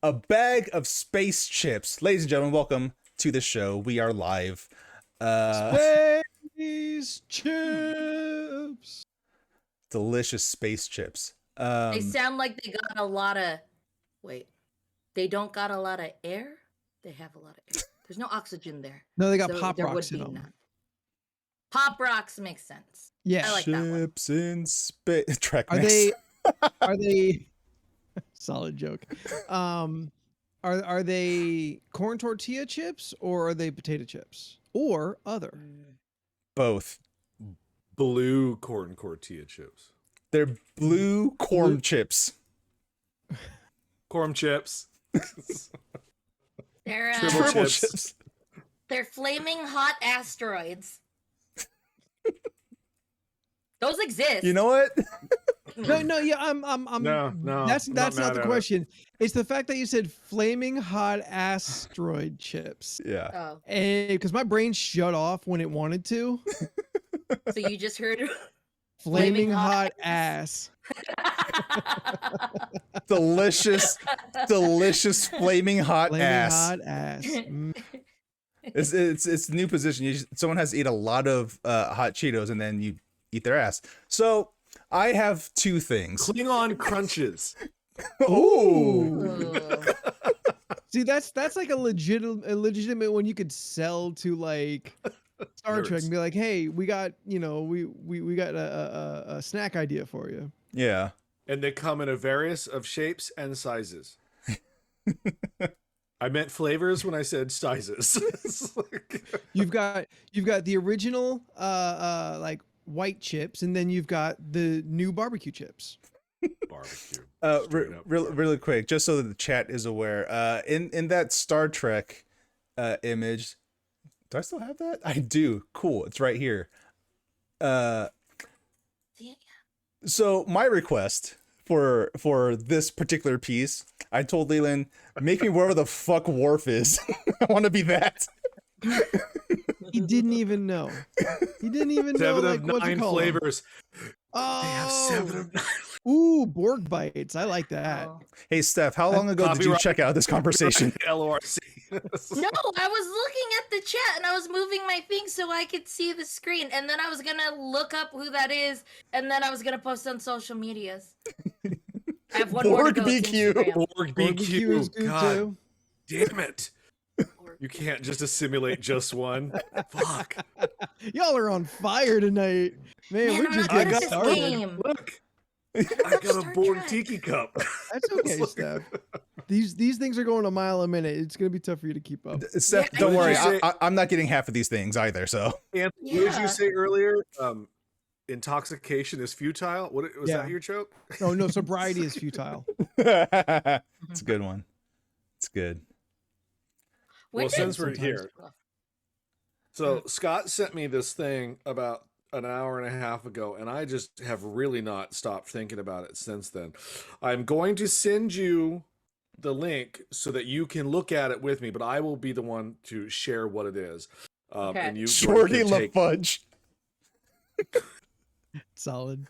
a bag of space chips. Ladies and gentlemen, welcome to the show. We are live. Space chips. Delicious space chips. They sound like they got a lot of... Wait. They don't got a lot of air? They have a lot of air. There's no oxygen there. No, they got so pop there rocks would in be them. none. Pop rocks makes sense. Yeah. I like that one. Chips in space. Track Are mix. they solid joke. Are they corn tortilla chips or are they potato chips? Or other? Both. Blue corn tortilla chips. They're blue corn chips. Corn chips. They're, Triple chips. chips. they're flaming hot asteroids. Those exist. You know what? No, yeah, I'm No, that's I'm not mad the at it. question. It's the fact that you said flaming hot asteroid chips. Yeah. Oh, And because my brain shut off when it wanted to. so you just heard... Flaming Flaming hot hot ass. Delicious flaming hot Flaming ass. hot ass. It's a new position. Someone has to eat a lot of hot Cheetos and then you eat their ass. So I have two things. Klingon crunches. Ooh. Ugh. See, that's like a legitimate one you could sell to like Star Trek Nerds. and be like, hey, we got, we got a snack idea for you. Yeah. And they come in a various of shapes and sizes. I meant flavors when I said sizes. It's like- You've got the original like white chips, and then you've got the new barbecue chips. Barbecue. Re- Straight up really quick, just so that the chat is aware. In that Star Trek image, do I still have that? I do. Cool. It's right here. So my request for this particular piece, I told Leland, make me wherever the fuck Worf is. I want to be that. He didn't even know. He didn't even know 7 like of what to 9 call 'em. flavors. Oh, They have 7 of 9. Ooh, Borg bites. I like that. Oh. Hey Steph, how long ago did you Copyright- check out this conversation? LORC. No, I was looking at the chat and I was moving my thing so I could see the screen. And then I was gonna look up who that is, and then I was gonna post on social medias. I have one more to Borg go. It's BQ. Instagram. Borg Barbecue is BQ. good God too. damn it. You can't just assimilate just one. Fuck. Y'all are on fire tonight. Man, Man, we're I'm just not good getting at this started. game. Look. I got a Star Borg Trek. tiki cup. That's okay, Steph. These things are going a mile a minute. It's gonna be tough for you to keep up. Steph, Yeah, don't what worry. did you say? I'm not getting half of these things either. So And what did Yeah. you say earlier? Intoxication is futile. What was Yeah. that your joke? Oh no, sobriety is futile. it's a good one. It's good. When Well, did- since we're Sometimes. here, so Scott sent me this thing about an hour and a half ago, and I just have really not stopped thinking about it since then. I'm going to send you the link so that you can look at it with me, but I will be the one to share what it is. Okay. And you Shorty can take- LaFudge. Solid.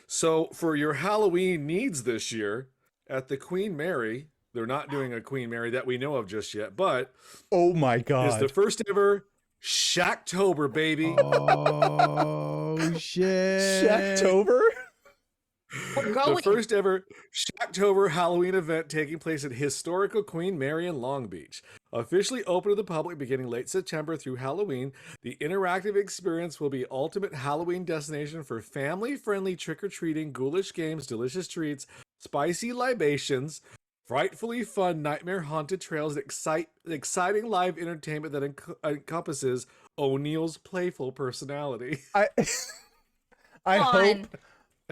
So for your Halloween needs this year at the Queen Mary, they're not doing a Queen Mary that we know of just yet, but Oh my is god. the first ever Shacktober, baby. Oh shit. Shacktober? We're The going. first ever Shacktober Halloween event taking place at historical Queen Mary in Long Beach. Officially open to the public beginning late September through Halloween, the interactive experience will be ultimate Halloween destination for family-friendly trick-or-treating, ghoulish games, delicious treats, spicy libations, frightfully fun nightmare-haunted trails, and exciting live entertainment that encompasses O'Neill's playful personality. I Come hope on.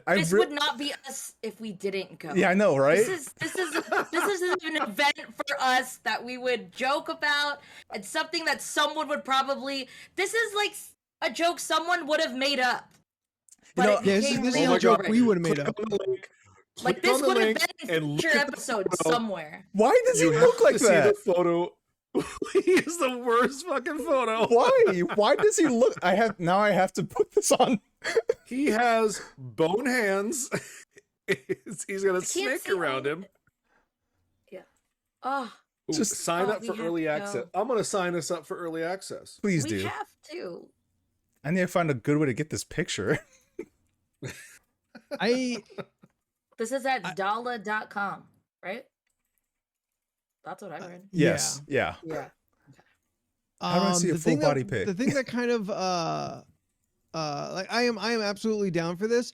I This re- would not be us if we didn't go. Yeah, I know, right? This is an event for us that we would joke about, and something that someone would probably. This is like a joke someone would have made up. You know, it Yeah, this became is Oh a my joke God. we would have made Click up. on the link. Like Click this on the would have link been and in look future at the episodes photo. somewhere. Why does he You look have like to that? see the photo. He is the worst fucking photo. Why? Why does he look? I have to put this on. He has bone hands. He's got a snake see around it. him. Oh, Ooh, Just- sign Oh, up we for have early to access. go. I'm gonna sign us up for early access. Please we do. have to. I need to find a good way to get this picture. I This is at Dala.com, right? That's what I read. Yes. Yeah. Yeah. How do I see a the full thing body that, pic? The thing that kind of like I am absolutely down for this,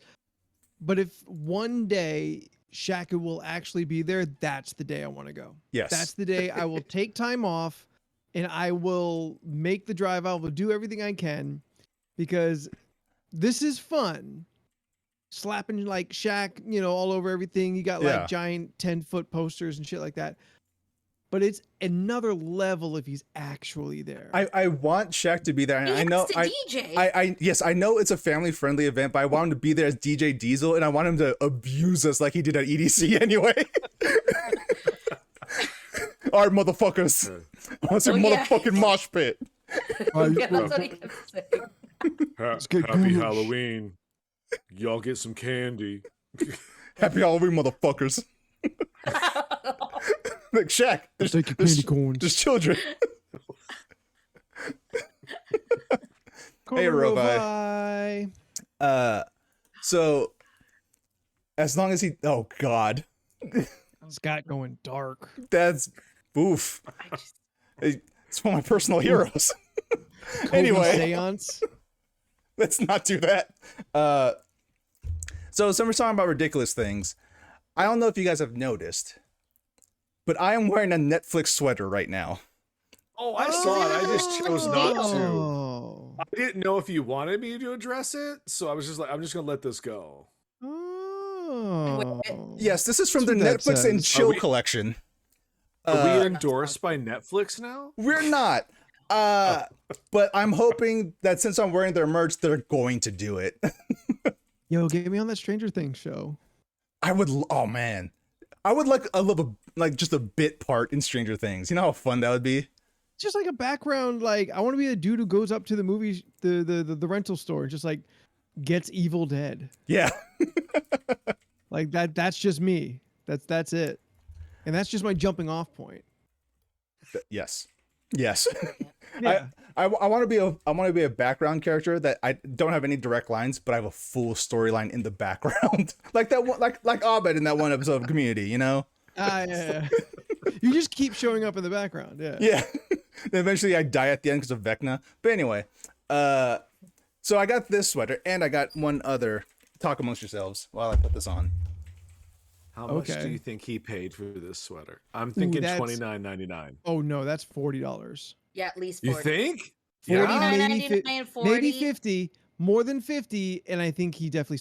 but if one day Shaka will actually be there, that's the day I want to go. Yes. That's the day I will take time off and I will make the drive. I will do everything I can because this is fun. Slapping like Shaq, all over everything. You got Yeah. like giant 10-foot posters and shit like that. But it's another level if he's actually there. I want Shaq to be there. And He I know has to DJ. yes, I know it's a family friendly event, but I want him to be there as DJ Diesel, and I want him to abuse us like he did at EDC anyway. All right, motherfuckers. I want some Oh, yeah. motherfucking mosh pit. Yeah, that's what he kept saying. get Happy ghoulish. Halloween. Y'all get some candy. Happy Halloween, motherfuckers. Like Shaq, Take your candy corns. there's children. Corner Rovi. Rovi. So as long as oh god, Scott going dark. that's oof. I just, It's one of my personal heroes. Kobe Anyway. Seance. Let's not do that. So we're talking about ridiculous things. I don't know if you guys have noticed, but I am wearing a Netflix sweater right now. Oh, I saw it. I just chose not to. Oh. I didn't know if you wanted me to address it, so I was just like, I'm just gonna let this go. Oh. Yes, this is from the That's what that Netflix and says. Chill Are we- collection. Are we Uh, endorsed by Netflix now? We're not. But I'm hoping that since I'm wearing their merch, they're going to do it. Yo, get me on that Stranger Things show. I would. Oh man, I would like just a bit part in Stranger Things. You know how fun that would be. Just like a background, like I want to be a dude who goes up to the movie, the rental store, and just like gets Evil Dead. Yeah. Like that. That's just me. That's it, and that's just my jumping off point. Yes. Yes. Yeah. I want to be a background character that I don't have any direct lines, but I have a full storyline in the background, like that one, like Abed in that one episode of Community. You know? Yeah. You just keep showing up in the background. Yeah. Yeah. Then eventually I die at the end because of Vecna. But anyway, so I got this sweater and I got one other. Talk amongst yourselves while I put this on. How much Okay. do you think he paid for this sweater? I'm thinking that's- $29.99. Oh no, that's $40. yeah, at least You 40. think? 40, Yeah. maybe, $39.99, 40. maybe 50, more than 50, and I think he definitely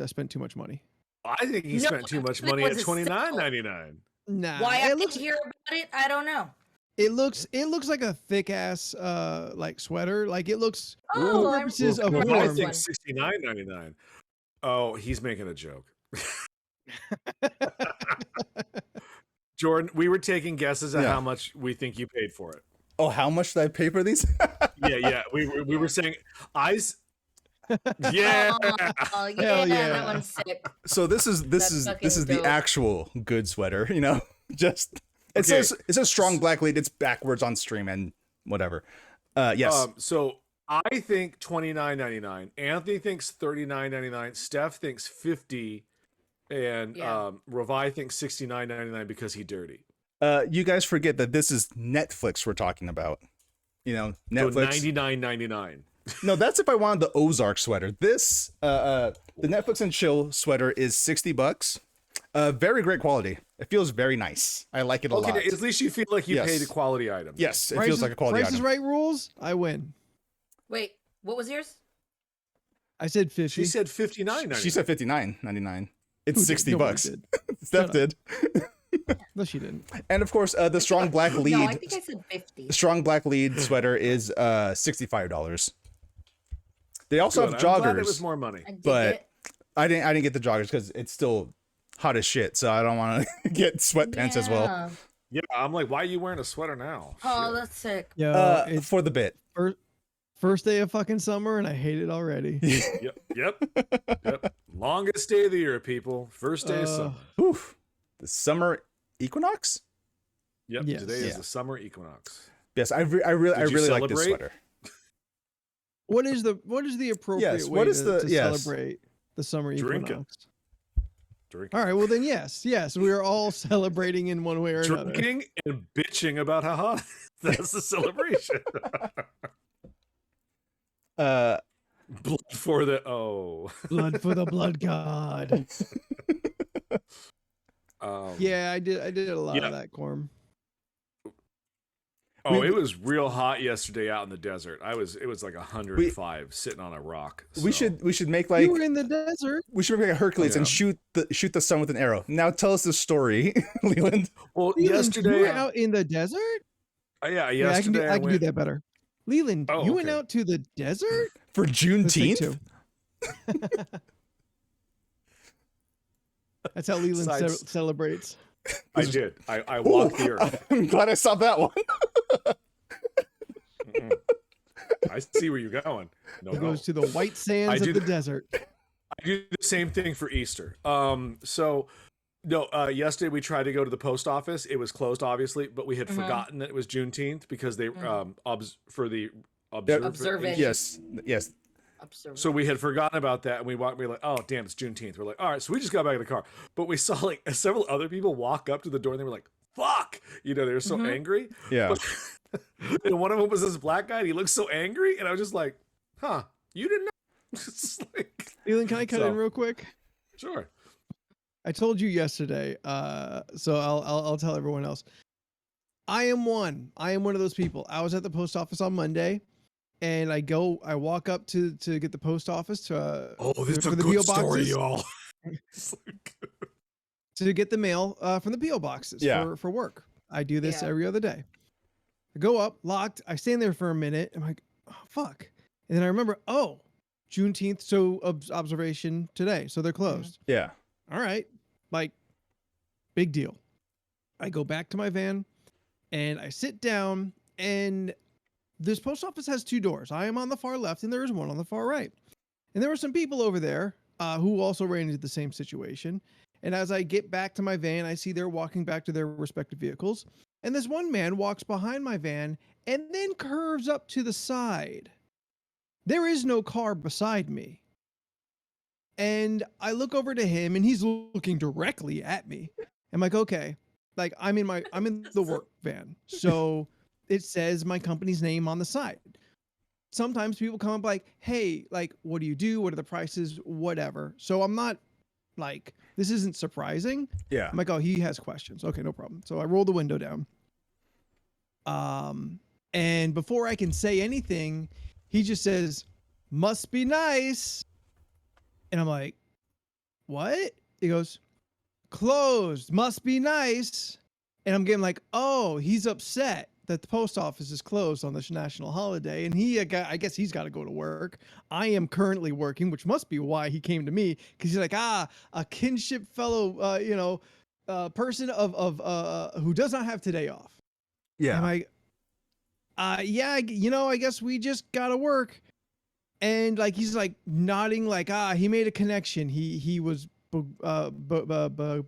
spent too much money. I think he No, spent too much it money was at a sale. $29.99. Nah, Why I it didn't looks hear about it, I don't know. it looks like a thick ass like sweater. Like it looks Oh, for I'm purposes so of Well, I warm. think warmth. $69.99. Oh, he's making a joke. Jordan, we were taking guesses at Yeah. how much we think you paid for it. Oh, how much did I pay for these? Yeah. We were saying yeah. Oh, yeah, Hell yeah. that one's sick. So this is That's the fucking dope. actual good sweater, you know. Just it Okay. says strong black lead. It's backwards on stream and whatever. Yes. So I think $29.99. Anthony thinks $39.99. Steph thinks $50, and Yeah. Ravai thinks $69.99 because he dirty. You guys forget that this is Netflix we're talking about. You know, So Netflix. $99.99. No, that's if I wanted the Ozark sweater. This the Netflix and Chill sweater is $60. Very great quality. It feels very nice. I like it a lot. Okay, at least you feel like you Yes. paid a quality item. Yes, it feels like a quality Price is item. Right rules. I win. Wait, what was yours? I said 50. She said $59.99. She said $59.99. It's Who did? $60. Nobody did. Steph up. did. No, she didn't. And of course, the strong black lead. No, I think I said 50. The strong black lead sweater is $65. They also Good. have I'm glad it joggers, was more money. I dig but it. I didn't get the joggers because it's still hot as shit. So I don't want to get sweatpants as well. Yeah. Yeah, I'm like, why are you wearing a sweater now? Oh, Shit. that's sick. Yeah. It's For the bit. first day of fucking summer, and I hate it already. Yep. Longest day of the year, people. First day of summer. Oof. The summer equinox? Yep. Yes. Today is Yeah. the summer equinox. Yes, I really Did you like this celebrate? sweater. What is the appropriate Yes, way what is to the- yes. celebrate the summer Drink it. equinox? Drinking. All right, well then yes, we are all celebrating in one way or another. Drinking and bitching about how hot. That's the celebration. Blood for the Blood for the blood god. Yeah. I did a lot Yeah. of that, Corm. Oh, it was real hot yesterday out in the desert. It was like 105 sitting on a rock. We so- should make like You were in the desert. we should make a Hercules and Yeah. shoot the sun with an arrow. Now tell us the story, Leland. Well, Leland, yesterday. you were out in the desert. Yeah, Wait, I can yesterday do that better. Leland, Oh, you went okay. out to the desert. For Let's take Juneteenth? two. That's how Leland Sides- celebrates. I did. I walked the earth. I'm glad I saw that one. Mm-mm. I see where you're going. No, He no. goes to the white sands I of do the desert. I do the same thing for Easter. Yesterday we tried to go to the post office. It was closed, obviously, but we had forgotten that it was Juneteenth because they for the Observant. Yes. Observe. So we had forgotten about that, and we were like, "Oh, damn, it's Juneteenth." We're like, "All right," so we just got back in the car. But we saw like several other people walk up to the door, and they were like, "Fuck!" You know, they were so angry. Yeah. And one of them was this black guy, and he looked so angry, and I was just like, "Huh, you didn't know?" It's like, Leland, can I cut in real quick? sure. I told you yesterday, so I'll tell everyone else. I am one of those people. I was at the post office on Monday, and I walk up to get the post office to This is for a the good PO story, boxes, y'all. It's like- to get the mail from the PO boxes Yeah. for work. I do this Yeah. every other day. I go up, locked. I stand there for a minute. I'm like, oh, fuck. And then I remember, oh, Juneteenth, so observation today, so they're closed. Yeah. All right, like, big deal. I go back to my van and I sit down, and this post office has two doors. I am on the far left and there is one on the far right. And there were some people over there who also ran into the same situation. And as I get back to my van, I see they're walking back to their respective vehicles. And this one man walks behind my van and then curves up to the side. There is no car beside me. And I look over to him and he's looking directly at me. I'm like, okay, like I'm in the work van. So it says my company's name on the side. Sometimes people come up like, hey, like, what do you do? What are the prices? Whatever. So I'm not like, this isn't surprising. Yeah. I'm like, oh, he has questions. Okay, no problem. So I roll the window down. And before I can say anything, he just says, must be nice. And I'm like, what? He goes, closed, must be nice. And I'm getting like, oh, he's upset that the post office is closed on this national holiday. And I guess he's got to go to work. I am currently working, which must be why he came to me. Cause he's like, a kinship fellow, person of who does not have today off. Yeah. I'm like, yeah, I guess we just got to work. And like, he's like nodding like, he made a connection. He was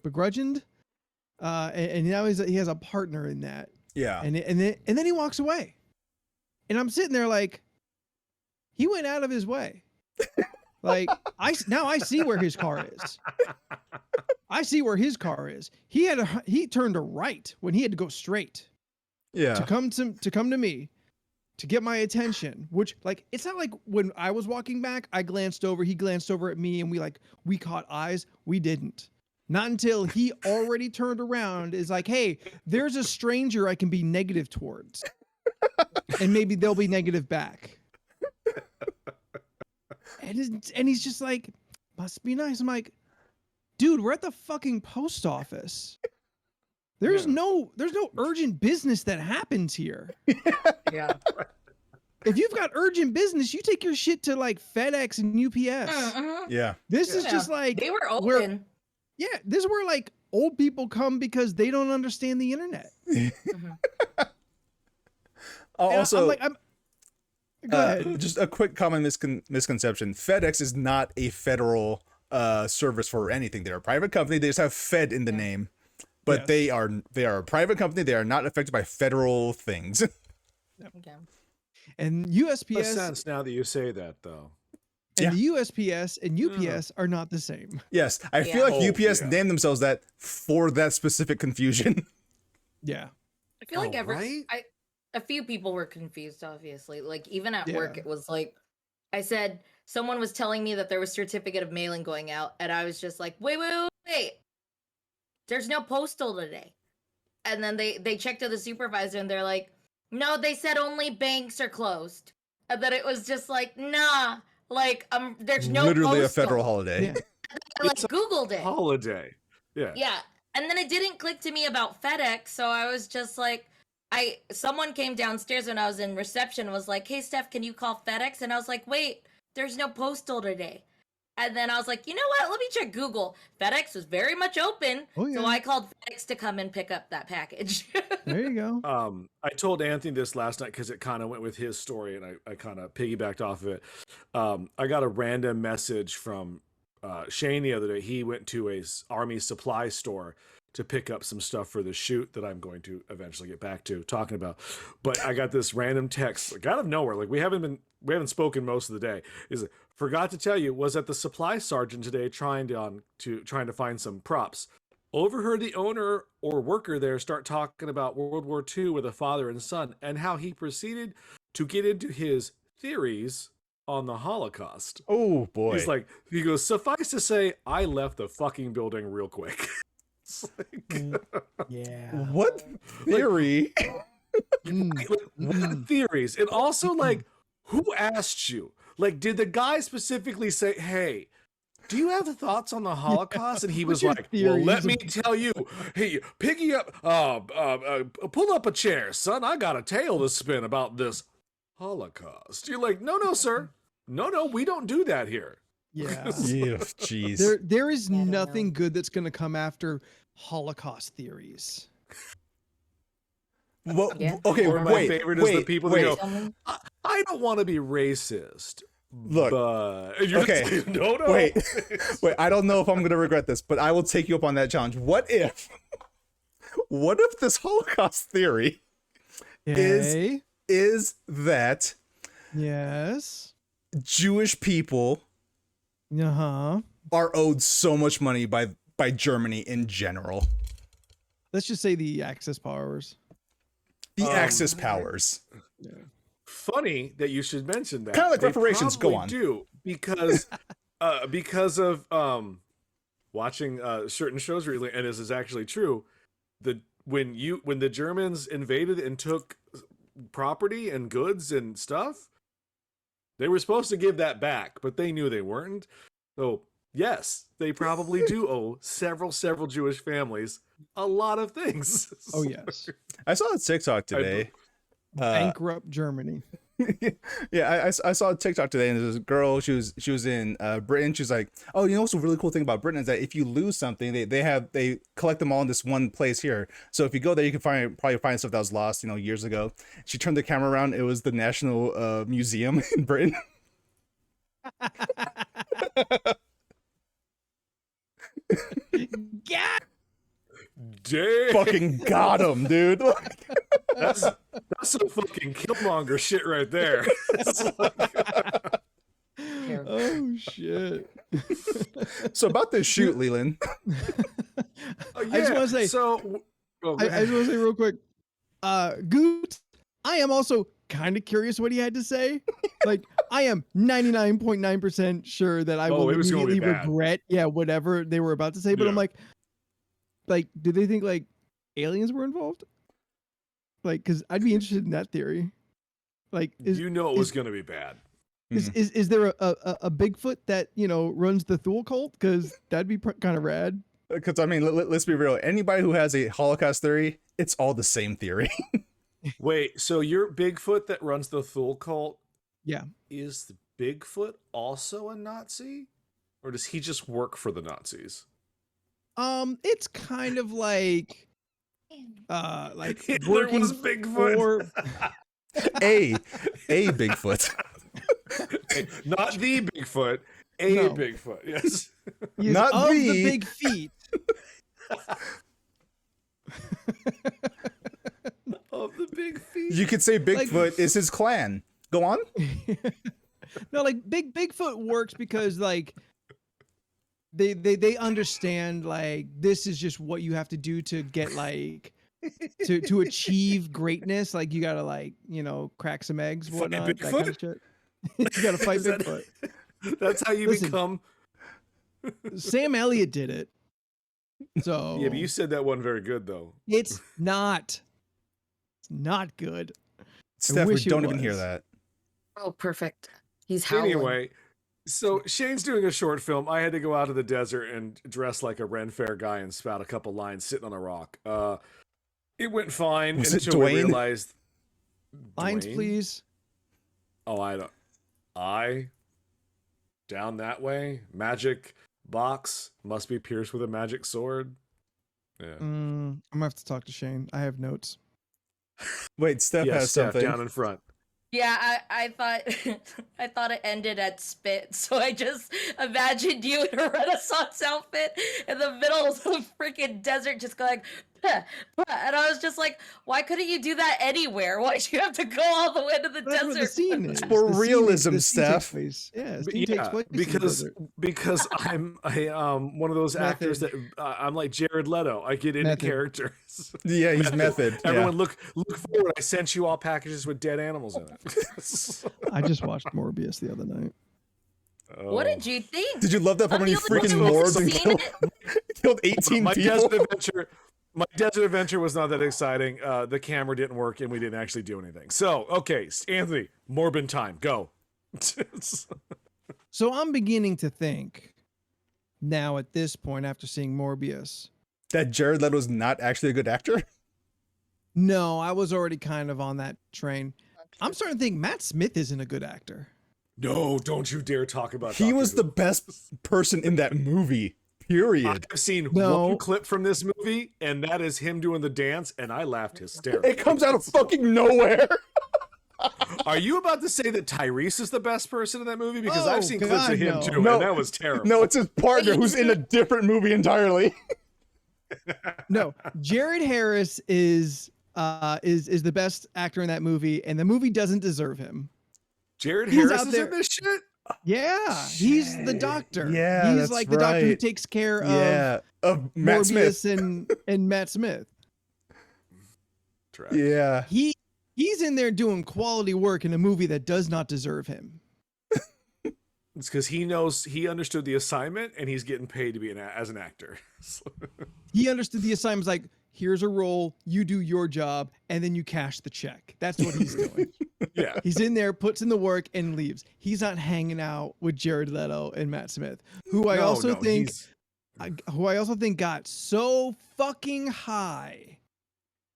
begrudged. And now he has a partner in that. Yeah. And then he walks away. And I'm sitting there like, he went out of his way. Like now I see where his car is. I see where his car is. He turned a right when he had to go straight Yeah. to come to me to get my attention, which like, it's not like when I was walking back, I glanced over, he glanced over at me and we caught eyes. We didn't. Not until he already turned around is like, hey, there's a stranger I can be negative towards. And maybe they'll be negative back. And he's just like, must be nice. I'm like, dude, we're at the fucking post office. There's no urgent business that happens here. Yeah. If you've got urgent business, you take your shit to like FedEx and UPS. Yeah. This is just like they were open. this is where like old people come because they don't understand the internet. Also, Go ahead. just a quick common misconception. FedEx is not a federal service for anything. They're a private company. They just have Fed in the name. but Yes. they are a private company. They are not affected by federal things. Okay. And Makes USPS sense now that you say that, though. and Yeah. the USPS and UPS are not the same. Yes, I feel like Oh, UPS yeah. named themselves that for that specific confusion. Yeah. I feel like Oh, right? a few people were confused, obviously. Like even at Yeah. work, it was like I said someone was telling me that there was certificate of mailing going out, and I was just like, wait. There's no postal today. And then they checked to the supervisor and they're like, no, they said only banks are closed. And then it was just like, nah, like there's no Literally a postal. federal holiday. Yeah. I like It's a Googled it. Holiday. Yeah. Yeah. And then it didn't click to me about FedEx, so I was just like someone came downstairs when I was in reception and was like, "Hey Steph, can you call FedEx?" And I was like, "Wait, there's no postal today." And then I was like, "You know what? Let me check Google." FedEx was very much open, Oh, yeah. so I called FedEx to come and pick up that package. There you go. I told Anthony this last night because it kind of went with his story, and I kind of piggybacked off of it. I got a random message from Shane the other day. He went to a Army supply store to pick up some stuff for the shoot that I'm going to eventually get back to talking about. But I got this random text, like out of nowhere. Like we haven't spoken most of the day. Is forgot to tell you, was at the supply sergeant today trying to find some props. Overheard the owner or worker there start talking about World War II with a father and son, and how he proceeded to get into his theories on the Holocaust. Oh boy. He goes, suffice to say, I left the fucking building real quick. It's like, Yeah. What theory? what theories? And also, like, who asked you? Like, did the guy specifically say, hey, do you have thoughts on the Holocaust? And he was What's like, your well, let me theories tell you. Hey, Piggy up, pull up a chair, son. I got a tale to spin about this Holocaust. You're like, no, sir. No, we don't do that here. Yeah. Yeah, jeez. There is I don't nothing know. good that's going to come after Holocaust theories. Well, Yeah. okay, Or my wait, favorite is the wait, people wait. that go, I don't want to be racist. Look, But and you're okay, just like, no. wait, wait. I don't know if I'm gonna regret this, but I will take you up on that challenge. What if this Holocaust theory Okay. is that Yes. Jewish people Uh-huh. are owed so much money by Germany in general? Let's just say the Axis powers. The Um, Axis powers. Funny that you should mention that. Kinda like They reparations, go probably on. do because of watching certain shows recently, and this is actually true. When the Germans invaded and took property and goods and stuff, they were supposed to give that back, but they knew they weren't. So yes, they probably do owe several Jewish families a lot of things. Oh, yes. I saw a TikTok today. Bankrupt Germany. Yeah, I saw a TikTok today, and there's this girl. She was in Britain. She's like, oh, you know what's a really cool thing about Britain is that if you lose something, they collect them all in this one place here. So if you go there, you can probably find stuff that was lost, years ago. She turned the camera around. It was the National Museum in Britain. Yeah. Damn. Fucking got him, dude. That's some fucking Killmonger shit right there. It's like- Oh shit. So about this shoot, Leland. Oh, I just wanna say- so. I just want to say real quick, Goot, I am also kind of curious what he had to say. Like, I am 99.9% sure that I will it was gonna be immediately bad. regret, whatever they were about to say. But I'm Yeah. like, do they think like aliens were involved? Like, because I'd be interested in that theory. Like, is it was going to be bad. is there a Bigfoot that runs the Thule cult? Because that'd be kind of rad. Because I mean, let's be real. Anybody who has a Holocaust theory, it's all the same theory. Wait, so your Bigfoot that runs the Thule cult, Yeah. is the Bigfoot also a Nazi? Or does he just work for the Nazis? It's kind of like Hitler working was Bigfoot. for a Bigfoot. Not the Bigfoot, a No. Bigfoot, yes. He is Not of the the- big feet. Of the big feet. You could say Bigfoot is his clan. Go on. No, like Bigfoot works because like they understand like this is just what you have to do to get like to achieve greatness. Like you gotta like, you know, crack some eggs, Fight whatnot, that kind Bigfoot? of shit. You gotta fight Is that- Bigfoot. That's how you Listen. become. Sam Elliott did it. So Yeah, but you said that one very good though. it's not good. Steph, we wish it don't even hear was. that. Oh, perfect. He's howling. Anyway, so Shane's doing a short film. I had to go out to the desert and dress like a Ren Fair guy and spout a couple lines sitting on a rock. It went fine Was it until we Dwayne? realized. Lines, Dwayne? please. Oh, down that way. Magic box must be pierced with a magic sword. Yeah. I'm gonna have to talk to Shane. I have notes. Wait, Steph Yeah, has Steph something. down in front. Yeah, I thought I thought it ended at spit, so I just imagined you in a Renaissance outfit in the middle of the freaking desert, just going, "Puh, puh," and I was just like, why couldn't you do that anywhere? Why'd you have to go all the way to the That's what the desert? scene is. for The scene realism, the scene takes Steph. place- Yeah, the But scene takes place in the desert. because I'm one of those actors that Method. I'm like Jared Leto. I get into Method. characters. Yeah, he's method. Everyone look forward. I sent you all packages with dead animals in it. I just watched Morbius the other night. What did you think? Did you love that part I'm when he the only freaking one morbs who's and seen killed 18 my people? desert adventure was not that exciting. The camera didn't work and we didn't actually do anything. So, okay, Anthony, Morbin time, go. So I'm beginning to think now at this point after seeing Morbius. That Jared Leto's not actually a good actor? No, I was already kind of on that train. I'm starting to think Matt Smith isn't a good actor. No, don't you dare talk about He Dr. was the Who. best person in that movie. Period. I've seen No. one clip from this movie, and that is him doing the dance, and I laughed hysterically. It comes out of fucking nowhere. Are you about to say that Tyrese is the best person in that movie? Because Oh, I've seen clips God, of him no. too, No. and that was terrible. No, it's his partner who's in a different movie entirely. No, Jared Harris is the best actor in that movie, and the movie doesn't deserve him. Jared He's Harris out is there- in this shit? Yeah, he's the Shit. doctor. Yeah, he's that's like the doctor who right. takes care Yeah. Of Matt Morbius Smith. and Matt Smith. Trash. Yeah. He's in there doing quality work in a movie that does not deserve him. It's because he understood the assignment, and he's getting paid to be as an actor. He understood the assignment's like, here's a role, you do your job, and then you cash the check. That's what he's doing. Yeah. He's in there, puts in the work, and leaves. He's not hanging out with Jared Leto and Matt Smith, who I also think got so fucking high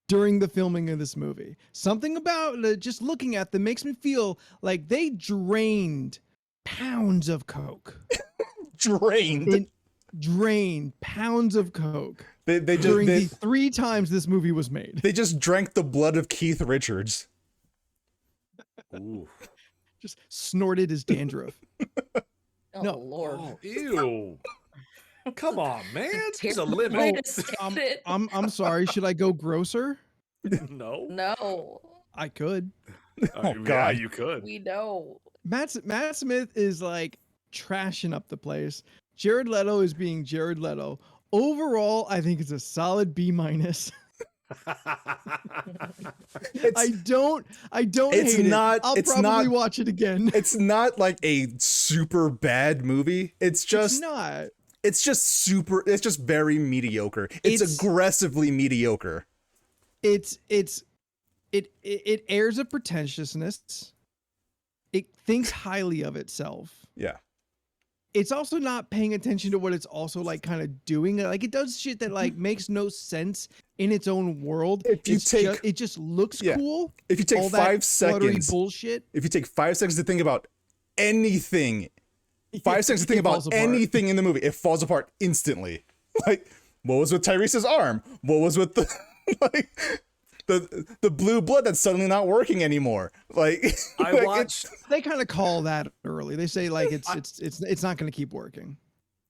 during the filming of this movie. Something about just looking at them makes me feel like they drained pounds of coke. Drained pounds of coke They during the just 3 times this movie was made. they just drank the blood of Keith Richards. Ooh. Just snorted his dandruff. Oh, No. Lord. Oh, ew. Come on, man. There's a Terrible way limit. to say Um, it. I'm sorry. Should I go grosser? No. No, I could. Oh, Yeah, God. you could. we know. Matt Smith is like trashing up the place. Jared Leto is being Jared Leto. Overall, I think it's a solid B-. It's, I don't It's hate not- it. I'll it's probably not- watch it again. it's not like a super bad movie. It's It's just not. it's just very mediocre. It's It's- aggressively mediocre. It airs a pretentiousness. It thinks highly of itself. Yeah. It's also not paying attention to what it's also like kind of doing. Like it does shit that like makes no sense in its own world. If you It's take- it just looks Yeah. cool. If you take All that 5 fluttery seconds, bullshit. if you take 5 seconds to think about anything, 5 seconds to think It falls about apart. anything in the movie, it falls apart instantly. Like, what was with Tyrese's arm? What was with the like the blue blood that's suddenly not working anymore? Like, I like, watched. They kind of call that early. They say like it's not going to keep working.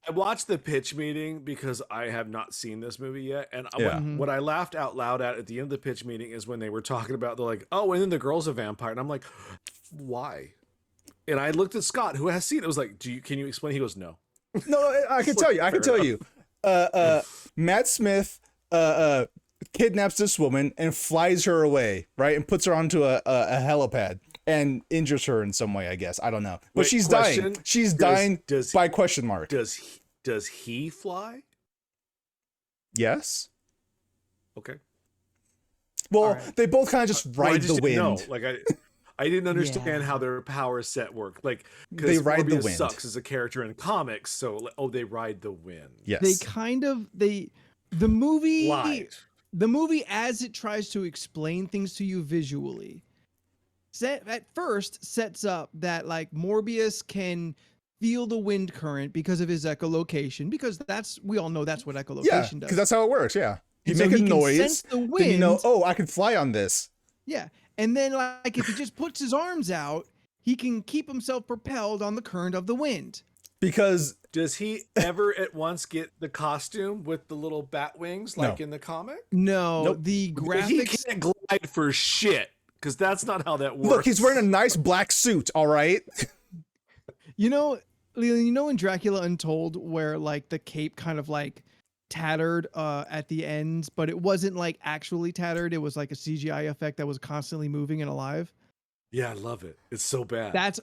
I watched the pitch meeting because I have not seen this movie yet. And Yeah. what I laughed out loud at the end of the pitch meeting is when they were talking about, they're like, oh, and then the girl's a vampire. And I'm like, why? And I looked at Scott, who has seen it. I was like, can you explain? He goes, no. No, I can tell you. I can tell you. Matt Smith kidnaps this woman and flies her away, right? And puts her onto a helipad and injures her in some way, I guess. I don't know. But Wait, she's question? dying. She's dying by question mark. Does he fly? Yes. Okay. Well, right. they both kind of just Well, I ride just the didn't know. wind. Like I didn't understand Yeah. how their power set worked. Like, They ride the Morbius wind. sucks as a character in comics, so they ride the wind. Yes. They kind of the movie Lied. the movie as it tries to explain things to you visually at first sets up that like Morbius can feel the wind current because of his echolocation, because we all know that's what Yeah, echolocation does. because that's how it works. Yeah. You And so make a he can noise, sense the then you know, wind. oh, I can fly on this. Yeah. And then like if he just puts his arms out, he can keep himself propelled on the current of the wind. Because Does he ever at once get the costume with the little bat wings like No. in the comic? No, Nope. the He graphics can't glide for shit because that's not how that works. look, he's wearing a nice black suit, all right? You know, Leland, you know in Dracula Untold where like the cape kind of like tattered at the end, but it wasn't like actually tattered. It was like a CGI effect that was constantly moving and alive. Yeah, I love it. It's so bad. That's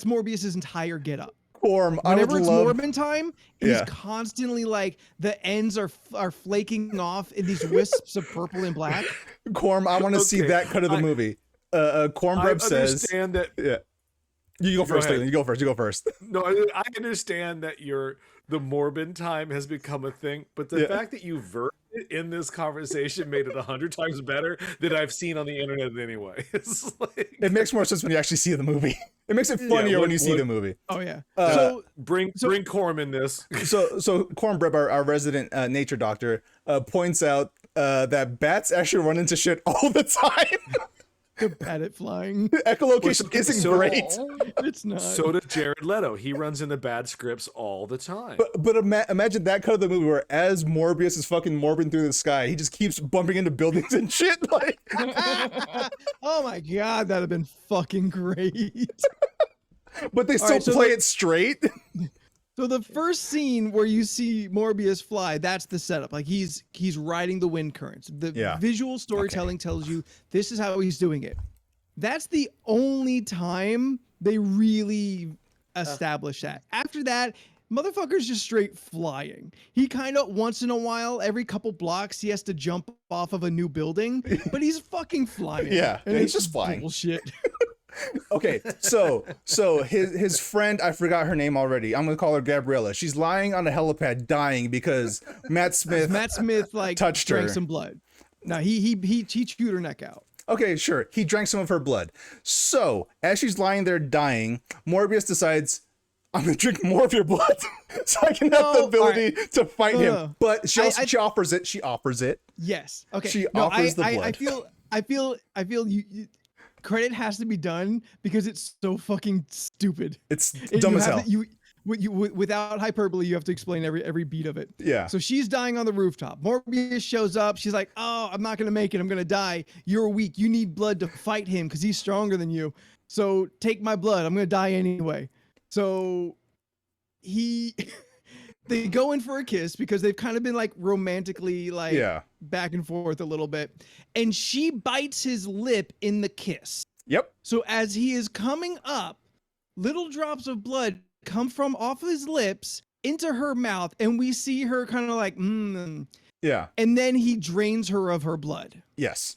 Morbius's entire getup. Orm, I would Whenever it's love. Morbin time, he's Yeah. constantly like the ends are flaking off in these wisps of purple and black. Corm, I want to see Okay, that cut of the movie. Corm I Breb says, understand that. yeah. You go first, ahead. Leland. You go first. You go first. No, I understand that the Morbin time has become a thing, but the Yeah. fact that you versed it in this conversation made it 100 times better than I've seen on the internet anyway. It's like, It makes more sense when you actually see the movie. It makes it funnier when you see what- the movie. Oh yeah. Uh, bring Corm in this. So Corm Breb, our resident nature doctor, points out that bats actually run into shit all the time. They're bad at flying. Echolocation Well, isn't so- great. It's not. So does Jared Leto. He runs into bad scripts all the time. But imagine that cut of the movie where as Morbius is fucking morbing through the sky, he just keeps bumping into buildings and shit. Like, Oh my god, that'd have been fucking great. but they still right, so play the- it straight. So the first scene where you see Morbius fly, that's the setup. Like he's riding the wind currents. The Yeah. visual storytelling tells you this is how he's doing it. That's the only time they really establish that. After that, motherfucker's just straight flying. He kind of once in a while, every couple blocks, he has to jump off of a new building, but he's fucking flying. Yeah, and he's it's just flying. Bullshit. Okay, so his friend, I forgot her name already. I'm gonna call her Gabriella. She's lying on a helipad dying because Matt Smith. Matt Smith like touched drank her. some blood. No, he chewed her neck out. Okay, sure. He drank some of her blood. So as she's lying there dying, Morbius decides, I'm gonna drink more of your blood so I can have the No, ability to fight him. No. But she also, I- she offers it. She offers it. Yes. Okay. She no, offers the I blood. I feel you credit has to be done because it's so fucking stupid. It's And dumb you as have hell. to- without hyperbole, you have to explain every beat of it. Yeah. So she's dying on the rooftop. Morbius shows up. She's like, "Oh, I'm not gonna make it. I'm gonna die. You're weak. You need blood to fight him because he's stronger than you. So take my blood. I'm gonna die anyway." So they go in for a kiss because they've kind of been like romantically like Yeah. back and forth a little bit, and she bites his lip in the kiss. Yep. So as he is coming up, little drops of blood come from off his lips into her mouth, and we see her kind of like, Yeah. and then he drains her of her blood. Yes.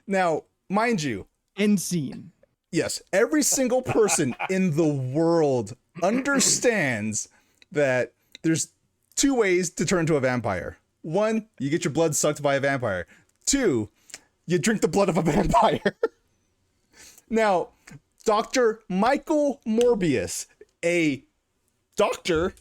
Now, mind you, End scene. yes, every single person in the world understands that there's two ways to turn into a vampire. One, you get your blood sucked by a vampire. Two, you drink the blood of a vampire. Now, Dr. Michael Morbius, a doctor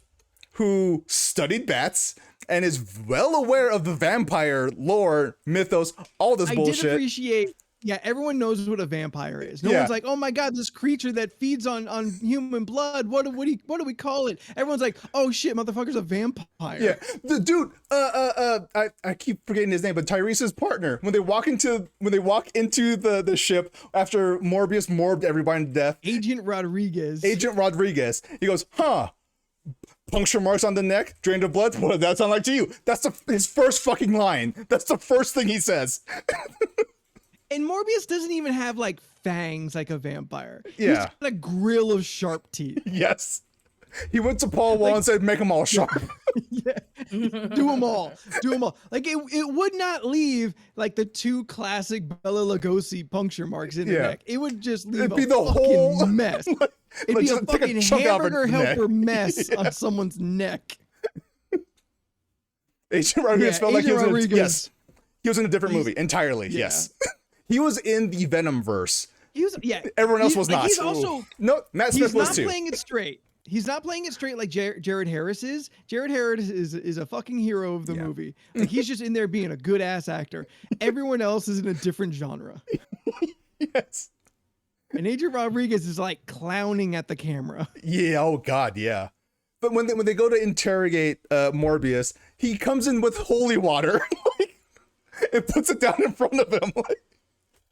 who studied bats and is well aware of the vampire lore, mythos, all this I bullshit. did appreciate Yeah, everyone knows what a vampire is. No Yeah. one's like, "Oh my god, this creature that feeds on human blood. What do we call it?" Everyone's like, "Oh shit, motherfucker's a vampire." Yeah, the dude. I keep forgetting his name, but Tyrese's partner. When they walk into the ship after Morbius morbed everybody to death. Agent Rodriguez. Agent Rodriguez. He goes, huh? Puncture marks on the neck, drained of blood. What does that sound like to you? That's his first fucking line. That's the first thing he says. And Morbius doesn't even have like fangs like a vampire. Yeah. He's got a grill of sharp teeth. Yes. He went to Paul Wall and said, make them all sharp. Yeah. Do them all. Do them all. Like it would not leave like the two classic Bela Lugosi puncture marks in the neck. It would just leave It'd be a the fucking whole mess. It'd be a just take a fucking chunk out of hamburger her neck. helper mess on someone's neck. Agent Rodriguez felt like he was Rodriguez. Yes. He was in a different movie entirely. Yeah. Yes. He was in the Venom verse. He was, Everyone else was like, not. He's also No, Matt Smith he's was not too. playing it straight. He's not playing it straight like Jared Harris is. Jared Harris is a fucking hero of the movie. Like he's just in there being a good ass actor. Everyone else is in a different genre. Yes. And Agent Rodriguez is like clowning at the camera. Yeah. Oh God. Yeah. But when they go to interrogate Morbius, he comes in with holy water, like, and puts it down in front of him, like,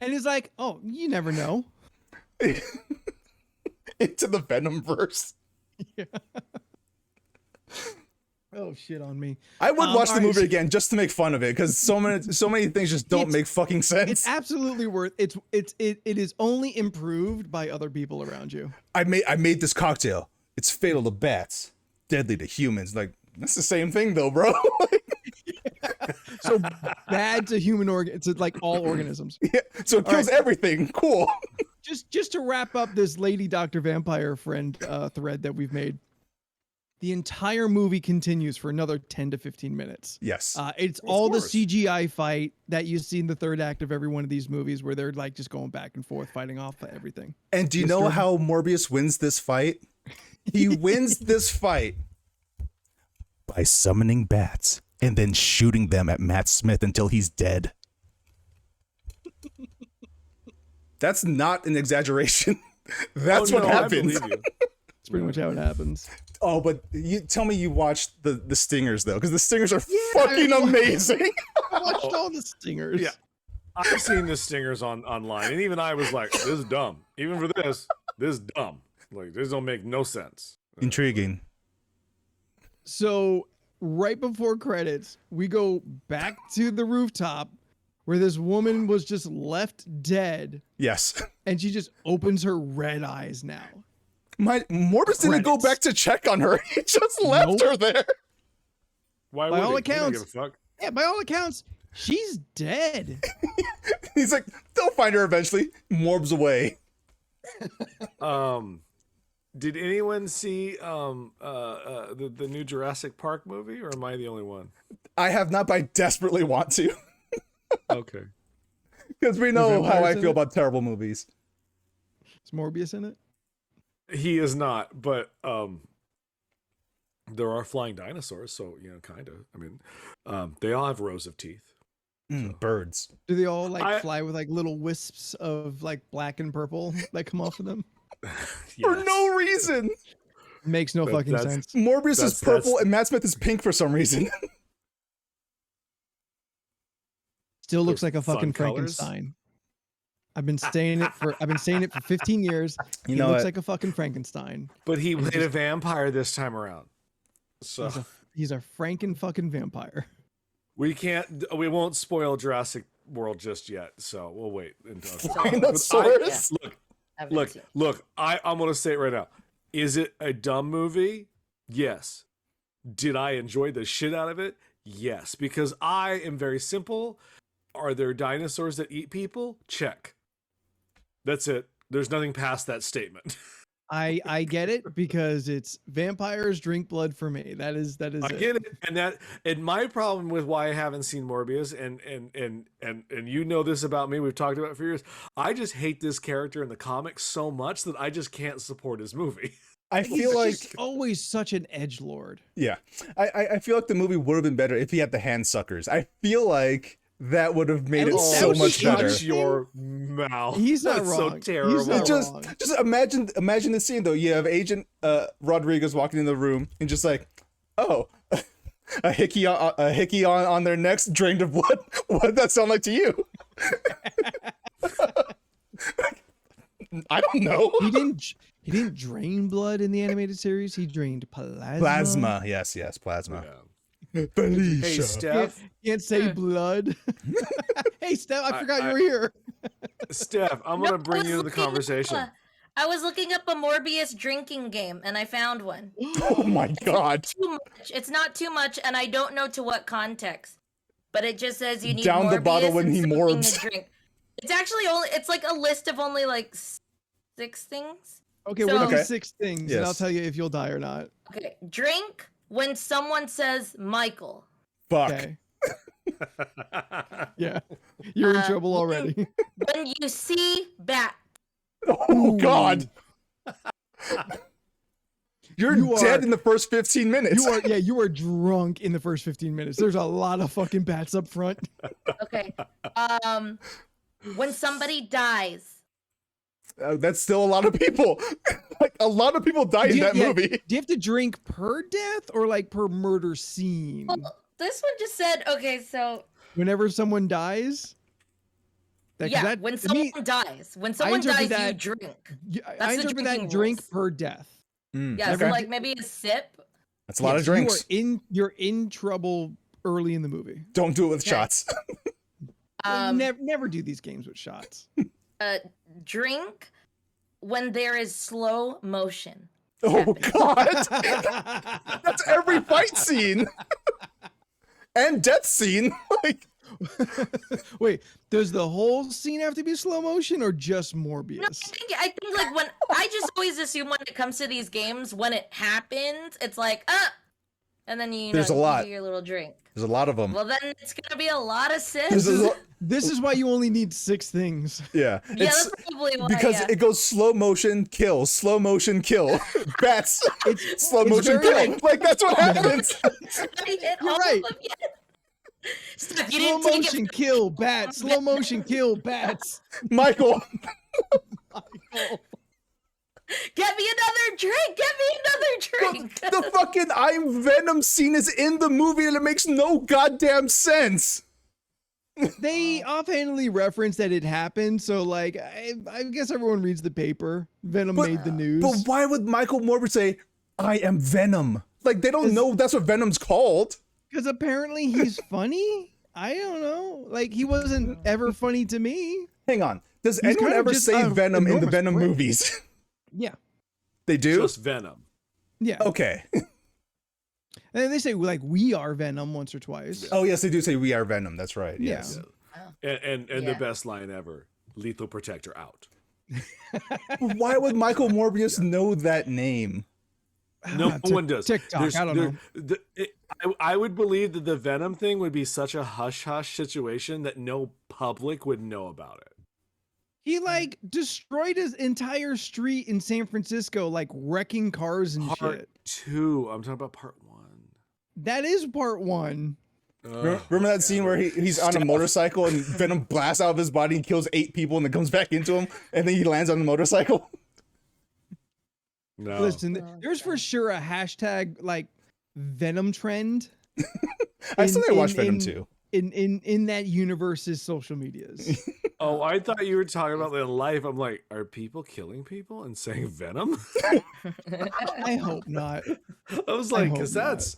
And he's like, "Oh, you never know." into the Venom verse. Yeah. Oh shit on me. I would watch the all right, movie again just to make fun of it because so many things just don't make fucking sense. It's absolutely worth it is only improved by other people around you. I made this cocktail. It's fatal to bats, deadly to humans. Like that's the same thing though, bro. So bad to human to like all organisms. Yeah, so it kills everything. Cool. Just to wrap up this Lady Dr. Vampire friend thread that we've made. The entire movie continues for another 10 to 15 minutes. Yes. It's all the CGI fight that you see in the third act of every one of these movies where they're like just going back and forth fighting off everything. And do you know how Morbius wins this fight? He wins this fight by summoning bats and then shooting them at Matt Smith until he's dead. That's not an exaggeration. That's what happens. That's pretty much how it happens. Oh, but you tell me you watched the stingers though, because the stingers are fucking amazing. I watched all the stingers. Yeah. I've seen the stingers online, and even I was like, this is dumb. Even for this is dumb. Like, this don't make no sense. Intriguing. So right before credits, we go back to the rooftop where this woman was just left dead. Yes. And she just opens her red eyes now. Morbius didn't go back to check on her. He just left her there. Why By would all he? He accounts, don't give a fuck. yeah, by all accounts, she's dead. He's like, they'll find her eventually. Morbs away. Did anyone see the new Jurassic Park movie, or am I the only one? I have not, but I desperately want to. Okay. Because we know how I in feel it? about terrible movies. Is Morbius in it? He is not, but there are flying dinosaurs, so kind of. I mean, they all have rows of teeth. Birds. Do they all like fly with like little wisps of like black and purple that come off of them? For no reason. Makes no fucking sense. Morbius is purple and Matt Smith is pink for some reason. Still looks Those like a fucking fun colors. Frankenstein. I've been saying it for 15 years. You He know looks what? like a fucking Frankenstein. But he played a vampire this time around. So He's a fucking vampire. we won't spoil Jurassic World just yet. So we'll wait until Dinosaurs. Look, I'm gonna say it right now. Is it a dumb movie? Yes. Did I enjoy the shit out of it? Yes, because I am very simple. Are there dinosaurs that eat people? Check. That's it. There's nothing past that statement. I get it because it's vampires drink blood for me. That is I get it. And my problem with why I haven't seen Morbius and you know this about me, we've talked about it for years. I just hate this character in the comics so much that I just can't support his movie. I feel like He's always such an edgelord. yeah. I feel like the movie would have been better if he had the hand suckers. I feel like That would have made At it least that so would be much better. interesting. Your mouth. He's not That's wrong. so He's terrible. not just wrong. imagine the scene though. You have Agent Rodriguez walking in the room and just like, oh, a hickey on their necks, drained of blood. What did that sound like to you? I don't know. He didn't drain blood in the animated series. He drained plasma. Plasma. Yes, plasma. Yeah. Felicia. Hey, Steph. Can't say blood. Hey, Steph, I forgot you I- were here. Steph, I'm No, gonna I bring was you into the looking up conversation. I was looking up a Morbius drinking game and I found one. Oh my god. Too much. It's not too much, and I don't know to what context. But it just says you need Down the Morbius bottle when and he something morbs. to drink. It's actually it's like a list of only like 6 things. Okay, So- what are Okay. the 6 things? And I'll Yes. tell you if you'll die or not. Okay, drink when someone says Michael. Fuck. Okay. Yeah. You're in trouble you- already. When you see bat. Oh god. You're You dead are- in the first 15 minutes. You are drunk in the first 15 minutes. There's a lot of fucking bats up front. Okay. When somebody dies. That's still a lot of people. Like a lot of people die in that movie. Do you have to drink per death or like per murder scene? Well, this one just said, okay, so Whenever someone dies? yeah, when someone dies. When someone interpret dies, you that- drink. I That's the interpret that drinking drink rules. per death. Yeah, Okay. so like maybe a sip. That's a lot of Yes, drinks. You're in trouble early in the movie. Don't do it with Okay. shots. Never do these games with shots. Drink when there is slow motion. Oh god. That's every fight scene. And death scene. Like Wait, does the whole scene have to be slow motion or just No, Morbius? I think like when I just always assume when it comes to these games, when it happens, it's like and then you There's a you lot. do your little drink. there's a lot of them. Well, then it's gonna be a lot of sips. This is- This is why you only need 6 things. yeah. Yeah, It's that's probably why. because yeah. it goes slow motion, kill, slow motion, kill. Bats, slow it's motion, very kill. like- Like that's what happens. I hit You're all right. of you. Steph, you Slow didn't take motion it. kill bats. Slow motion kill bats. Michael. Get me another drink. Get me another drink. The fucking I'm Venom scene is in the movie and it makes no goddamn sense. They offhandedly reference that it happened, so like I guess everyone reads the paper. Venom made the news. But why would Michael Morbius say, I am Venom? Like they don't know that's what Venom's called. Because apparently he's funny. I don't know. Like he wasn't ever funny to me. Hang on. Does He's anyone kind of ever just say a Venom in the enormous Venom prick. movies? Yeah. They do? Just Venom. Yeah. Okay. And they say like we are Venom once or twice. Oh yes, they do say we are Venom. That's right. Yeah. Yes. And the Yeah. best line ever: "Lethal Protector out." Why would Michael Morbius know that name? No Tik- one does. TikTok, I don't know. I would believe that the Venom thing would be such a hush hush situation that no public would know about it. He like destroyed his entire street in San Francisco, like wrecking cars and Part shit. 2. I'm talking about part 1. That is part 1. Remember that scene where he's on a motorcycle and Venom blasts out of his body and kills 8 people and then comes back into him and then he lands on the motorcycle? No. Listen, Oh, there's for sure a hashtag like Venom trend. I still need to watch in- Venom in- too. In that universe's social medias. Oh, I thought you were talking about in life. I'm like, are people killing people and saying Venom? I hope not. I was I like, hope because that's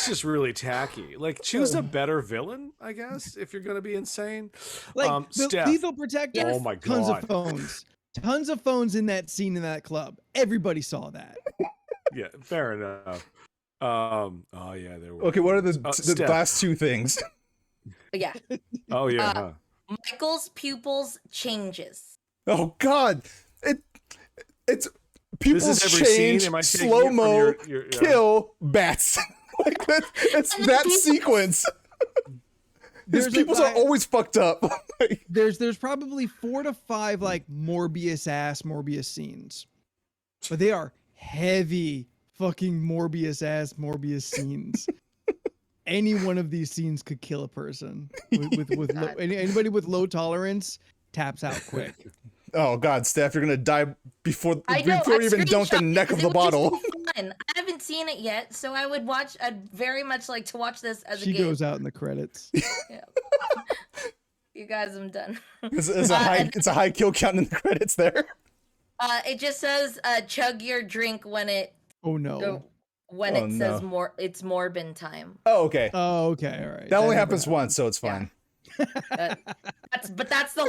just really tacky. Like, choose a better villain, I guess, if you're gonna be insane. Like the Steph. Lethal Protector. Oh my Tons of God. phones. Tons of phones in that scene in that club. Everybody saw that. Yeah, fair enough. Oh yeah, there were. Okay, what are the Steph. last 2 things? Yeah. Oh yeah. huh. Michael's pupils changes. Oh god. It's This people's is every scene. change, Am I taking it slow from mo, your kill, bats. Like it's And that the sequence. His There's a pupils are guy- always fucked up. Like, There's probably 4 to 5 like Morbius scenes. But they are heavy fucking Morbius scenes. any one of these scenes could kill a person. With anybody with low tolerance taps out quick. Oh God, Steph, you're gonna die before I know, before I've you even dunk the screenshot neck of it the would just bottle. be fun. I haven't seen it yet, so I would watch. I'd very much like to watch this as a She game. goes out in the credits. Yeah. You guys, I'm done. It's a high kill count in the credits there. It just says chug your drink when it Oh no. says more. It's Morbin time. Oh, okay. Oh, okay. All right. That only never happens once, so it's fine. That's the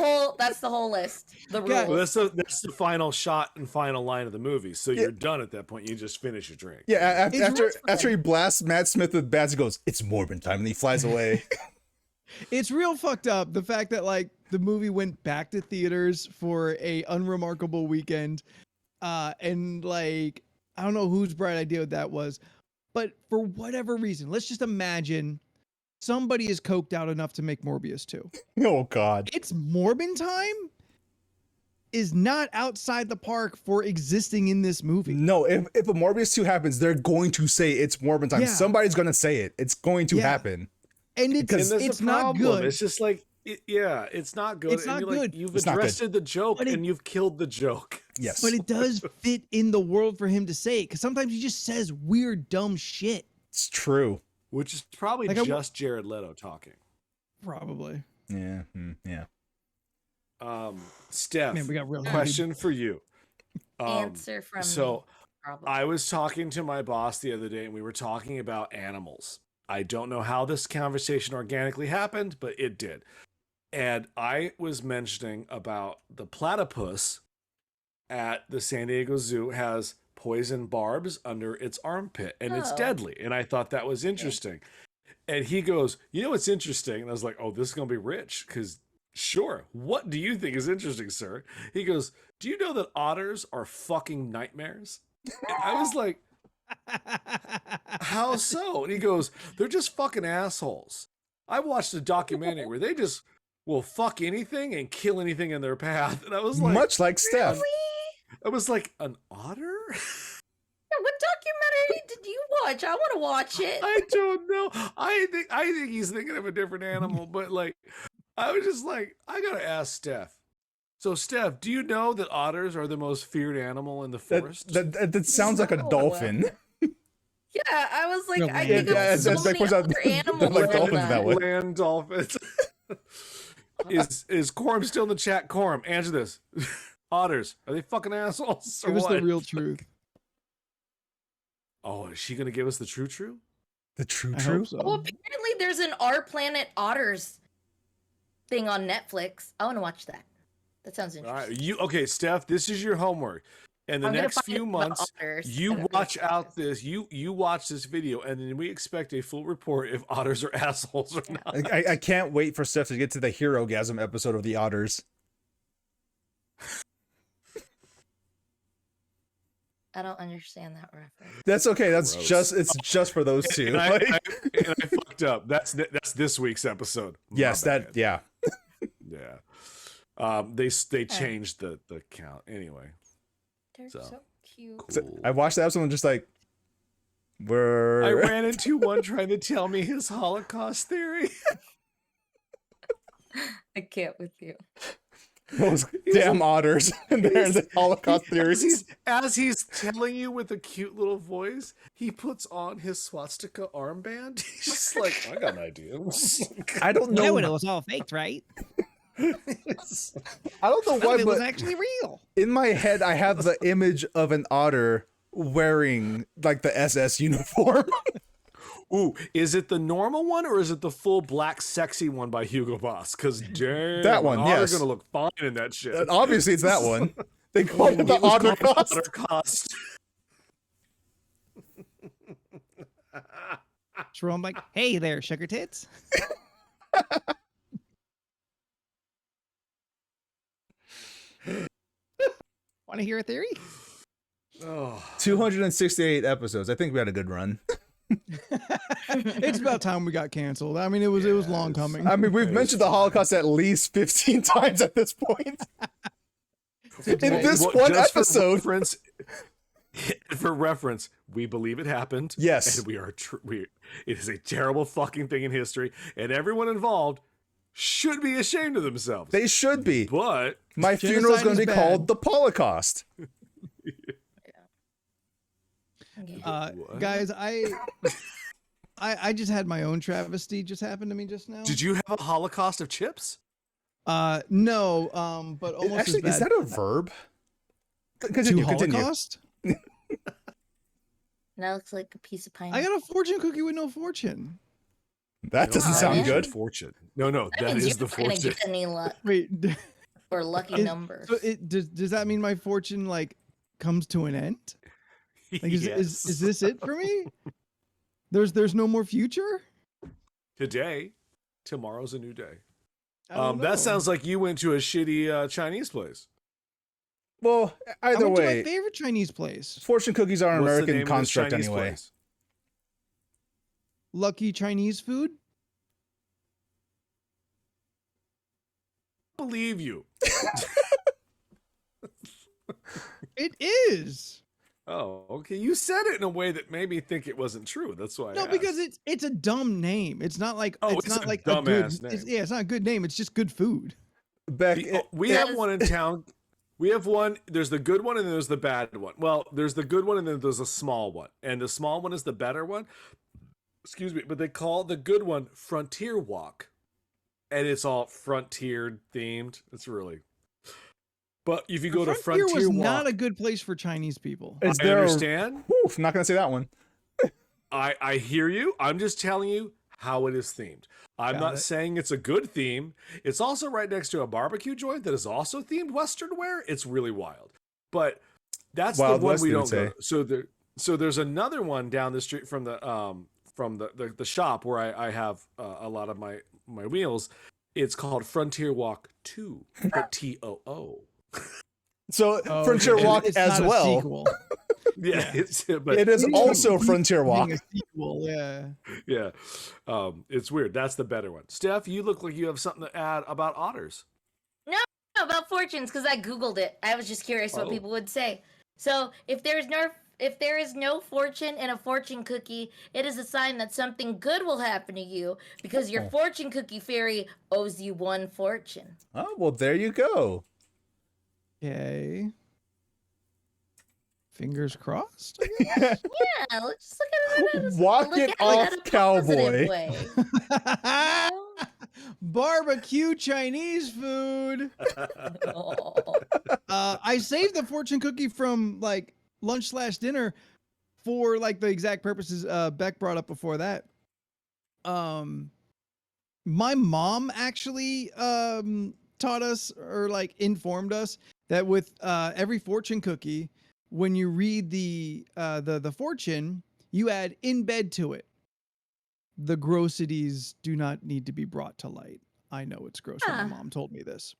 whole list. The rules. Yeah. Well, that's the final shot and final line of the movie. So you're done at that point. You just finish your drink. Yeah, It's after he blasts Matt Smith with bats, he goes, "It's Morbin time," and he flies away. It's real fucked up. The fact that like the movie went back to theaters for a unremarkable weekend, and like I don't know whose bright idea that was, but for whatever reason, let's just imagine somebody is coked out enough to make Morbius 2. Oh God. It's Morbin time is not outside the park for existing in this movie. No, if a Morbius 2 happens, they're going to say it's Morbin time. Yeah. Somebody's gonna say it. It's going to Yeah. happen. And And that's it's the not problem. good. It's just like, it's not good. It's and not you're like, good. you've It's not good. addressed the joke But it- and you've killed the joke. Yes. But it does fit in the world for him to say it, because sometimes he just says weird, dumb shit. It's true. Which is probably Like, just Jared Leto talking. Probably. Yeah. Yeah. Steph, Man, we got real question for you. Answer from So me. Probably. I was talking to my boss the other day and we were talking about animals. I don't know how this conversation organically happened, but it did. And I was mentioning about the platypus at the San Diego Zoo has poison barbs under its armpit and it's Oh. deadly. And I thought that was interesting. And he goes, "You know what's interesting?" And I was like, "Oh, this is going to be rich because sure. What do you think is interesting, sir?" He goes, "Do you know that otters are fucking nightmares?" And I was like, "How so?" And he goes, "They're just fucking assholes. I watched a documentary where they just will fuck anything and kill anything in their path." And I was like, Much like Steph. I was like, an otter? What documentary did you watch? I want to watch it. I don't know. I think he's thinking of a different animal, but like, I was just like, I gotta ask Steph. So, Steph, do you know that otters are the most feared animal in the forest? That sounds like a No. dolphin. Yeah, I was like, No, I yeah, think of as so Beck many points out, other animals like like dolphins that way. Land dolphins. Is Corum still in the chat? Corum, answer this. Otters, are they fucking assholes? Or Give us the what? real truth. Oh, is she gonna give us the true? The true I true. hope so. Well, apparently there's an Our Planet Otters thing on Netflix. I want to watch that. That sounds All interesting. right, okay, Steph. This is your homework. In the I'm gonna next find few the months, otters. I you don't know watch what out it is. this. You watch this video, and then we expect a full report if otters are assholes or not. I can't wait for Steph to get to the Hero-gasm episode of the Otters. I don't understand that reference. That's okay. That's Gross. it's just for those two. And I, Like, and I fucked up. That's this week's episode. My yes, bad. yeah. Yeah. They changed the count anyway. They're So, so cute. Cool. So I watched that episode and just like, I we're ran into one trying to tell me his Holocaust theory. I can't with you. those damn otters and there's the Holocaust As theories. he's telling you with a cute little voice, he puts on his swastika armband. He's just like, I got an idea. I don't know. it was all faked, right? I don't know why, but actually real. in my head I have the image of an otter wearing like the SS uniform. Ooh, is it the normal one or is it the full black sexy one by Hugo Boss? Because damn, That one, an otter's yes. gonna look fine in that shit. And obviously it's that one. They call it the It was otter called cost. Otter cost. So I'm like, hey there, sugar tits. Want to hear a theory? Oh, 268 episodes. I think we had a good run. It's about time we got canceled. I mean, it was long coming. I mean, we've mentioned the Holocaust at least 15 times at this point. In this What- one just for episode. reference, For reference, we believe it happened. Yes. And it is a terrible fucking thing in history, and everyone involved should be ashamed of themselves. They should be. But My funeral is Genocide going to is be bad. called the Holocaust. What? Guys, I just had my own travesty just happen to me just now. Did you have a Holocaust of chips? No, but almost Actually, as bad. is that a verb? to Continue. Holocaust? That looks like a piece of pine. I got a fortune cookie with no fortune. That doesn't Oh, sound yeah. good. Fortune. No, that that means is you're the not gonna fortune. get any luck Wait, or lucky Is- numbers. so does that mean my fortune like comes to an end? Like is this it for me? There's no more future? Today? Tomorrow's a new day. I don't know. That sounds like you went to a shitty Chinese place. Well, I either went to my way, favorite Chinese place. fortune cookies are an What's the American name of this construct Chinese anyway. place? Lucky Chinese food? Believe you. It is. Oh, okay. You said it in a way that made me think it wasn't true. That's why. No, I because asked. it's a dumb name. It's not like Oh, it's it's not a like a good dumbass name. yeah, it's not a good name. It's just good food. Beck, We Yes. have one in town. We have one. There's the good one and there's the bad one. Well, there's the good one and then there's a small one. And the small one is the better one. Excuse me, but they call the good one Frontier Walk. And it's all frontier themed. It's really. But if you go to Frontier Frontier was Walk, not a good place for Chinese people. is I there understand. Whew, I'm not gonna say that one. I hear you. I'm just telling you how it is themed. I'm Got not it. saying it's a good theme. It's also right next to a barbecue joint that is also themed Western wear. It's really wild. But that's Wild the one West, we they don't would go. say. So there's another one down the street from the shop where I have a lot of my meals. It's called Frontier Walk 2, but TOO. So Oh, Frontier okay. Walk It's as not a well. sequel. Yeah, but It is It's also being Frontier Walk. a sequel, yeah. yeah, it's weird. That's the better one. Steph, you look like you have something to add about otters. No, about fortunes, because I googled it. I was just curious what Oh. people would say. So if there is no fortune in a fortune cookie, it is a sign that something good will happen to you because your Oh. fortune cookie fairy owes you one fortune. Oh well, there you go. Okay. Fingers crossed. I guess. Yeah, let's just look at it. Walk look it at off, in a positive cowboy. way. You know? Barbecue Chinese food. Oh. I saved the fortune cookie from like lunch/dinner for like the exact purposes Beck brought up before that. My mom actually taught us or like informed us that with every fortune cookie, when you read the fortune, you add in bed to it. The grossities do not need to be brought to light. I know it's gross when my Huh. mom told me this.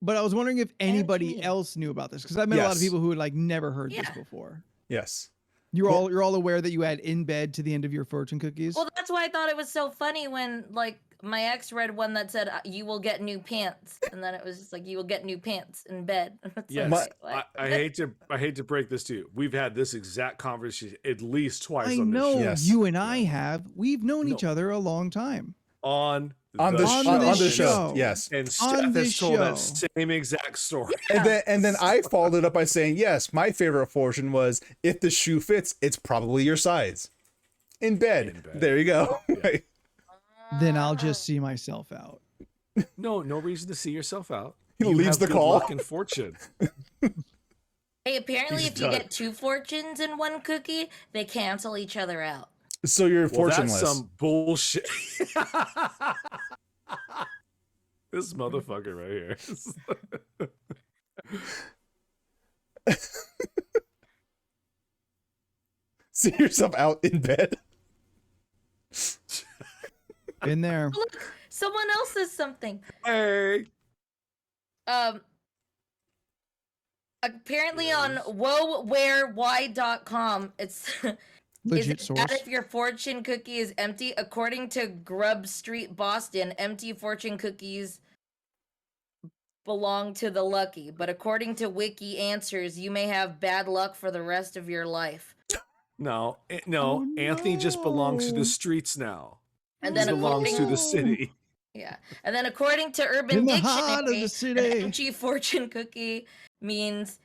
But I was wondering if anybody neat. else knew about this because I met a lot of Yes. people who had like never heard this Yeah. before. Yes. You're all aware that you add in bed to the end of your fortune cookies. Well, that's why I thought it was so funny when like my ex read one that said you will get new pants, and then it was just like you will get new pants in bed. It's Yes, like, wait, what? I hate to break this to you. We've had this exact conversation at least twice I on this know show. Yes. you and I have. We've known each No. other a long time. On On the the show. show. Yes. And On Steph this has told that show. same exact story. And then I followed it up by saying, yes, my favorite fortune was if the shoe fits, it's probably your size. In bed. In bed. There you go. Yeah. Then I'll just see myself out. No reason to see yourself out. He You leaves have the good call. luck and fortune. Hey, apparently, He's if you done. get two fortunes in one cookie, they cancel each other out. So you're Well, fortuneless. that's some bullshit. This motherfucker right here. See yourself out in bed. Been there. Look, someone else says something. Hey. Apparently on wowwarewhy.com, it's Legit is source. that if your fortune cookie is empty, according to Grub Street Boston, empty fortune cookies belong to the lucky, but according to Wiki Answers, you may have bad luck for the rest of your life. No, Oh, Anthony just belongs to no. the streets now. And He then belongs to the no. city. Yeah. And then according to Urban In the heart of Dictionary, the an city. empty fortune cookie means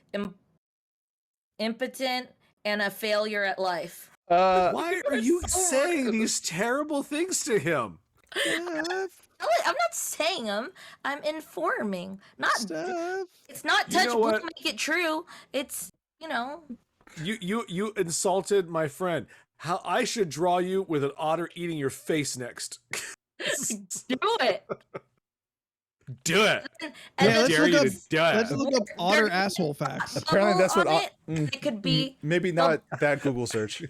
impotent and a failure at life. Why are you So saying rude. these terrible things to him? Steph, I'm not saying them. I'm informing. Not. Steph. It's not You touch know blue what? make it true. It's You insulted my friend. How I should draw you with an otter eating your face next. do it. Do it. And Yeah, then let's Dare look you up. to do Let's it. look up otter asshole facts. Apparently that's what bubble on au- it. It could be maybe not that Google search.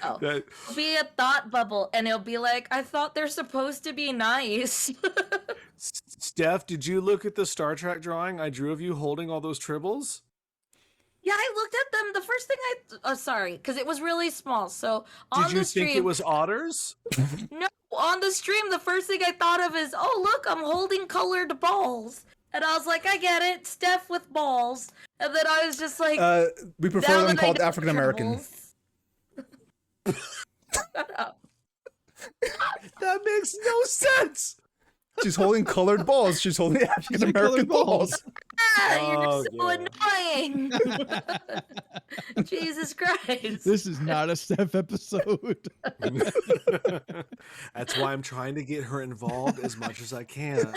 Oh. That- it'll be a thought bubble, and it'll be like, I thought they're supposed to be nice. Steph, did you look at the Star Trek drawing I drew of you holding all those tribbles? Yeah, I looked at them. The first thing sorry, because it was really small. So on Did you the stream, think it was otters? no, on the stream, the first thing I thought of is, oh look, I'm holding colored balls, and I was like, I get it, Steph with balls, and then I was just like, We now prefer them that I called know African American. tribbles- Shut up. That makes no sense. She's holding colored balls. She's holding African American colored balls. balls. Ah, you're Oh, so annoying. Jesus Christ. This is not a Steph episode. That's why I'm trying to get her involved as much as I can.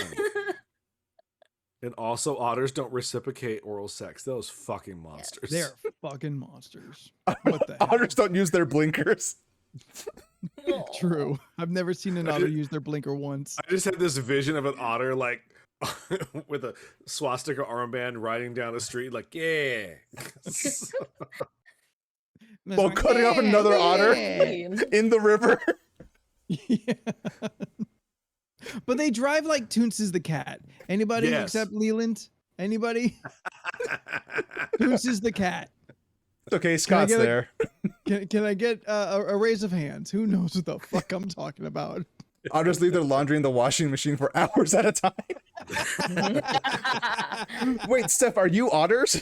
And also, otters don't reciprocate oral sex. Those fucking monsters. They're fucking monsters. What the hell? Otters don't use their blinkers. True. I've never seen an otter use their blinker once. I just had this vision of an otter like with a swastika armband riding down the street, like, yeah. While cutting off another otter in the river. Yeah. But they drive like Toonces the cat. Anybody Yes. except Leland? Anybody? Toonces the cat. It's okay, Scott's get a- there. Can I get a raise of hands? Who knows what the fuck I'm talking about? Otters leave their laundry in the washing machine for hours at a time. Wait, Steph, are you otters?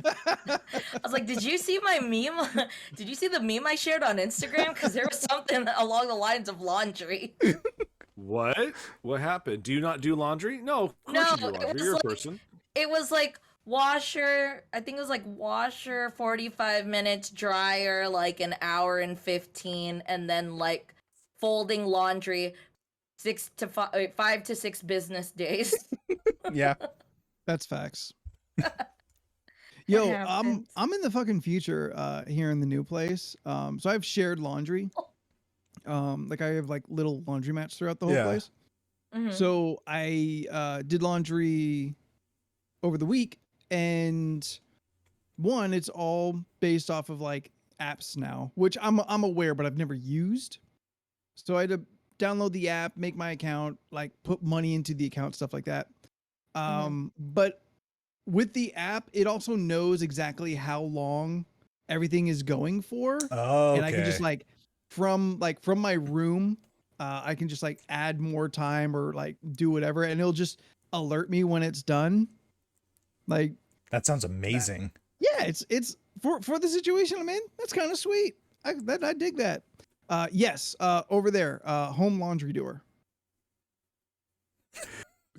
I was like, did you see my meme? Did you see the meme I shared on Instagram? Because there was something along the lines of laundry. What? What happened? Do you not do laundry? No, of course you do No, it laundry. was You're a like- person. It was like washer, I think it was like washer 45 minutes, dryer like an hour and 15, and then like folding laundry 5 to 6 business days. Yeah. That's facts. Yo, happens. I'm in the fucking future here in the new place. So I've shared laundry. Like I have like little laundromats throughout the whole Yeah. place. Mhm. So I did laundry over the week, and one, it's all based off of like apps now, which I'm aware, but I've never used. So I had to download the app, make my account, like put money into the account, stuff like that. But with the app, it also knows exactly how long everything is going for. Oh, And I can just like from my room, I can just like add more time or like do whatever, and it'll just alert me when it's done. Like, that sounds amazing. yeah, it's for the situation I'm in. That's kind of sweet. I dig that. Yes, over there, home laundry doer.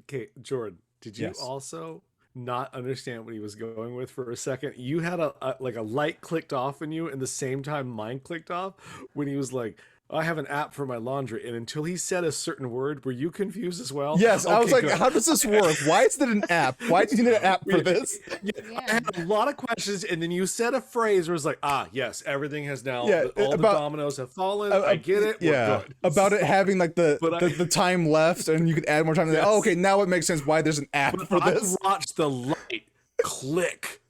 Okay, Jordan, did you Yes. also not understand what he was going with for a second? You had a light clicked off in you, and the same time mine clicked off when he was like, I have an app for my laundry. And until he said a certain word, were you confused as well? Yes, I was Okay, like, good. how does this work? Why is it an app? Why do you need an app for this? I Yeah. had a lot of questions, and then you said a phrase where it's like, yes, everything has now, Yeah, all the about- dominoes have fallen. I get it. Yeah, We're good. about it having like But the time left, and you could add more time. Yes. Oh, okay, now it makes sense why there's an app But for I this. watched the light click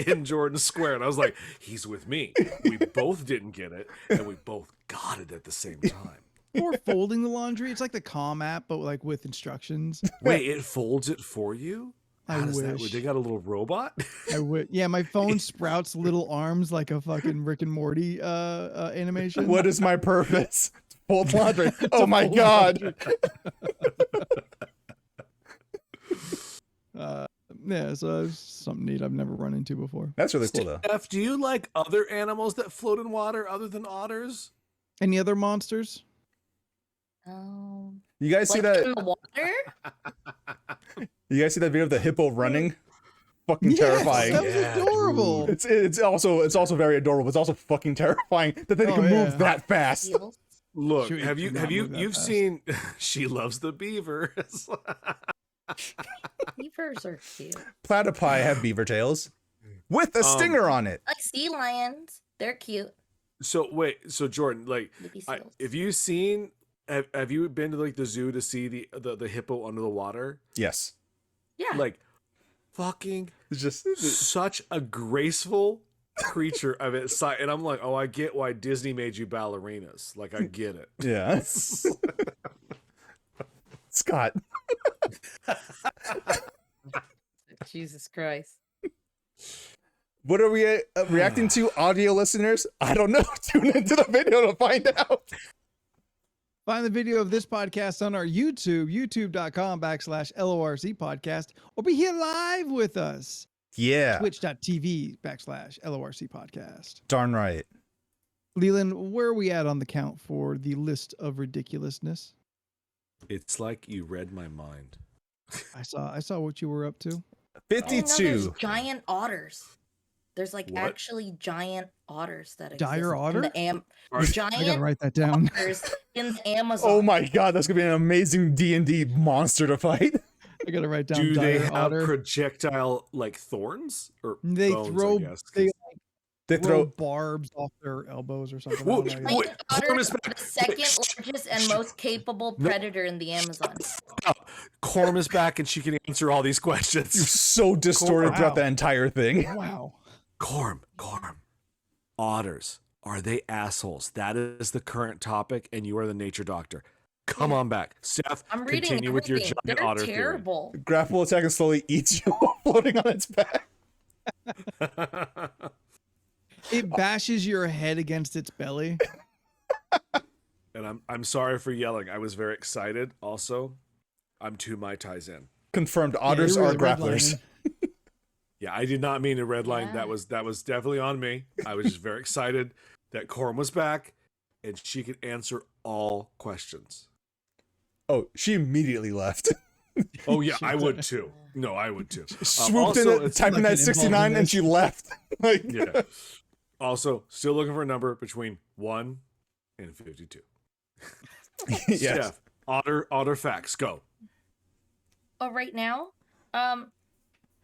in Jordan Square, and I was like, he's with me. We both didn't get it, and we both got it at the same time. Or folding the laundry. It's like the Calm app, but like with instructions. Wait, it folds it for you? I How does that wish. work? They got a little robot? I would. Yeah, my phone sprouts little arms like a fucking Rick and Morty animation. What is my purpose? Fold laundry. Oh my fold god. laundry. Yeah, so it's something neat I've never run into before. That's really cool though. Steph, do you like other animals that float in water other than otters? Any other monsters? You guys see Like that? in the water? You guys see that video of the hippo running? Fucking Yes, terrifying. that was adorable. It's also very adorable. It's also fucking terrifying that they Oh, can move yeah. that fast. Eels? Look, Sure, have you you cannot have you move that you've fast. seen? She loves the beavers. Beavers are cute. Platypi have beaver tails with a stinger on it. Like sea lions. They're cute. So wait, so Jordan, like, Baby seals. if you seen, have you been to like the zoo to see the hippo under the water? Yes. Yeah. Like, fucking It's just such a graceful creature of its size, and I'm like, oh, I get why Disney made you ballerinas. Like, I get it. yeah. Scott. Jesus Christ. What are we reacting to, audio listeners? I don't know. Tune into the video to find out. Find the video of this podcast on our YouTube, youtube.com/LORC podcast, or be here live with us. Yeah. Twitch.tv/LORC podcast. Darn right. Leland, where are we at on the count for the list of ridiculousness? It's like you read my mind. I saw what you were up to. I didn't know there's 52. giant otters. There's like What? actually giant otters that exist. Dire in otter? the I gotta giant write that down. otters in the Amazon. Oh my god, that's gonna be an amazing D&D monster to fight. I gotta write down. Do they dire have otter. projectile like thorns or They bones, throw I guess, 'cause- They throw throw barbs off their elbows or something. Whoa, I don't know. wait, Giant Corm otters is are back. the second largest and most capable predator in the Amazon. Corm is back, and she can answer all these you're questions. so distorted Wow. throughout the entire thing. Wow. Corm, otters, are they assholes? That is the current topic, and you are the nature doctor. Come on back, Steph. I'm reading Continue with your everything. giant They're otter terrible. Grapple attack and slowly eats you while floating on its back. theory. It bashes your head against its belly. And I'm sorry for yelling. I was very excited. Also, I'm 2 Mai Tais in. Confirmed, Yeah, otters you're are really grapplers. redlining. Yeah, I did not mean to redline. Yeah. That was definitely on me. I was just very excited that Corm was back, and she could answer all questions. Oh, she immediately left. Oh yeah, She I did. would too. No, I would too. Swooped in also, it, it's- typed in like that an involved 69, in and this. she left. Like, Yeah. Also, still looking for a number between 1 and 52. yes. Steph, otter facts, go. Oh, right now?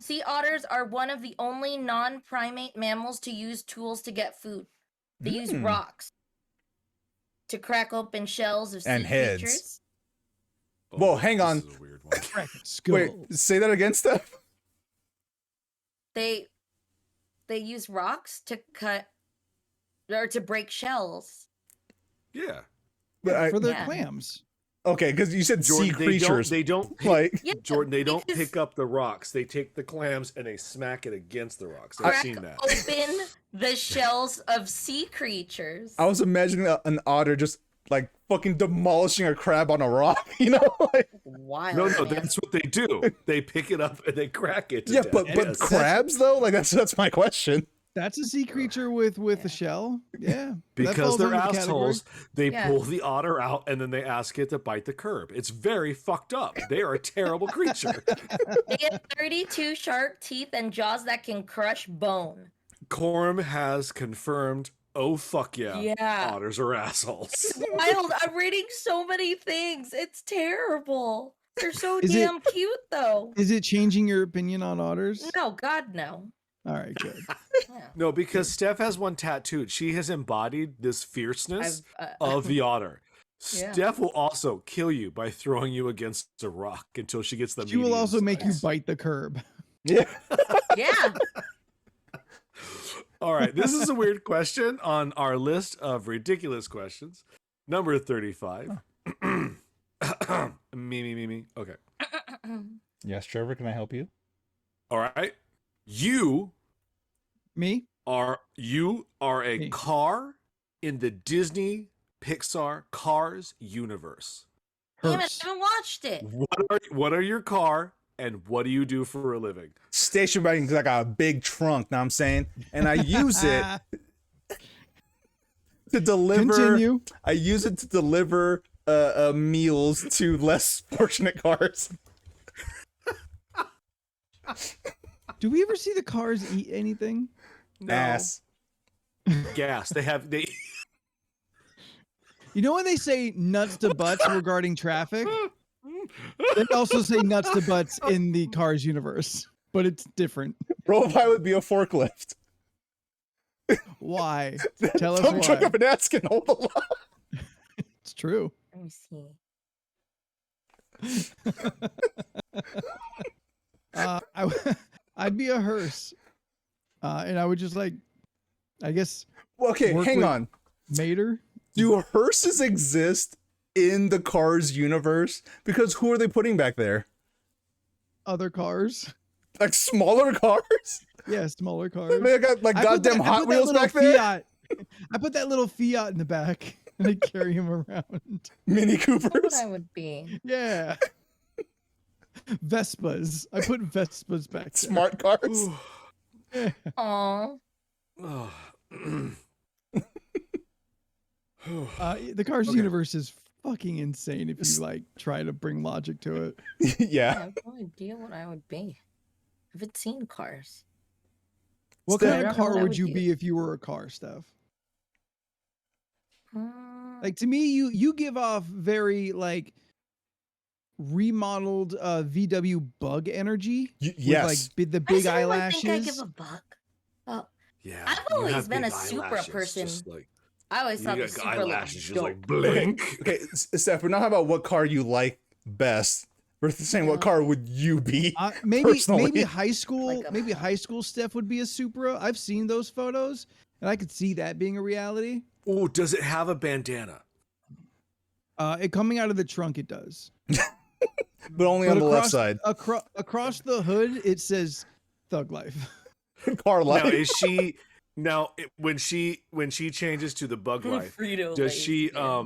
Sea otters are one of the only non-primate mammals to use tools to get food. They use Hmm. rocks to crack open shells of sea And heads. creatures. Whoa, hang this on. is a weird one. Crack its skull. Wait, say that again, Steph? They use rocks to cut or to break shells. Yeah. But I- for their Yeah. clams. okay, because you said sea Jordan, creatures. They don't pick, Like, Yeah, Jordan, they don't because pick up the rocks. They take the clams and they smack it against the rocks. I've crack seen that. open the shells of sea creatures. I was imagining an otter just like fucking demolishing a crab on a rock, you know? Like, Wild. No, man. that's what they do. They pick it up and they crack it. To yeah, death. but Yes. crabs though? Like that's my question. That's a sea creature with a shell. Yeah. That Because falls they're under the category. assholes, they Yeah. pull the otter out and then they ask it to bite the curb. It's very fucked up. They are a terrible creature. They have 32 sharp teeth and jaws that can crush bone. Corm has confirmed. Oh fuck yeah! Yeah. Otters are assholes. It's wild. I'm reading so many things. It's terrible. They're so Is it- damn cute, though. Is it changing your opinion on otters? No, God, no. All right, good. Yeah. No, because Steph has one tattooed. She has embodied this fierceness I've, of the otter. Yeah. Steph will also kill you by throwing you against a rock until she gets the. She will medium also make you size. bite the curb. Yeah. yeah. All right, this is a weird question on our list of ridiculous questions. Number 35. me. Okay. Yes, Trevor, can I help you? All right. You Me? are a Me. car in the Disney Pixar Cars universe. Damn it, Hearse. I haven't watched it. What are your car And what do you do for a living? Station wagon is like a big trunk, know what I'm saying? And I use it to deliver. Continue. I use it to deliver meals to less fortunate cars. Do we ever see the cars eat anything? No. Ass. Gas. They You know when they say nuts to butts regarding traffic? They also say nuts to butts in the Cars universe, but it's different. Robot would be a forklift. Why? Tell us Dump truck why. up an ass can hold a lot. It's true. Let me see. I'd be a hearse, and I would just like, I guess, Well, okay, Work hang with- on. Mater. Do hearses exist in the Cars universe? Because who are they putting back there? Other cars. Like smaller cars? Yeah, smaller cars. They got like I put goddamn that- I Hot put that Wheels little back there? Fiat. I put that little Fiat in the back and I carry him around. Mini That's what Coopers? I would be. Yeah. Vespas. I put Vespas back there. Smart cars? Yeah. Aw. Oh. The Cars Okay. universe is fucking insane if you like try to bring logic to it. I Yeah. have no idea what I would be. I haven't seen Cars. What Steph- kind I of don't know car what I would would you do. be if you were a car, Steph? Mm, Like to me, you give off very like remodeled VW Bug energy. With Yes. like the I big sort of, like, eyelashes. think I give a buck. Oh, Yeah. I've you always have been big a Supra eyelashes, person. just like, I always you thought the got Supra eyelashes looked just dope. like blink. Okay, Steph, we're not talking about what car you like best. We're saying what Yeah. car would you be? Maybe Personally. high school, Like a- maybe high school Steph would be a Supra. I've seen those photos, and I could see that being a reality. Oh, does it have a bandana? It coming out of the trunk, it does. But only But on the left across- side. Across the hood, it says "Thug Life." Car Now, life. is she when she changes to the bug life? Frito Does Lays, she yeah.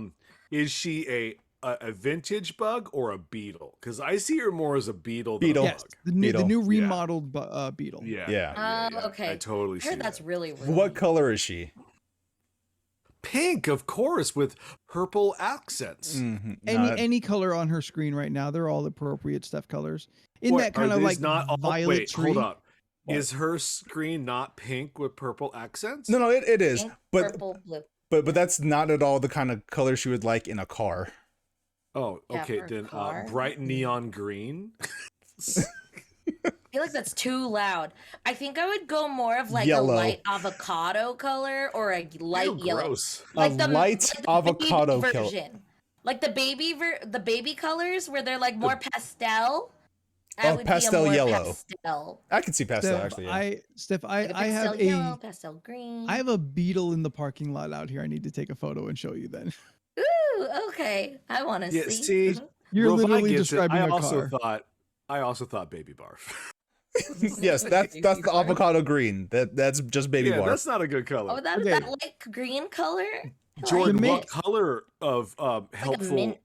is she a vintage bug or a beetle? Because I see her more as a beetle than Beetle. a Yes, bug. the new Beetle. remodeled Beetle. Yeah. Yeah. Okay. I totally I see heard that's that. really, really What color is she? Pink, of course, with purple accents. Mhm. Any color on her screen right now, they're all appropriate Steph colors. In What, that kind are of these like not all, violet wait, tree. hold on. What? Is her screen not pink with purple accents? No, it is. pink, But purple, blue. but that's not at all the kind of color she would like in a car. Oh, Yeah, okay. for a Then car. bright neon green. I feel like that's too loud. I think I would go more of like Yellow. a light avocado color or a light Ew, yellow. gross. A light baby avocado color. version. Like the baby colors where they're like more pastel. I Oh, would pastel be a more yellow. pastel. I can see pastel Steph, actually. Yeah. Steph, Like a I have pastel yellow, a pastel green. I have a Beetle in the parking lot out here. I need to take a photo and show you then. Ooh, okay. I want to Yeah, see. see, You're Rovi literally gets it. describing a also car. I also thought baby barf. Yes, that's the avocado green. That's just baby Yeah, bar. that's not a good color. Oh, that Okay. that light green color. I Jordan, The what ma- color of helpful mint.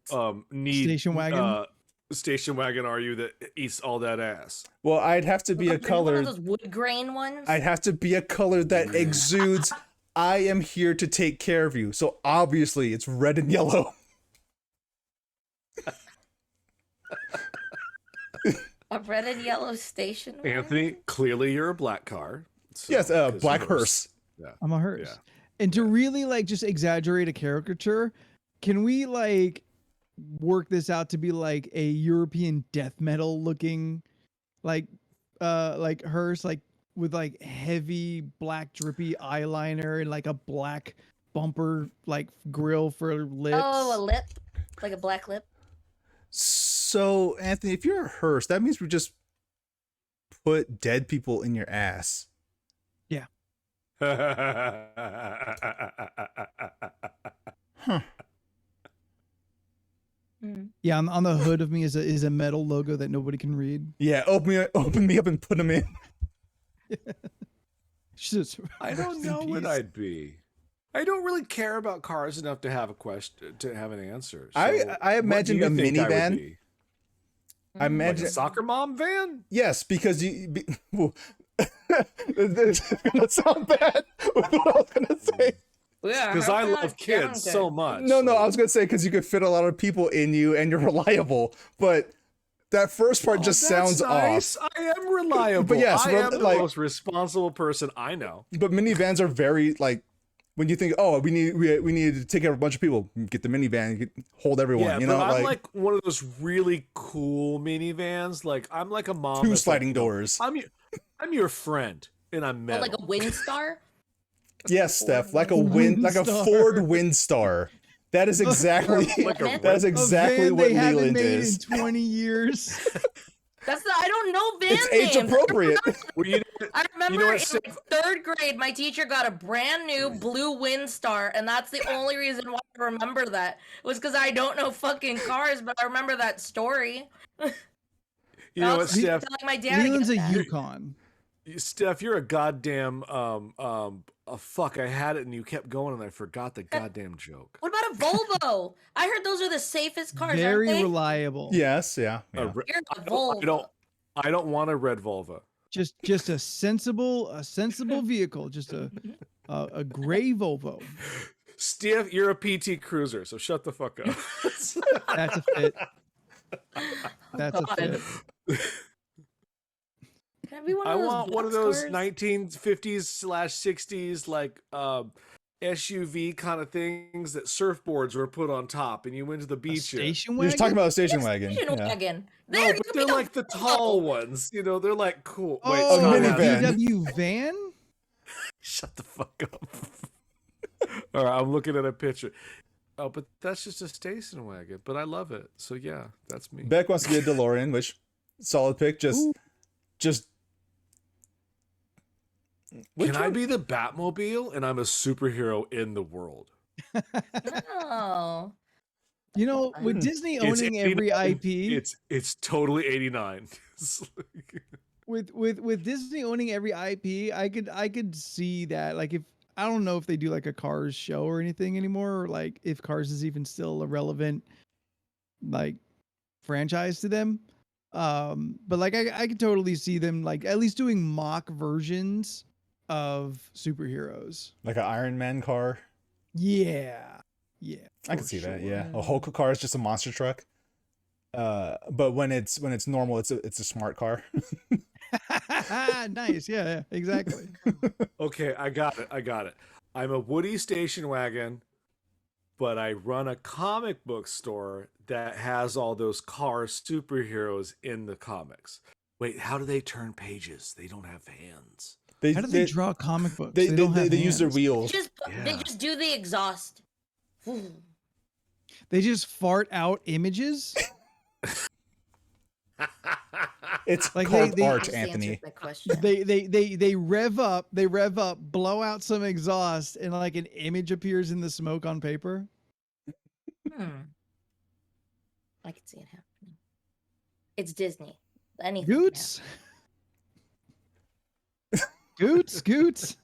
need Station wagon? station wagon are you that eats all that ass? Well, I'd have to be a One color. of those wood grain ones. I'd have to be a color that exudes I am here to take care of you. So obviously it's red and yellow. A red and yellow station. wagon? Anthony, clearly you're a black car. So, Yes, 'cause black yours- hearse. Yeah. I'm a hearse. Yeah. And to really like just exaggerate a caricature, can we like work this out to be like a European death metal looking like hearse, like with like heavy black drippy eyeliner and like a black bumper like grill for lips? Oh, a lip, like a black lip. So, Anthony, if you're a hearse, that means we just put dead people in your ass. Huh. Mm. Yeah, on the hood of me is a metal logo that nobody can read. Yeah, open me up and put them in. Just I don't rest in know what peace. I'd be. I don't really care about cars enough to have a question to have an answer. So I what do imagine you a think I would minivan. be? I Like imagine a soccer mom van? yes, because well, it's gonna sound bad with what I was gonna say. Yeah, Because how I can love kids so count it? much. No, I like- was gonna say because you could fit a lot of people in you and you're reliable, but that first part Oh, just that's sounds nice. off. I am reliable. But yes, I am the like- most responsible person I know. But minivans are very like when you think, oh, we need to take care of a bunch of people, get the minivan, hold everyone. Yeah, you but know, I'm like like one of those really cool minivans. Like I'm like a mom. two that's like, sliding you know, doors. I'm your friend, and I'm Oh, metal. like a Windstar? Yes, Steph, like a Windstar. Ford Windstar. That is exactly Like a that is A exactly van what they haven't Leland made is. in 20 years. That's the, I don't know van It's age names. appropriate. Well, you know, I remember what, in Steph? like, 3rd grade, my teacher got a brand new blue Windstar, and that's the only reason why I remember that. Was because I don't know fucking cars, but I remember that story. you know I what, was Steph? telling my dad to Leland's a get that. Yukon. Steph, you're a goddamn fuck. I had it and you kept going and I forgot the goddamn joke. What about a Volvo? I heard those are the safest cars, Very aren't they? reliable. Yes, yeah. A yeah. re- You're a I Volvo. don't want a red Volva. Just a sensible vehicle. Just a gray Volvo. Steph, you're a PT Cruiser, so shut the fuck up. That's a fit. That's a God. fit. Can I be one I of those want one of box those cars? 1950s/60s like SUV kind of things that surfboards were put on top and you went to the A beach in. station You're just talking wagon? about a station wagon. Station Yeah. wagon. No, There but you they're go. like the tall ones. You know, they're like cool. Wait, Oh, Scott, a minivan. VW van? shut the fuck up. All right, I'm looking at a picture. Oh, but that's just a station wagon. But I love it. So yeah, that's me. Beck wants to get a DeLorean, which solid pick. Ooh. Just which Can I one? be the Batmobile and I'm a superhero in the world? Oh. You know, with Mm. Disney It's owning every 89. IP, It's totally 89. It's like- with Disney owning every IP, I could see that. Like if I don't know if they do like a Cars show or anything anymore, or like if Cars is even still a relevant like franchise to them. But like I could totally see them like at least doing mock versions of superheroes. Like an Iron Man car. Yeah. Yeah. I can for see that. sure. Yeah, a Hulk car is just a monster truck. But when it's normal, it's a smart car. Nice. Yeah, exactly. Okay, I got it. I'm a Woody station wagon, but I run a comic book store that has all those car superheroes in the comics. Wait, how do they turn pages? They don't have hands. How do they draw comic books? They don't have use their hands. wheels. They Yeah. just do the exhaust. They just fart out images. It's Like called they- art, Just Anthony. answered the question. They rev up, blow out some exhaust, and like an image appears in the smoke on paper. I can see it happening. It's Disney. Anything can Goots. Goots.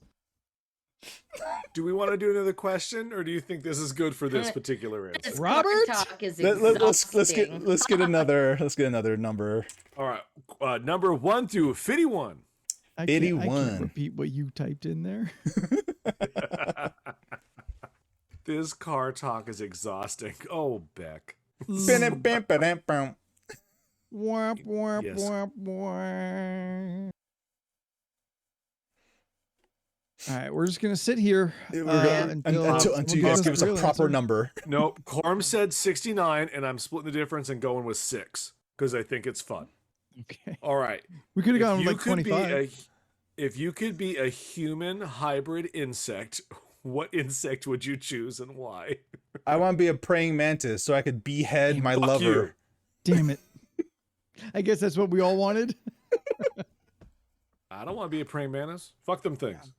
Do we want to do another question, or do you think this is good for this particular happen. answer? This Robert? car talk is Let's get another number. All right, number 1 through 51. I 81. can't repeat what you typed in there. This car talk is exhausting. Oh, Beck. Womp, Yes. womp, womp. All right, we're just gonna sit here Until you guys give us a proper number. Nope. Corm said 69, and I'm splitting the difference and going with 6 because I think it's fun. Okay, All right. we could have If gone with you like could be 25. if you could be a human hybrid insect, what insect would you choose and why? I want to be a praying mantis so I could behead my Fuck lover. you. Damn it! I guess that's what we all wanted. I don't want to be a praying mantis. Fuck them things.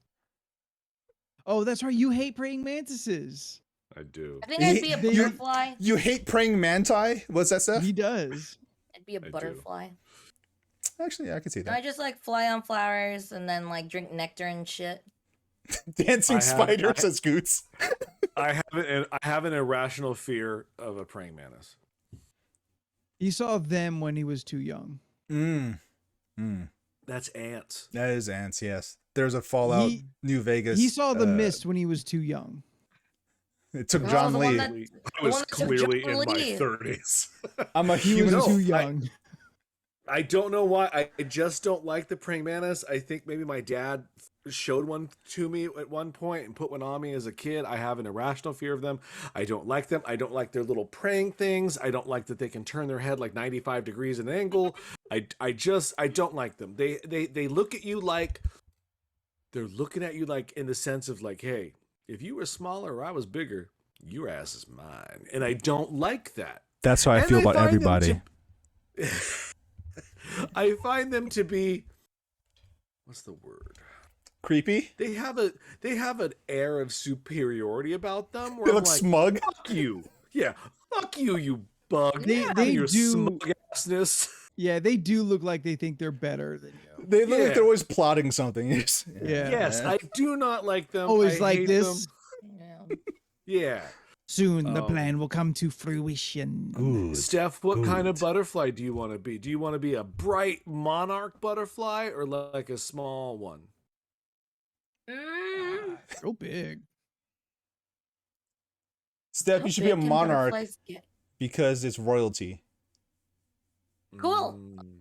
Oh, that's right. You hate praying mantises. I do. I think I'd be a They- butterfly. You hate praying manti? What's that stuff? He does. I'd be a do. butterfly. Actually, yeah, I can see And I that. just like fly on flowers and then like drink nectar and shit. Dancing I have- spider, I- says Scoots. I have an irrational fear of a praying mantis. He saw them when he was too young. That's ants. That is ants. Yes, there's a Fallout New Vegas. He saw the mist when he was too young. It took Oh, John the one Lee. that- I was one that took clearly John in my Lee. 30s. I'm a He human. was No, too young. I don't know why. I just don't like the praying mantis. I think maybe my dad showed one to me at one point and put one on me as a kid. I have an irrational fear of them. I don't like them. I don't like their little praying things. I don't like that they can turn their head like 95 degrees at an angle. I don't like them. They look at you like they're looking at you like in the sense of like, hey, if you were smaller or I was bigger, your ass is mine. And I don't like that. That's how I And feel about find them everybody. I find them to be, what's the word? Creepy. They have an air of superiority about them. Where They I'm look like, smug. fuck you. Yeah, fuck you, you bug. They Your do- smug assness. Yeah, they do look like they think they're better than you. They look like Yeah. they're always plotting something. Yeah. Yes, I do not like them. Always I like hate this. them. Yeah. Yeah. Soon the Oh. plan will come to fruition. Good. Steph, what kind of good. butterfly do you want to be? Do you want to be a bright monarch butterfly or like a small one? So big. Steph, How you should be a big can monarch butterflies get? because it's royalty. Cool. Mm.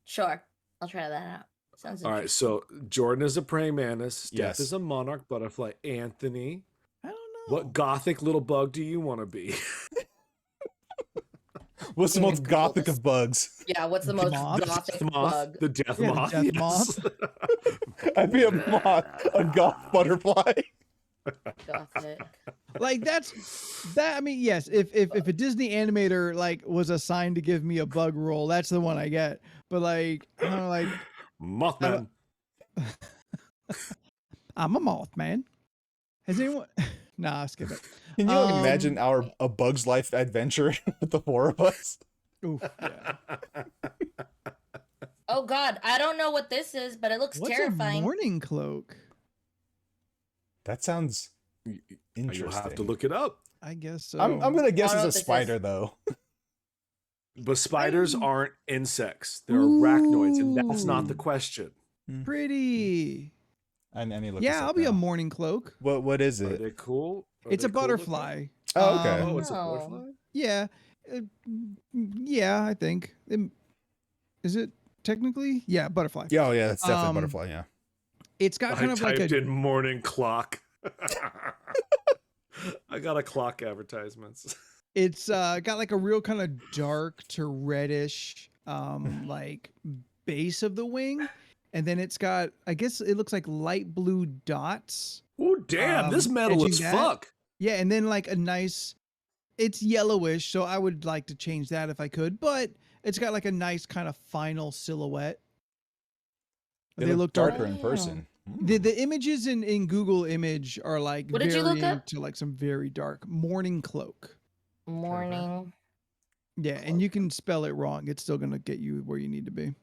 Sure, I'll try that out. Sounds All right, interesting. so Jordan is a praying mantis. Steph Yes. is a monarch butterfly. Anthony, I don't know. what gothic little bug do you want to be? What's the Yeah, most Google gothic this. of bugs? Yeah, what's the most Moth? gothic Death moth. bug? The death Yeah, the moth. death yes. moth. I'd be a moth, a goth butterfly. Gothic. Like that. I mean, yes. If a Disney animator like was assigned to give me a bug role, that's the one I get. But like, I don't know, like Mothman. I'm a moth man. Has anyone? Nah, skip it. Can you Um, imagine a Bug's Life adventure with the four of us? Oof. Yeah. Oh God, I don't know what this is, but it looks What's a terrifying. morning cloak? That sounds You'll interesting. have to look it up. I guess so. I'm gonna guess I don't know it's a what this is. spider though. But spiders aren't insects. They're arachnoids, and that's not the Ooh. question. Pretty. I need to look this Yeah, up I'll be a now. morning cloak. What is Are it? they cool? Are It's they a cool looking? butterfly. Oh, okay. Oh, it's a Oh. butterfly? Yeah. Uh, yeah, I think. Is it technically? Yeah, butterfly. Yeah, oh yeah, that's definitely a Um, butterfly. Yeah. It's got kind I of like typed a in morning clock. I got a clock advertisements. it's got like a real kind of dark to reddish like base of the wing, and then it's got, I guess it looks like light blue dots. Oh, damn, this metal edging is that. fuck. Yeah, and then like a nice, it's yellowish, so I would like to change that if I could, but it's got like a nice kind of final silhouette. They look dark. darker in person. The images in Google Image are like What did you look varying up? to like some very dark morning cloak. Morning. Yeah, and you can spell it wrong. It's still gonna get you where you need to be.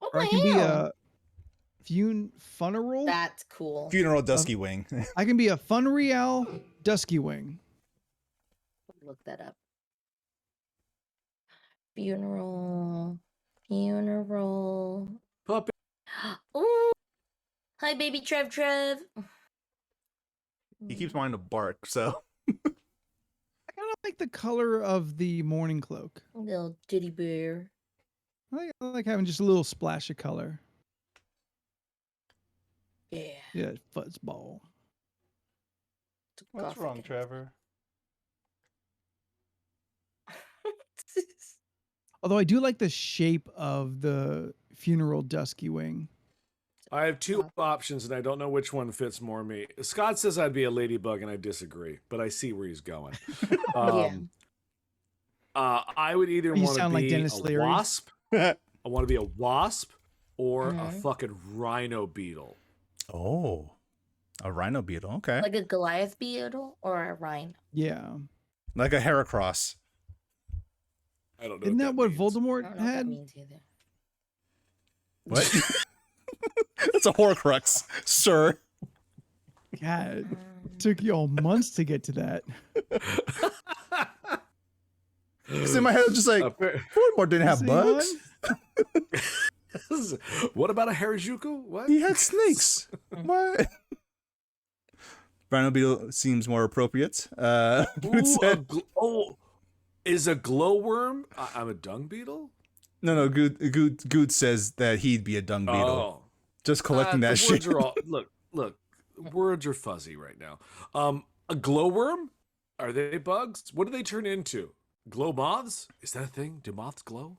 Oh Or I my can be hell. a funeral. That's cool. Funeral dusky wing. I can be a Funreal Dusky Wing. Look that up. Funeral. Funeral. Puppy. Ooh. Hi, baby Trev. He keeps wanting to bark, so I kind of like the color of the morning cloak. Little teddy bear. I like having just a little splash of color. Yeah. Yeah, fuzzball. what's Gothic. wrong, Trevor? Although I do like the shape of the funeral Dusky Wing. I have two options, and I don't know which one fits more me. Scott says I'd be a ladybug, and I disagree, but I see where he's going. I would either You want to sound like be Dennis a Leary. wasp. I want to be a wasp or a Mhm. fucking rhino beetle. Oh, a rhino beetle. Okay, Like a Goliath beetle or a rhino? Yeah. like a Heracross. I don't know. Isn't that what means. I Voldemort don't know what that had? means either. What? That's a Horcrux, sir. God. took you all months to get to that. Because in my head, I was just like, Voldemort didn't have See bugs. What about a Harajuku? What? He had snakes. What? Rhino Beetle seems more appropriate. Good said, is a glowworm? I'm a dung beetle? no. Good says that he'd be a dung beetle. Oh. Just collecting that The shit. words are all, look, words are fuzzy right now. A glowworm? Are they bugs? What do they turn into? Glow moths? Is that a thing? Do moths glow?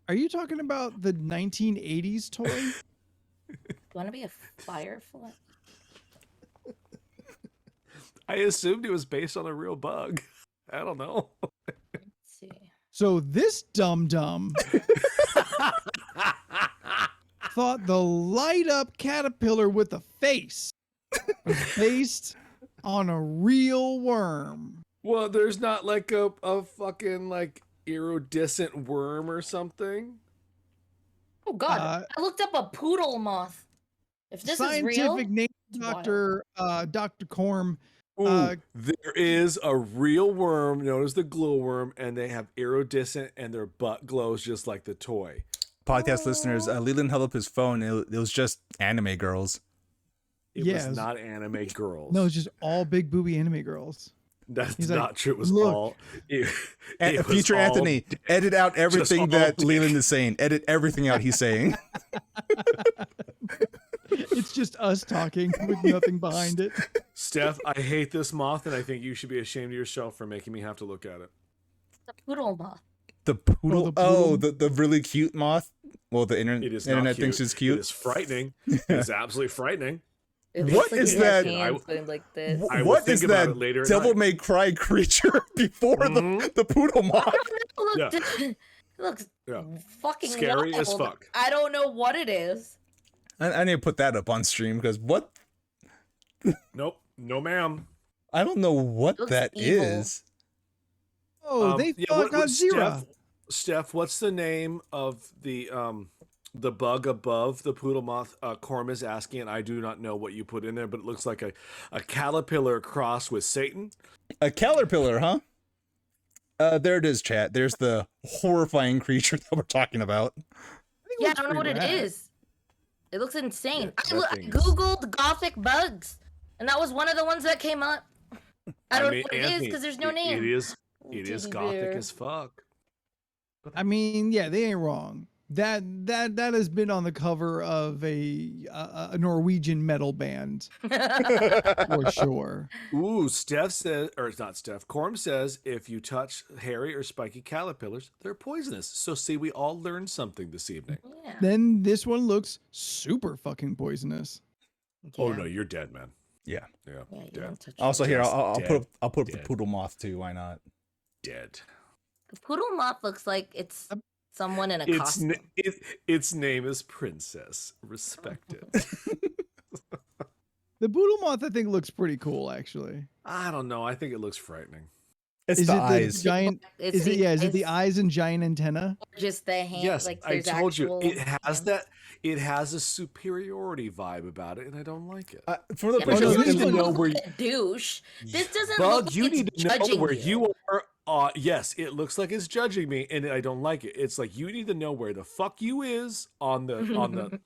Are you talking about the 1980s toy? You want to be a firefly? I assumed it was based on a real bug. I don't know. Let's see. So this dum-dum thought the light up caterpillar with a face was based on a real worm. Well, there's not like a fucking like iridescent worm or something. Oh God! I looked up a poodle moth. If this is real, Scientific name, it's wild. Dr. Corm. There is a real worm known as the glowworm, and they have iridescent, and their butt glows just like the toy. Podcast listeners, Leland held up his phone. It was just anime girls. It Yes. was not anime girls. No, it's just all big booby anime girls. That's He's not like, true. It was "Look." all. It was Future all Anthony, edit out everything all that dick. Leland is saying. Edit everything out he's saying. It's just us talking with nothing behind it. Steph, I hate this moth, and I think you should be ashamed of yourself for making me have to look at it. The poodle moth. The poodle. the poodle. The really cute moth. Well, the It is internet not cute. thinks it's cute. It is frightening. It is absolutely frightening. It What looks like is it has that? hands going like this. I will What think is about that it later at devil night. may cry creature before the poodle moth? Look, Yeah. it looks Yeah. fucking Scary as wild. fuck. I don't know what it is. I need to put that up on stream because what? Nope. No, ma'am. I don't know what Looks that evil. is. Oh, they fought Godzilla. Steph, what's the name of the bug above the poodle moth? Corm is asking, and I do not know what you put in there, but it looks like a caterpillar crossed with Satan. A caterpillar, huh? There it is, chat. There's the horrifying creature that we're talking about. Yeah, I don't know what it is. It looks insane. Yeah, I thing's- googled gothic bugs, and that was one of the ones that came up. I don't know what it is Anthony, because there's no name. It is Teddy gothic bear. as fuck. I mean, yeah, they ain't wrong. That has been on the cover of a Norwegian metal band for sure. Ooh, Steph says, or it's not Steph. Corm says, if you touch hairy or spiky caterpillars, they're poisonous. So see, we all learned something this evening. Yeah. Then this one looks super fucking poisonous. Oh Yeah. no, you're dead, man. Yeah. Yeah, Yeah, you dead. don't touch Also, it. here Just I'll dead. put up the Dead. poodle moth too. Why not? Dead. The poodle moth looks like it's someone in a Its costume. its name is Princess. Respect it. The Boodle Moth, I think, looks pretty cool, actually. I don't know. I think it looks frightening. It's Is the it eyes. the giant? It's Is it? Yeah. Is it the eyes and giant antenna? Or just the hand? Yes, like I there's told you actual it has hands? that. It has a superiority vibe about it, and I don't like it. For the Yeah, Oh, but no, this this doesn't one- look like a douche. This doesn't Bug, look like you it's need to know judging where you are. Yes, it looks like it's judging me, and I don't like it. It's like you need to know where the fuck you is on the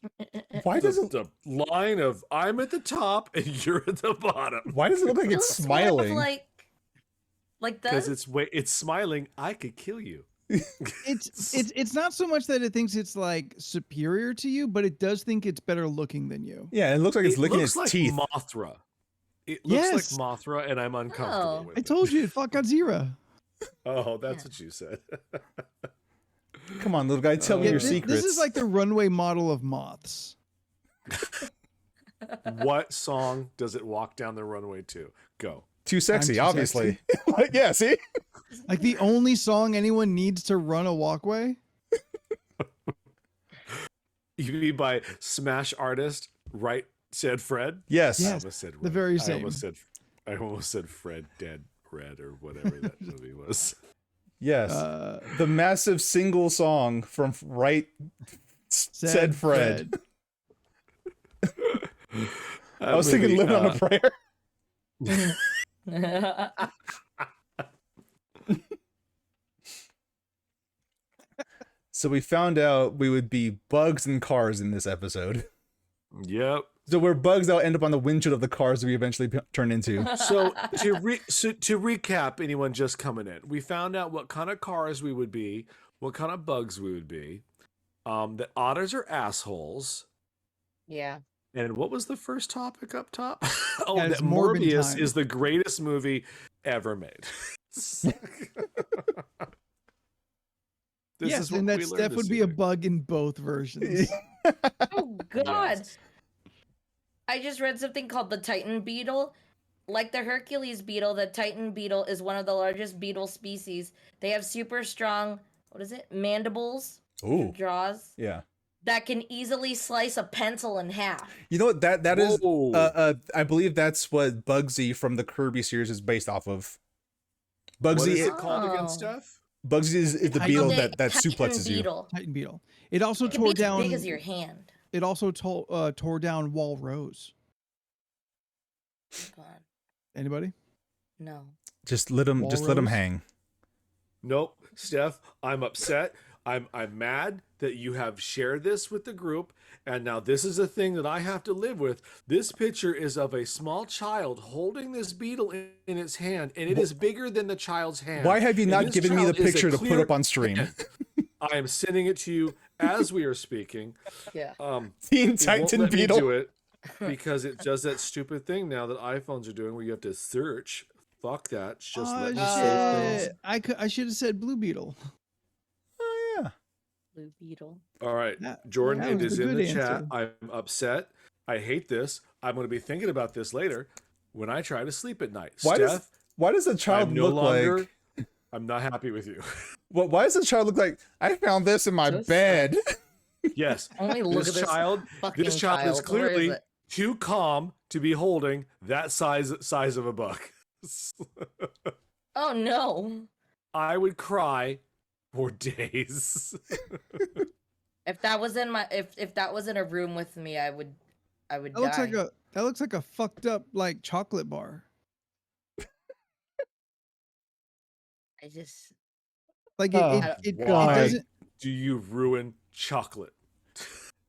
Why does it? the line of I'm at the top and you're at the bottom. Why does it look like It it's looks more of smiling? like Because this. it's smiling. I could kill you. It's not so much that it thinks it's like superior to you, but it does think it's better looking than you. Yeah, it looks like it's licking looks its like teeth. Mothra. It looks Yes. like Mothra, and I'm uncomfortable Oh. with I it. told you, it fought Godzilla. Oh, that's Yeah. what you said. Come on, little guy, tell me Yeah, your this, secrets. this is like the runway model of moths. What song does it walk down the runway to? Go. Too sexy, too obviously. Like, yeah, see? Like the only song anyone needs to run a walkway. You mean by Smash Artist, right? Said Fred. Yes. Yes. I almost said the Red. very I same. almost said Fred Dead Red or whatever that movie was. Yes. The massive single song from Right Said Fred. I was thinking living on a prayer. So we found out we would be bugs and cars in this episode. Yep. So we're bugs that'll end up on the windshield of the cars that we eventually turn into. So to recap, anyone just coming in, we found out what kind of cars we would be, what kind of bugs we would be, that otters are assholes. Yeah. And what was the first topic up top? Oh, Yeah, that it's Morbin Morbius time. is the greatest movie ever made. Yes, and that Steph would be a bug in both versions. Oh God. Yes. I just read something called the Titan beetle. Like the Hercules beetle, the Titan beetle is one of the largest beetle species. They have super strong, what is it? Mandibles, Ooh. jaws Yeah. that can easily slice a pencil in half. You know what? That is. Whoa. I believe that's what Bugsy from the Kirby series is based off of. What is Bugsy. it called again, Oh. Steph? Bugsy is the Titan beetle Titan that Titan suplexes you. beetle. Titan beetle. It also It can tore be down. as big as your hand. It also tore down Wall Rose. God, Anybody? no. Just let him Walrus? hang. Nope, Steph, I'm upset. I'm mad that you have shared this with the group, and now this is a thing that I have to live with. This picture is of a small child holding this beetle in its hand, and it is bigger than the child's hand. Why have you And not this given me the child is a picture to put clear- up on stream? I am sending it to you as we are speaking. Yeah. Teen It won't Titan let me beetle. do it because it does that stupid thing now that iPhones are doing where you have to search. Fuck that. It's just let me save things. I should have said Blue Beetle. Oh yeah. Blue beetle. All right, That- Jordan, that it was is a in good the answer. chat. I'm upset. I hate this. I'm going to be thinking about this later when I try to sleep at night. Why Steph, does the child I'm no look longer. like? I'm not happy with you. Why does the child look like? I found this in my So bed. Yes, Only look this at this child. fucking This child is Where is clearly it? too calm to be holding that size of a buck. Oh no. I would cry for days. If that was in my if that was in a room with me, I would That die. looks like a fucked up like chocolate bar. I just Like Oh, it why doesn't. do you ruin chocolate?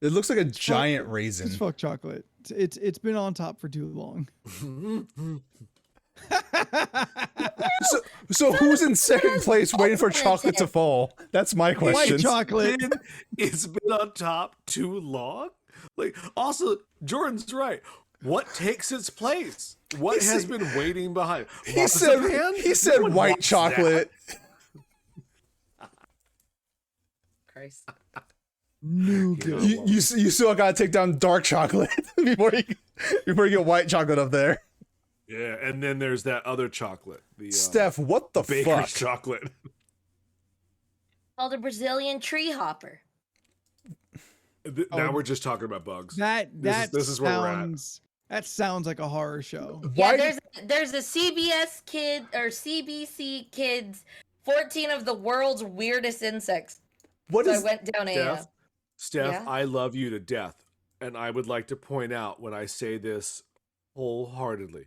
It looks like a fuck- giant It's raisin. fuck chocolate. It's been on top for too long. So who's in second place waiting for chocolate to fall? That's my White question. chocolate. It's been on top too long. Like, also, Jordan's right. What takes its place? What He has said- been waiting behind? He said Marzipan? he said No one white wants chocolate. Christ. Nougat. You still gotta take down dark chocolate before you get white chocolate up there. that. Yeah, and then there's that other chocolate, the Steph, what the baker's fuck? chocolate. Called a Brazilian tree hopper. Now we're just talking about bugs. This is where we're at. That sounds like a horror show. Why? Yeah, there's a CBS kid or CBC kids 14 of the world's weirdest insects. What So I is? went down a Steph, Yeah? I love you to death. And I would like to point out when I say this wholeheartedly,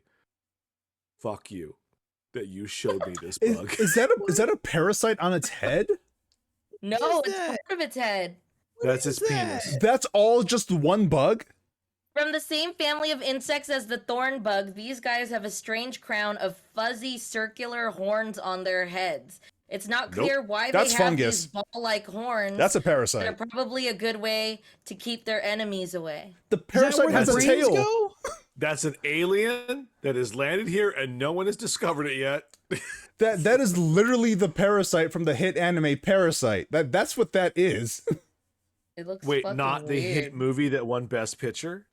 fuck you, that you showed me this bug. Is that a parasite on its head? no, What is it's that? part of its head. That's is its that? penis. That's all just one bug? From the same family of insects as the thorn bug, these guys have a strange crown of fuzzy circular horns on their heads. It's not clear why That's they have fungus. these ball-like horns. That's a They're parasite. probably a good way to keep their enemies away. The Is that parasite where has the a brains tail. go? That's an alien that has landed here and no one has discovered it yet. That is literally the parasite from the hit anime Parasite. That's what that is. It looks Wait, fucking not the hit weird. movie that won Best Picture?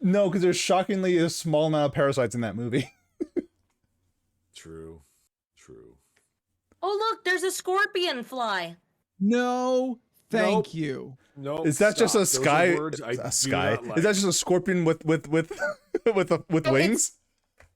No, because there's shockingly a small amount of parasites in that movie. True. Oh look, there's a scorpion fly. No, thank Nope. you. No, Is that just a stop. Those are sky? words I A do sky? not like. Is that just a scorpion with it's- wings?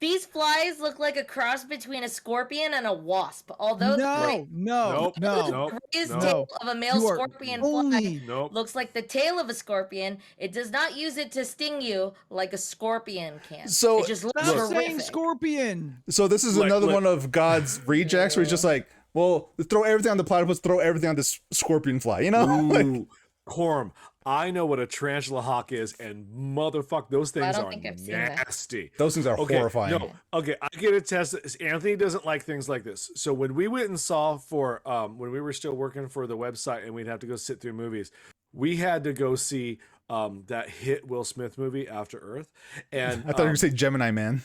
These flies look like a cross between a scorpion and a wasp. Although No, Nope. no. the raised no. tail of a male You are scorpion fly only Nope. looks like the tail of a scorpion, it does not use it to sting you like a scorpion can. So- it just looks Stop horrific. saying scorpion. So this is Like, another look. one of God's rejects where he's just like, well, throw everything on the platypus, throw everything on this scorpion fly, you know? Like, Ooh, Corm, I know what a tarantula hawk is, and motherfuck, those things don't are think I've seen that. nasty. those things are Okay, horrifying. no, okay, I get a test. Anthony doesn't like things like this. So when we went and saw for when we were still working for the website and we'd have to go sit through movies, we had to go see that hit Will Smith movie After Earth. And I thought you were going to say Gemini Man.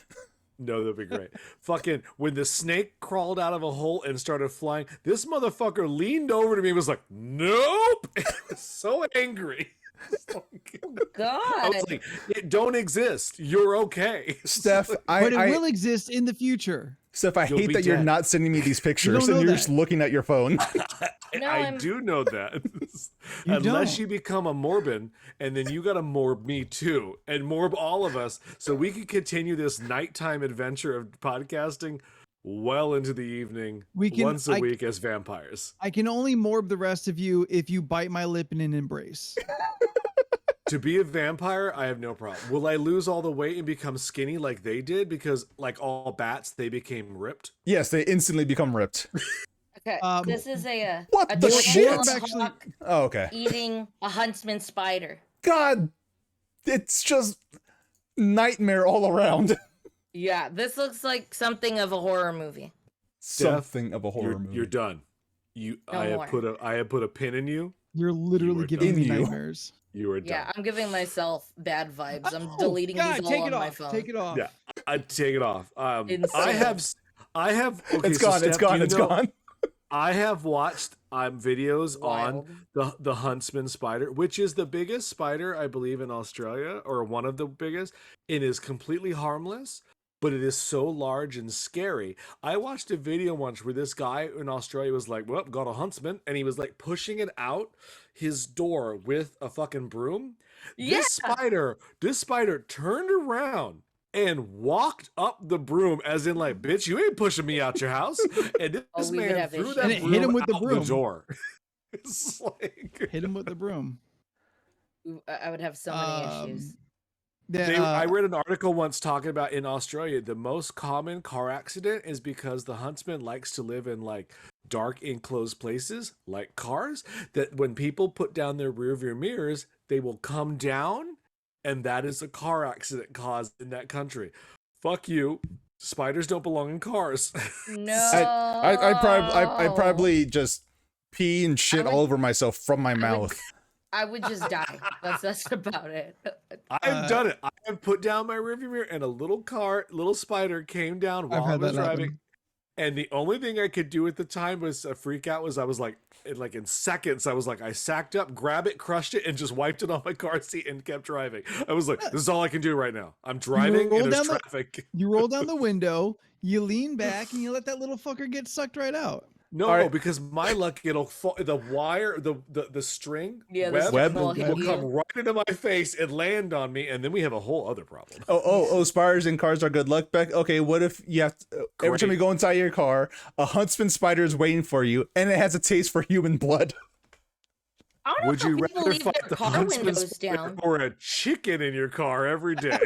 no, that'd be great. Fucking when the snake crawled out of a hole and started flying, this motherfucker leaned over to me and was like, "Nope!" I was so angry. I God. was like, "It don't exist. You're okay." Steph, But it I will exist in the future. Steph, I You'll hate be that you're dead. not sending me these pictures don't and know you're that. just looking at your phone. No, I I'm- do know that. You Unless don't. you become a Morbin, and then you got to morb me too, and morb all of us, so we can continue this nighttime adventure of podcasting well into the evening, We can- once a I- week as vampires. I can only morb the rest of you if you bite my lip in an embrace. To be a vampire, I have no problem. Will I lose all the weight and become skinny like they did? Because like all bats, they became ripped. Yes, they instantly become ripped. Okay, this is a What a the tarantula shit? Actually- hawk Oh, okay. eating a huntsman spider. God, it's just nightmare all around. Yeah, this looks like something of a horror movie. Something of a horror movie. You're done. No I more. have put a pin in you. You're literally are giving done. me In you. nightmares. You are done. Yeah, I'm giving myself bad vibes. I'm Oh, deleting God, these all take on it my off. phone. Take it off. Yeah, I take it off. I Insane. have. Okay, It's so gone. It's Steph, do gone. you It's know- gone. I have watched videos Wild. on the huntsman spider, which is the biggest spider I believe in Australia, or one of the biggest. It is completely harmless, but it is so large and scary. I watched a video once where this guy in Australia was like, "Well, got a huntsman," and he was like pushing it out his door with a fucking broom. Yeah. This spider turned around and walked up the broom, as in like, "Bitch, you ain't pushing me out your house." And this Oh, we would man have threw issues. that And it broom hit him with the out broom. door. It's like Hit him with the broom. Ooh, I would have so many issues. I read an article once talking about in Australia, the most common car accident is because the huntsman likes to live in like dark enclosed places like cars, that when people put down their rear view mirrors, they will come down, and that is a car accident caused in that country. Fuck you. Spiders don't belong in cars. No. I probably just pee and shit would- all over myself from my would- mouth. I would just die. That's about it. I've done it. I have put down my rearview mirror, and a little spider came down while I had was that happen. driving. And the only thing I could do at the time was a freak out. I was like, in seconds, I sacked up, grabbed it, crushed it, and just wiped it on my car seat and kept driving. I was like, this is all I can do right now. I'm driving roll and there's down the- traffic. You roll down the window, you lean back, and you let that little fucker get sucked right out. No, All right. because my luck, it'll fall, the wire, the string, Yeah, the web, string will hit will you. come right into my face and land on me, and then we have a whole other problem. Oh, spiders in cars are good luck, Beck. Okay, what if you have to, every time Great. you go inside your car, a huntsman spider is waiting for you, and it has a taste for human blood? I don't Would know you how people rather leave fight their the car huntsman windows spider down. or a chicken in your car every day?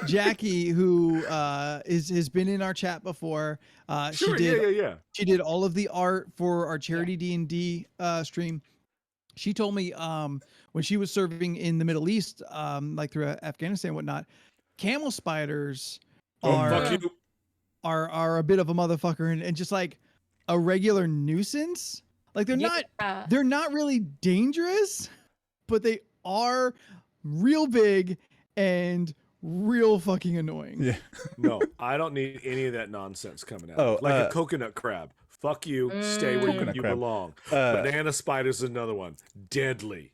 Jackie, who has been in our chat before, Sure, she did yeah. she did all of the art for our charity D&D stream. She told me when she was serving in the Middle East, like through Afghanistan and whatnot, camel spiders Fuck you. are a bit of a motherfucker and just like a regular nuisance. Like they're not really dangerous, but they are real big and real fucking annoying. Yeah. No, I don't need any of that nonsense coming out. Oh, Like a coconut crab. Fuck you. Stay where Coconut you crab. belong. Uh, Banana spider's another one. Deadly.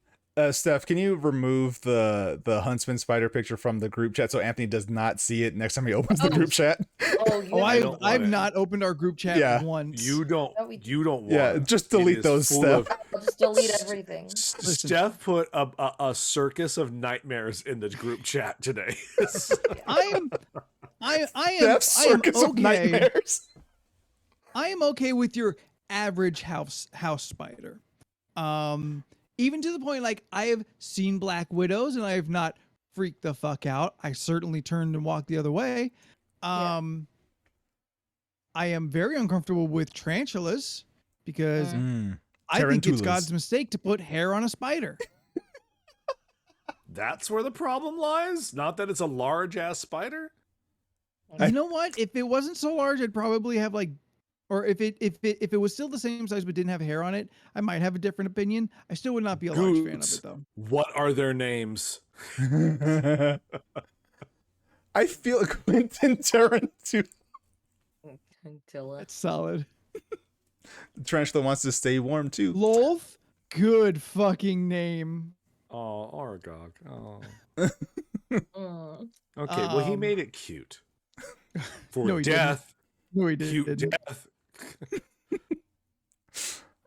Steph, can you remove the huntsman spider picture from the group chat so Anthony does not see it next time he opens the group chat? Oh, you Oh, I don't want I've it. not opened our group chat Yeah. once. You don't No, we- want Yeah, it. just It delete is those, full Steph. of- I'll just Just delete everything. Steph put a circus of nightmares in the group chat today. I am Steph's circus of okay. nightmares. I am okay with your average house spider. Even to the point, like, I have seen Black Widows and I have not freaked the fuck out. I certainly turned and walked the other way. I am very uncomfortable with tarantulas because I think it's God's mistake to put hair on a spider. That's where the problem lies? Not that it's a large ass spider? You know what? If it wasn't so large, I'd probably have like, or if it was still the same size but didn't have hair on it, I might have a different opinion. I still would not be a large fan of it though. What are their names? I feel Quentin Tarantula. That's solid. The tarantula wants to stay warm too. Lolth, good fucking name. Oh, Argog. Oh. Okay, well, he made it cute. For No, he death. No, he Cute didn't. death.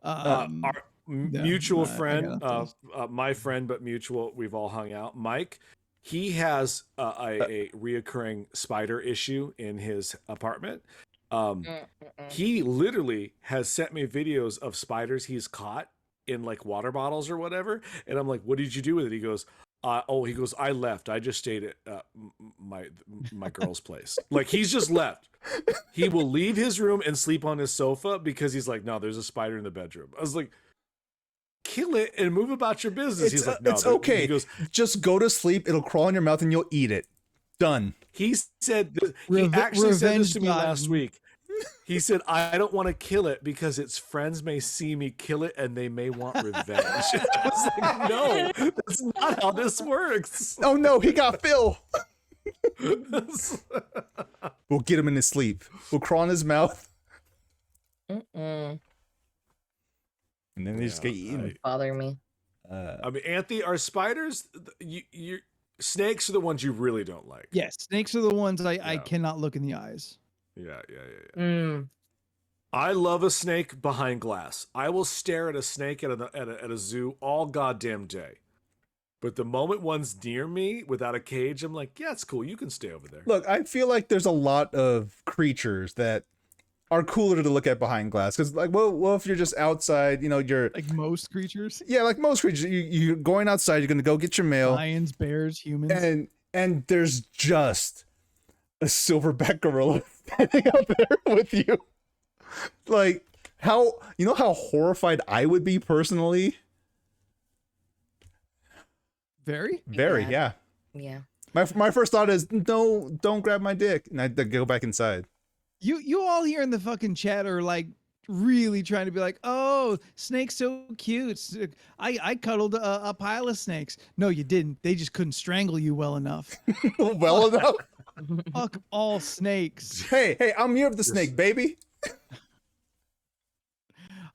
Yeah, Mutual I friend, got my friend, but mutual, we've all hung out. Mike, he has a reoccurring spider issue in his apartment. He literally has sent me videos of spiders he's caught in like water bottles or whatever, and I'm like, what did you do with it? He goes, he goes, I left. I just stayed at my girl's place. Like, he's just left. He will leave his room and sleep on his sofa because he's like, no, there's a spider in the bedroom. I was like, kill it and move about your business. He's like, no, it's okay. He goes, just go to sleep. It'll crawl in your mouth and you'll eat it. Done. He said, he actually said this to me gotten. last week. He said, I don't want to kill it because its friends may see me kill it and they may want revenge. I was like, no, that's not how this works. Oh no, he got Phil. We'll get him in his sleep. We'll crawl in his mouth. And then they just get eaten. Bother me. I mean, Anthony, are spiders, snakes are the ones you really don't like. Yes, snakes are the ones I cannot look in the eyes. Yeah. I love a snake behind glass. I will stare at a snake at a zoo all goddamn day. But the moment one's near me without a cage, I'm like, yeah, it's cool. You can stay over there. Look, I feel like there's a lot of creatures that are cooler to look at behind glass. Because, like, well, if you're just outside, you know, you're like most creatures. Yeah, like most creatures, you're going outside. You're gonna go get your mail. Lions, bears, humans, and there's just a silverback gorilla standing out there with you. Like, how horrified I would be personally. Very, yeah. My first thought is, no, don't grab my dick, and I go back inside. You all here in the fucking chat are like really trying to be like, oh, snake's so cute. I cuddled a pile of snakes. No, you didn't. They just couldn't strangle you well enough. Well enough. Fuck all snakes. Hey, I'm year of the snake, baby.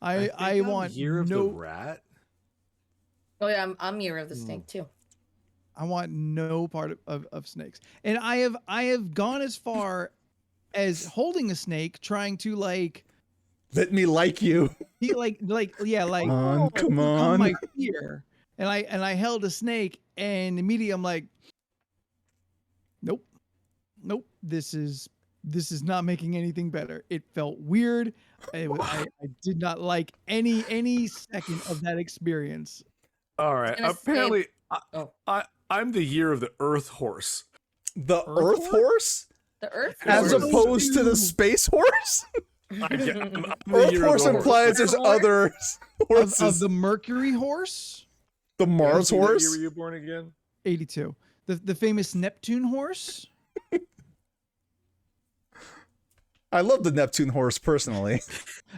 I want year of the rat. Oh yeah, I'm year of the snake too. I want no part of snakes. And I have gone as far as holding a snake, trying to like let me like you. He like come on. My fear. And I held a snake and immediately I'm like, nope. This is not making anything better. It felt weird. I did not like any second of that experience. All right. Apparently, I'm the year of the Earth horse. The Earth horse? The Earth horse? As opposed to the space horse? Earth horse implies there's other horses. Of the Mercury horse? The Mars horse? What year were you born again? 82. The famous Neptune horse? I love the Neptune horse personally.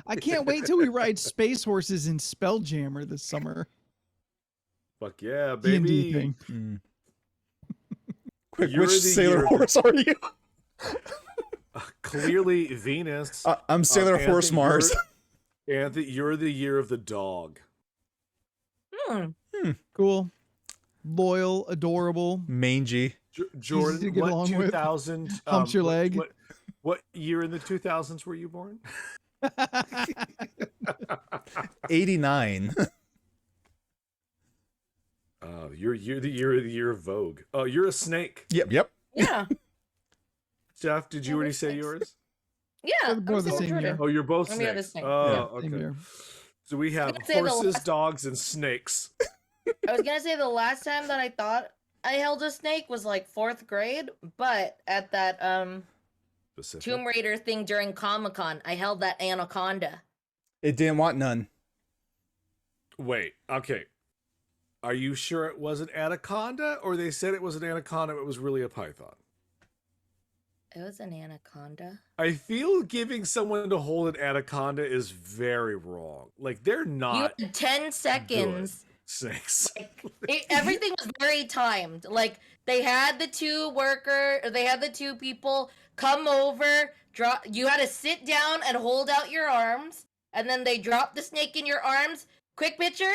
I can't wait till we ride space horses in Spelljammer this summer. Fuck yeah, baby. D&D thing. Quick, which Sailor horse are you? Clearly Venus. I'm Sailor Horse Mars. Anthony, you're the year of the dog. Cool. Loyal, adorable. Mangy. Jordan, what 2000? Humps your leg. What year in the 2000s were you born? 89. You're the year of Vogue. Oh, you're a snake. Yep. Yeah. Jeff, did you Yeah, already we're say snakes. yours? Yeah. We're the same year. Oh, you're both I'm the other snakes. snake. Oh, Yeah, same okay. year. So we have gonna say the horses, last- dogs, and snakes. I was gonna say the last time that I thought I held a snake was like 4th grade, but at that Specific. Tomb Raider thing during Comic-Con, I held that anaconda. It didn't want none. Wait, okay. Are you sure it was an anaconda, or they said it was an anaconda, but it was really a python? It was an anaconda. I feel giving someone to hold an anaconda is very wrong. Like, they're You not had 10 seconds. snakes. Everything was very timed. Like they had the two people come over, drop. You had to sit down and hold out your arms, and then they dropped the snake in your arms. Quick picture,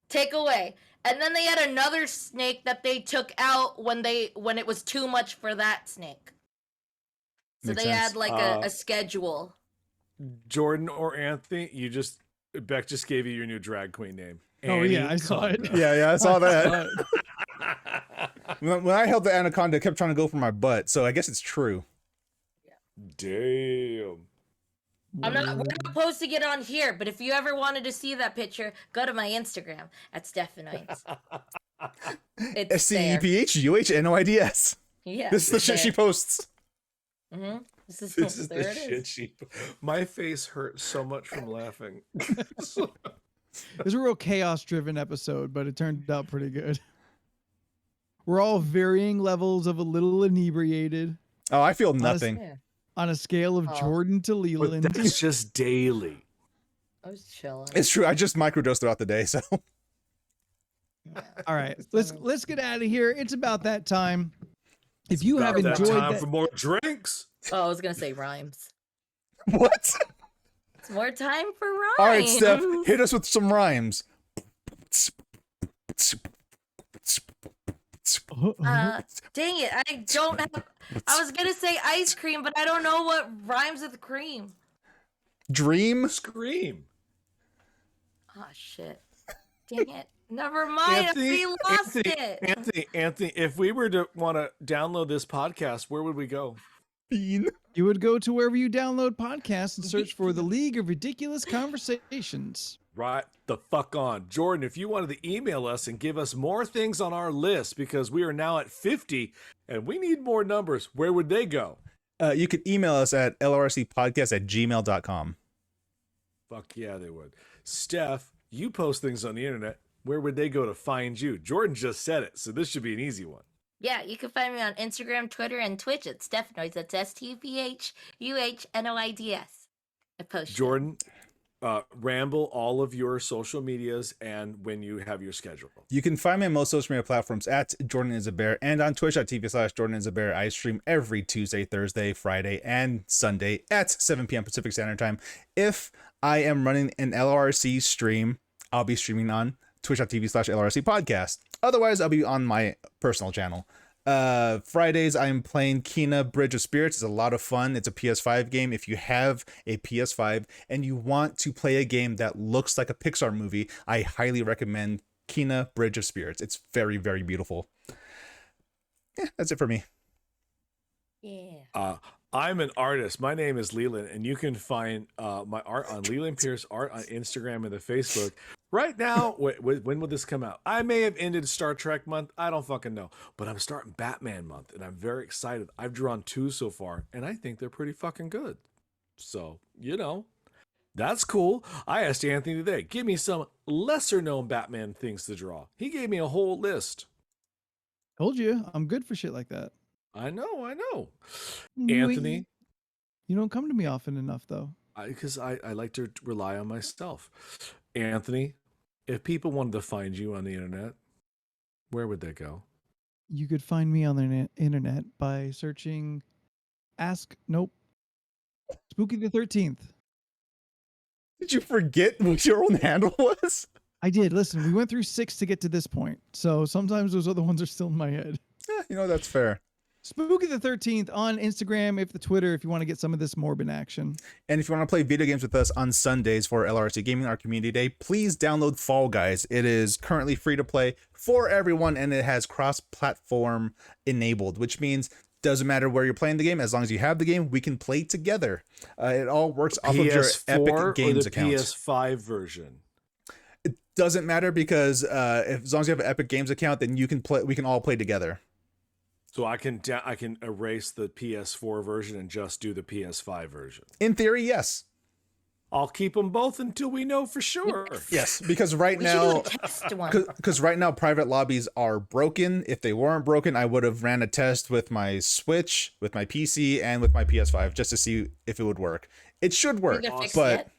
take away. And then they had another snake that they took out when it was too much for that snake. So Makes they sense. had like a schedule. Jordan or Anthony, Beck just gave you your new drag queen name. Oh yeah, I saw it. Anaconda. Yeah, I saw that. When I held the anaconda, it kept trying to go for my butt, so I guess it's true. Damn. We're not posting it on here, but if you ever wanted to see that picture, go to my Instagram at Stephanoids. It's there. SCEPHUHNOIDS. Yeah. This is the shit she posts. Mm-hmm. This is This there is the it shit is. she. My face hurts so much from laughing. It was a real chaos-driven episode, but it turned out pretty good. We're all varying levels of a little inebriated Oh, I feel nothing. Yeah. on a scale of Oh. Jordan to But Leland. that's just daily. I was chilling. It's true. I just microdosed throughout the day, so Yeah. All right, It's let's funny. let's get out of here. It's about that time. If you have About that enjoyed time that, for more drinks. Oh, I was gonna say rhymes. what? It's more time for rhymes. All right, Steph, hit us with some rhymes. Dang it! I don't have. I was gonna say ice cream, but I don't know what rhymes with cream. Dream. Scream. Oh shit! Dang it! Never mind. I lost it. Anthony, if we were to want to download this podcast, where would we go? Bean. you would go to wherever you download podcasts and search for the League of Ridiculous Conversations. Right the fuck on. Jordan, if you wanted to email us and give us more things on our list, because we are now at 50 and we need more numbers, where would they go? You could email us at lrcpodcast@gmail.com. Fuck yeah, they would. Steph, you post things on the internet. Where would they go to find you? Jordan just said it, so this should be an easy one. Yeah, you can find me on Instagram, Twitter, and Twitch at Stephanoids. That's STPHUHNOIDS. I post. shit. Jordan, ramble all of your social medias and when you have your schedule. You can find me on most social media platforms at Jordan is a Bear and on Twitch at TV/Jordan is a Bear. I stream every Tuesday, Thursday, Friday, and Sunday at 7 p.m. Pacific Standard Time. If I am running an LRC stream, I'll be streaming on twitch.tv/LRC podcast. Otherwise, I'll be on my personal channel. Fridays, I'm playing Kena Bridge of Spirits. It's a lot of fun. It's a PS5 game. If you have a PS5 and you want to play a game that looks like a Pixar movie, I highly recommend Kena Bridge of Spirits. It's very, very beautiful. Yeah, that's it for me. Yeah. I'm an artist. My name is Leland, and you can find my art on Leland Pierce Art on Instagram and the Facebook. Right now, when will this come out? I may have ended Star Trek month. I don't fucking know. But I'm starting Batman month, and I'm very excited. I've drawn 2 so far, and I think they're pretty fucking good. So, that's cool. I asked Anthony today, give me some lesser-known Batman things to draw. He gave me a whole list. Told you, I'm good for shit like that. I know. You- Anthony? You don't come to me often enough, though. Because I like to rely on myself. Anthony, if people wanted to find you on the internet, where would they go? You could find me on the internet by searching Spooky the 13th. Did you forget what your own handle was? I did. Listen, we went through 6 to get to this point. So sometimes those other ones are still in my head. Yeah, that's fair. Spooky the 13th on Instagram, if the Twitter, if you want to get some of this Morbin action. And if you want to play video games with us on Sundays for LRC Gaming, our community day, please download Fall Guys. It is currently free to play for everyone, and it has cross-platform enabled, which means doesn't matter where you're playing the game, as long as you have the game, we can play together. It all works off of your Epic Games or the account. PS5 version. It doesn't matter because as long as you have an Epic Games account, then you can play. We can all play together. So I can erase the PS4 version and just do the PS5 version. In theory, yes. I'll keep them both until we know for sure. Yes, because right We should do now, a test one. because right now private lobbies are broken. If they weren't broken, I would have ran a test with my Switch, with my PC, and with my PS5 just to see if it would work. It should work, You got fixed but yet?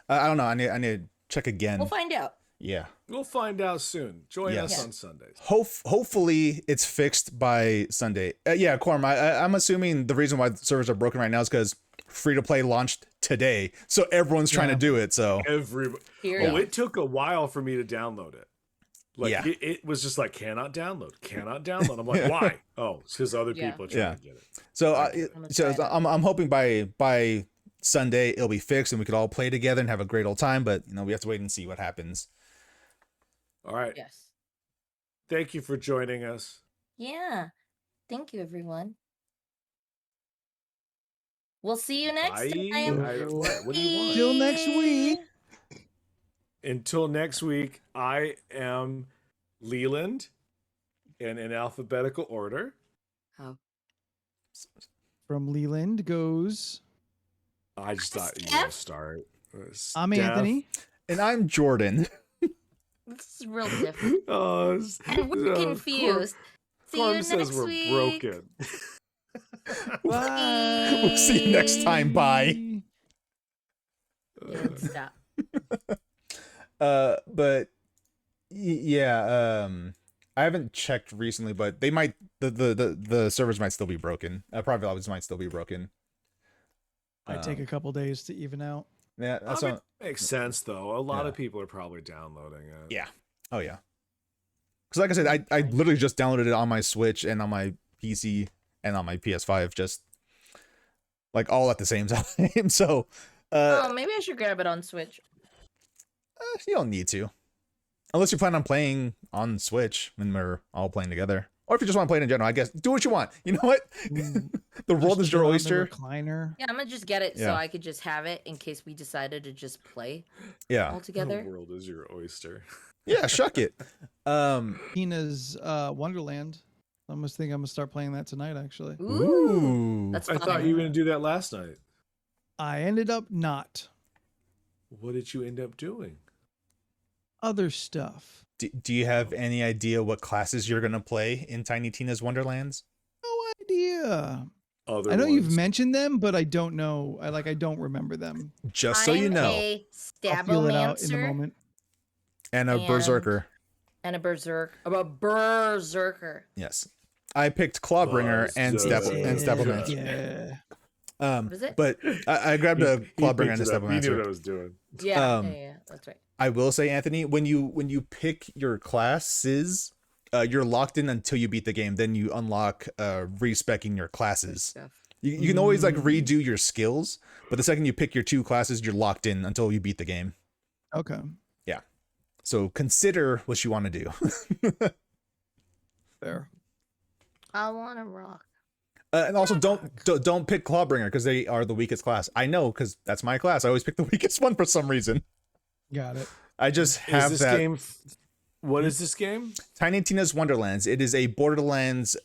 I don't know. I need to check again. We'll find out. Yeah. We'll find out soon. Join Yes. us on Sundays. Hopefully it's fixed by Sunday. Yeah, Corm, I'm assuming the reason why the servers are broken right now is because free to play launched today, so everyone's trying to do it. So Everybody. Period. Oh, it took a while for me to download it. Like Yeah. it was just like cannot download. I'm like, why? Oh, it's because other Yeah. people are trying to get it. so I'm gonna try that. I'm hoping by Sunday it'll be fixed and we could all play together and have a great old time. But we have to wait and see what happens. All right. Yes. Thank you for joining us. Yeah. Thank you, everyone. We'll see you next Bye. time. What do you want? Till next week. Until next week, I am Leland, and in alphabetical order. Oh. From Leland goes. I just thought you Steph? would start. I'm Steph. Anthony. And I'm Jordan. This is real different. Oh, And we're confused. See Corm you says next we're week. broken. Bye. We'll see you next time. Bye. Yeah, stop. But yeah, I haven't checked recently, but they might the servers might still be broken. Private lobbies might still be broken. Might take a couple days to even out. Yeah, that's I mean, what, makes sense though. A lot Yeah. of people are probably downloading it. yeah. Oh yeah. Because like I said, I literally just downloaded it on my Switch and on my PC and on my PS5, just like all at the same time. So Oh, maybe I should grab it on Switch. you don't need to, unless you plan on playing on Switch when we're all playing together, or if you just want to play it in general. I guess do what you want. You know what? The world Just is your get on the oyster. Recliner. Yeah, I'm gonna just get it so Yeah. I could just have it in case we decided to just play Yeah, all The together. world is your oyster. yeah. Shuck it. Tina's Wonderland. I almost think I'm gonna start playing that tonight. Actually, Ooh, that's I fun. thought you were gonna do that last night. I ended up not. What did you end up doing? Other stuff. Do you have any idea what classes you're gonna play in Tiny Tina's Wonderlands? No idea. Other I know you've ones. mentioned them, but I don't know. I don't remember them. Just so you I'm know, a I'll feel it out in a Stabbomancer moment. and a and- Berserker. and a berserker. Yes, I picked Clawbringer and Stabbleman. Yeah. What is it? But I grabbed a He Clawbringer and picked a it up. He knew what Stabblemancer. I was doing. Yeah, Um, yeah, that's right. I will say, Anthony, when you pick your classes, you're locked in until you beat the game. Then you unlock respecking your classes. Stuff. You can always like redo your skills, but the second you pick your two classes, you're locked in until you beat the game. Okay. So consider what you want to do. Fair. I want to rock. And also don't pick Clawbringer because they are the weakest class. I know because that's my class. I always pick the weakest one for some reason. Got it. I just Is have this that. game? What is this game? Tiny Tina's Wonderlands. It is a Borderlands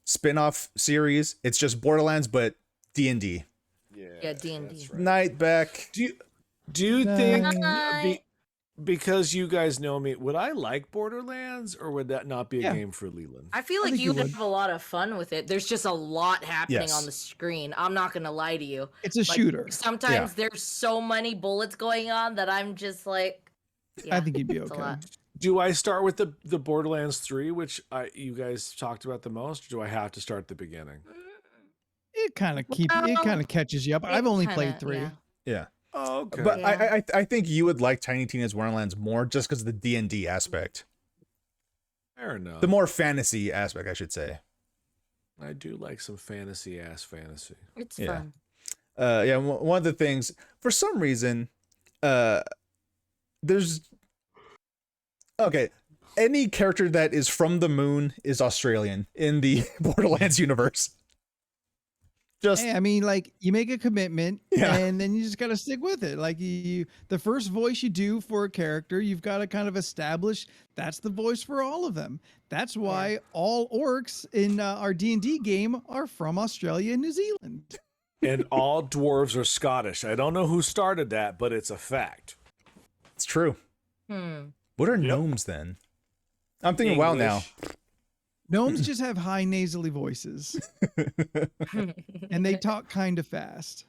spin-off series. It's just Borderlands but D&D. Yeah, D&D. Night back. Do you think Night. because you guys know me, would I like Borderlands or would that not be a Yeah. game for Leland? I feel I like think you you would would. have a lot of fun with it. There's just a lot happening Yes. on the screen. I'm not gonna lie to you. It's a Like, shooter. Sometimes there's so many bullets going on that I'm just like, I think you'd be it's a okay. lot. Do I start with the Borderlands 3, which you guys talked about the most, or do I have to start at the beginning? It kind of it Well, kind of catches you up. I've It only kinda- played 3. yeah. Yeah. Oh, okay. But Yeah. I think you would like Tiny Tina's Wonderlands more just because of the D&D aspect. Fair enough. The more fantasy aspect, I should say. I do like some fantasy. It's Yeah. fun. Yeah, one of the things for some reason, there's okay. Any character that is from the moon is Australian in the Borderlands universe. Just Hey, I mean, like you make a commitment, Yeah. and then you just gotta stick with it. Like the first voice you do for a character, you've got to kind of establish that's the voice for all of them. That's why all orcs in our D&D game are from Australia and New Zealand. And all dwarves are Scottish. I don't know who started that, but it's a fact. it's true. What are gnomes then? I'm thinking WoW now. Gnomes just have high nasally voices, and they talk kind of fast.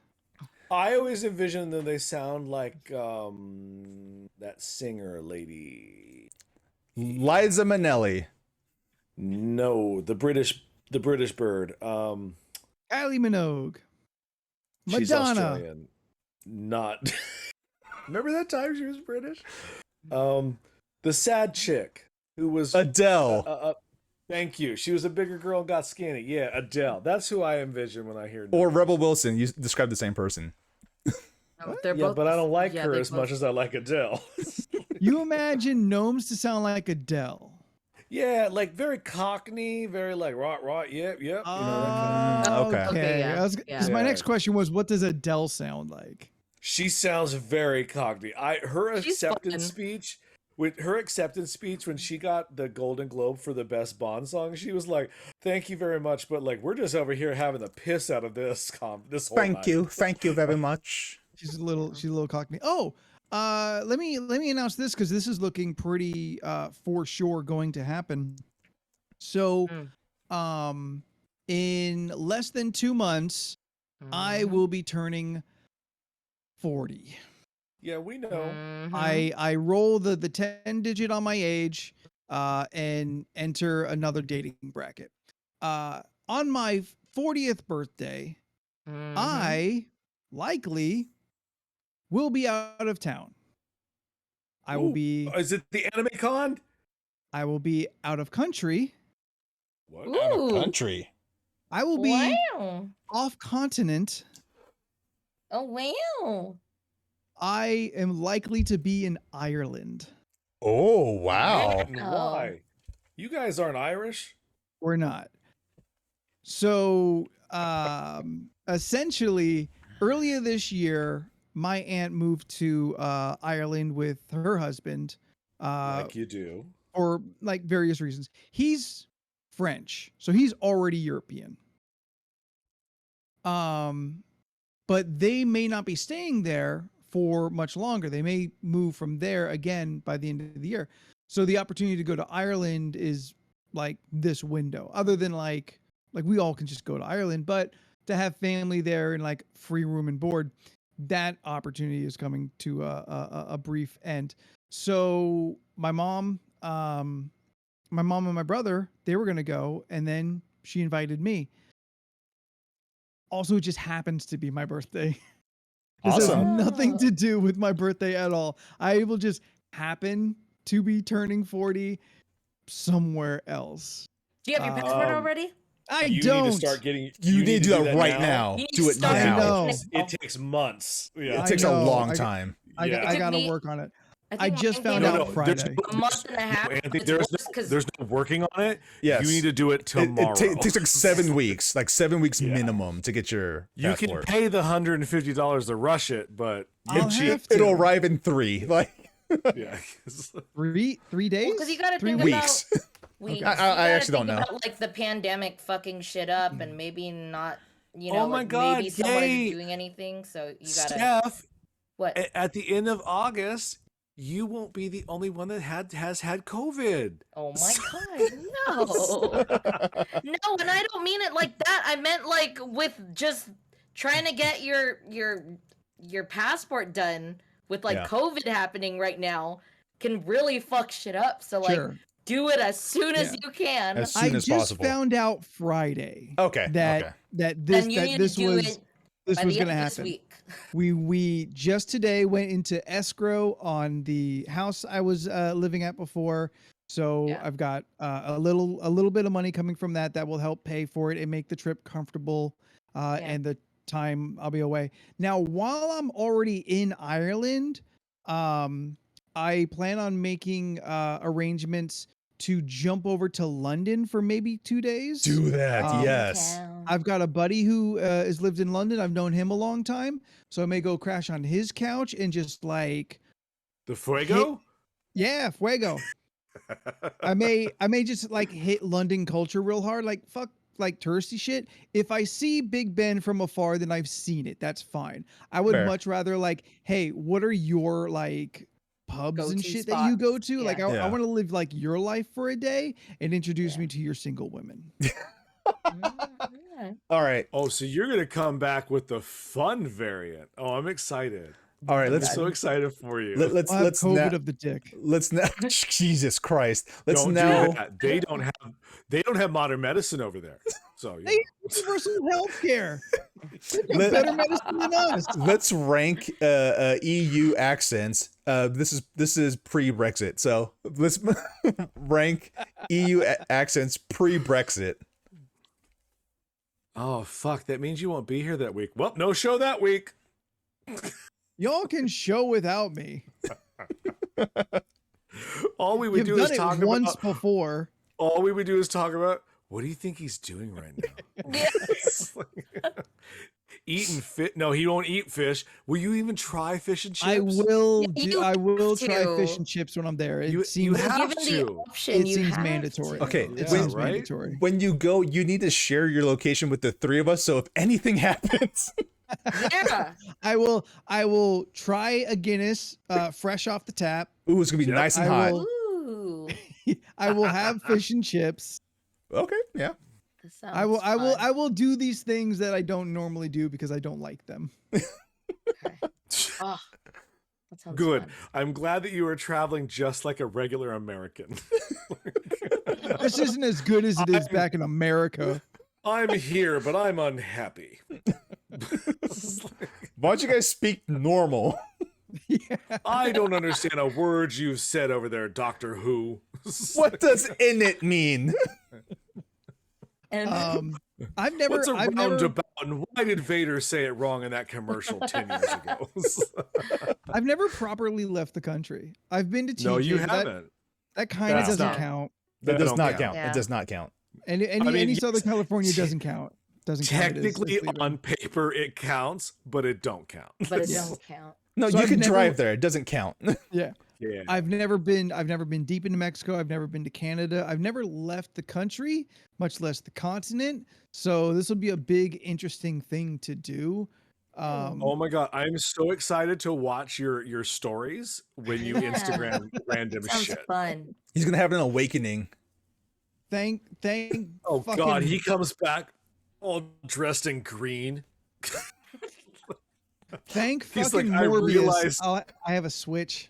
I always envision them. They sound like that singer lady. Liza Minnelli. No, the British bird. Kylie Minogue, She's Madonna. Australian. Not. Remember that time she was British? The sad chick who was Adele. Thank you. She was a bigger girl and got skinny. Yeah, Adele. That's who I envision when I hear. Or Rebel Wilson. You describe the same person. They're Yeah, both, but I don't like her they as both- much as I like Adele. You imagine gnomes to sound like Adele. Yeah, like very Cockney, very like yep. You know, that kind of- Okay. Okay, yeah, Because yeah. my Yeah. next question was, what does Adele sound like? She sounds very Cockney. Her She's acceptance fun. speech. With her acceptance speech when she got the Golden Globe for the best Bond song, she was like, "Thank you very much, but like we're just over here having the piss out of this whole night." Thank you very much. She's a little cockney. Oh, let me announce this because this is looking pretty for sure going to happen. So, in less than 2 months, I will be turning 40. Yeah, we know. Mm-hmm. I roll the 10 digit on my age and enter another dating bracket. On my 40th birthday, I likely will be out of town. I will Ooh, be Is it the Anime Con? out of country. What? Ooh. Country. I will be Wow. off continent. Oh wow. I am likely to be in Ireland. Oh wow. And why? You guys aren't Irish? We're not. So, essentially, earlier this year, my aunt moved to Ireland with her husband Like you do. for like various reasons. He's French, so he's already European. But they may not be staying there for much longer. They may move from there again by the end of the year. So the opportunity to go to Ireland is like this window. Other than like we all can just go to Ireland, but to have family there and like free room and board, that opportunity is coming to a brief end. So my mom and my brother, they were gonna go, and then she invited me. Also, it just happens to be my birthday. This has Awesome. nothing to do with my birthday at all. I will just happen to be turning 40 somewhere else. Do you have your passport already? I You don't. need to start getting. You need to do that right You now. need Do to it start I now. know. It takes months. Yeah. It takes a know. long time. I Yeah. got to me- work on it. think I just mine found came out Friday. a month and a half. Anthony, It's there's worse 'cause- there's no working on it. Yes. You need to do it It, tomorrow. it takes like 7 weeks, like 7 weeks Yeah. minimum to get your You can passport. pay the $150 to rush it, but I'll cheap. have to. It'll arrive in 3. Like Yeah. 3 days? Because you got to 3 think weeks. about weeks. I You gotta actually don't think know. about, like the pandemic fucking shit up, and maybe not. You know, Oh my like, God, maybe someone yay. isn't doing anything, so you gotta. Steph, What? at the end of August, you won't be the only one that has had COVID. Oh my god, no. No, and I don't mean it like that. I meant like with just trying to get your passport done with like Yeah. COVID happening right now can really fuck shit up. So like Sure. do it as soon as Yeah. you can. As I soon as just possible. found out Friday Okay. that okay. that this and you that need this to do was it this by was the going end to of this happen. week. We just today went into escrow on the house I was living at before. So Yeah. I've got a little bit of money coming from that will help pay for it and make the trip comfortable Yeah. and the time I'll be away. Now, while I'm already in Ireland, I plan on making arrangements to jump over to London for maybe 2 days. Do that, Um, yes. I've got a buddy who has lived in London. I've known him a long time, so I may go crash on his couch and just like, The Fuego? yeah, fuego. I may just like hit London culture real hard, like fuck like touristy shit. If I see Big Ben from afar, then I've seen it. That's fine. I would Fair. much rather like, hey, what are your like pubs and Go-to shit that you go spots. to? Like, Yeah. I Yeah. want to live like your life for a day and introduce Yeah. me to your single women. Yeah. All right. Oh, so you're gonna come back with the fun variant. Oh, I'm excited. All right. I'm Let's so excited for you. let's I'll have let's COVID now, of the dick. let's now. Jesus Christ. Let's Don't now. do that. They don't have modern medicine over there. So They have universal health care. Let- Better medicine than us. Let's rank EU accents. This is pre-Brexit, so let's rank EU accents pre-Brexit. oh fuck, that means you won't be here that week. Well, no show that week. Y'all can show without me. All we would You've do done is talk it once about. before. All we would do is talk about. What do you think he's doing right now? Yes. Eating fit? No, he won't eat fish. Will you even try fish and chips? I will Yeah, do. you I will have try fish to. and chips when I'm there. It You seems have Given to. the option, it you seems have mandatory. to. Okay, It Yeah, seems right? mandatory. When you go, you need to share your location with the three of us. So if anything happens, Yeah. I will try a Guinness fresh off the tap. ooh, it's gonna be Yep. nice and I hot. will- Ooh. I will have fish and chips. Okay, yeah. That I will sounds I will do these things that I don't normally do because I don't like them. Okay. Oh, that sounds Good. fun. I'm glad that you are traveling just like a regular American. This isn't as good as it is back in America. I'm here, but I'm unhappy. Why don't you guys speak normal? Yeah. I don't understand a word you've said over there, Doctor Who. What does "in it" mean? And I've never What's a I've never roundabout, and why did Vader say it wrong in that commercial 10 years ago? I've never properly left the country. I've been to TJ. No, you but haven't. That kind of That's doesn't not- count. That does don't not count. count. Yeah. It does not count. Any I mean, any yes, Southern California doesn't count. Doesn't count. It is- it's Technically, leaving. on paper, it counts, but it don't count. but it Yeah. doesn't count. No, So you I've can never- drive there. It doesn't count. Yeah. Yeah. I've never been deep into Mexico. I've never been to Canada. I've never left the country, much less the continent. So this will be a big, interesting thing to do. Oh my god, I'm so excited to watch your stories when you Yeah. Instagram random Sounds shit. fun. He's gonna have an awakening. thank Oh fucking, god, he comes back all dressed in green. thank He's fucking like, I Morbius. realized- I have a Switch.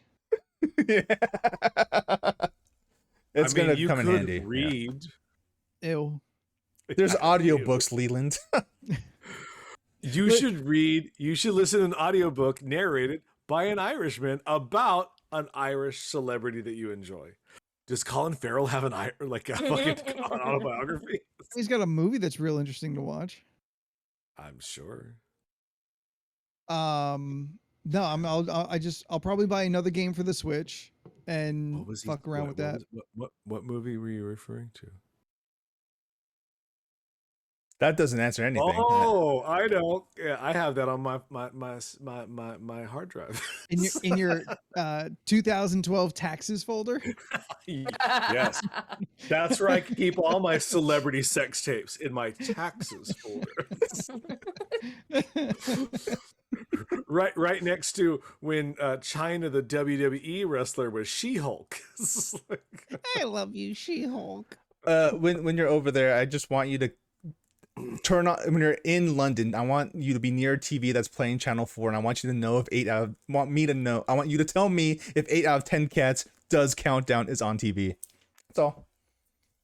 Yeah. It's I mean, gonna you come in could handy. Yeah. read. Ew. There's Yeah, audiobooks, Leland. You should read. You should listen to an audiobook narrated by an Irishman about an Irish celebrity that you enjoy. Does Colin Farrell have a fucking autobiography? He's got a movie that's real interesting to watch. I'm sure. No, I'll probably buy another game for the Switch and What was he? fuck around with that. What movie were you referring to? That doesn't answer anything. Oh, I know. Yeah, I have that on my hard drive. In your 2012 taxes folder. Yes, that's where I keep all my celebrity sex tapes in my taxes folder. right next to when China, the WWE wrestler, was She-Hulk. I love you, She-Hulk. When you're over there, I just want you to turn on when you're in London. I want you to be near a TV that's playing Channel 4, and I want you to know if I want you to tell me if 8 out of 10 cats does Countdown is on TV. That's all.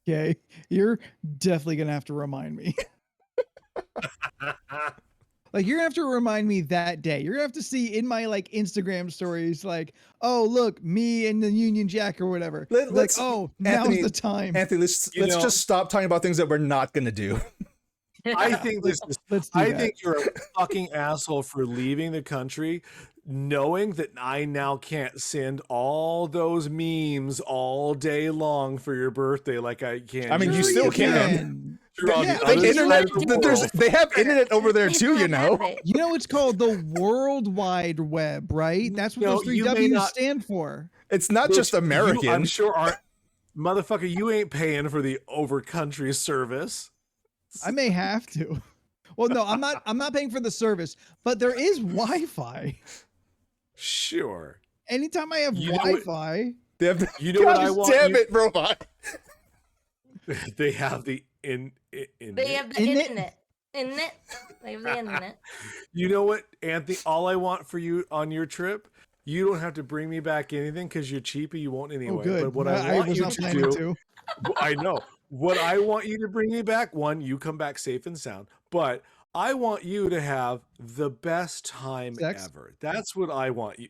Okay, you're definitely gonna have to remind me. Like you're gonna have to remind me that day. You're gonna have to see in my like Instagram stories, like, oh look, me and the Union Jack or whatever. Let's oh, Anthony, now's the time. Anthony, let's You know- just stop talking about things that we're not gonna do. I think this is. Let's do I that. think you're a fucking asshole for leaving the country, knowing that I now can't send all those memes all day long for your birthday like I can. I mean, you Sure still you can. You're on Yeah, the but other internet, side of the there's, world. they have internet over there They too, you don't know. have it. You know, it's called the World Wide Web, right? That's what No, those three you may W's not- stand for. It's not Bitch, just American. You, I'm sure aren't motherfucker. You ain't paying for the over country service. I may have to. Well, no, I'm not. I'm not paying for the service, but there is Wi-Fi. Sure. Anytime I have You know what- Wi-Fi, They have the, You know what I God want damn you- it, robot. They have the in They have the Internet. internet. They have the internet. You know what, Anthony? All I want for you on your trip, you don't have to bring me back anything because you're cheapy. You won't anyway. oh good. But what I want was you not to planning do, I know. What I want you to bring me back, one, you come back safe and sound. But I want you to have the best time Sex? ever. That's what I want you.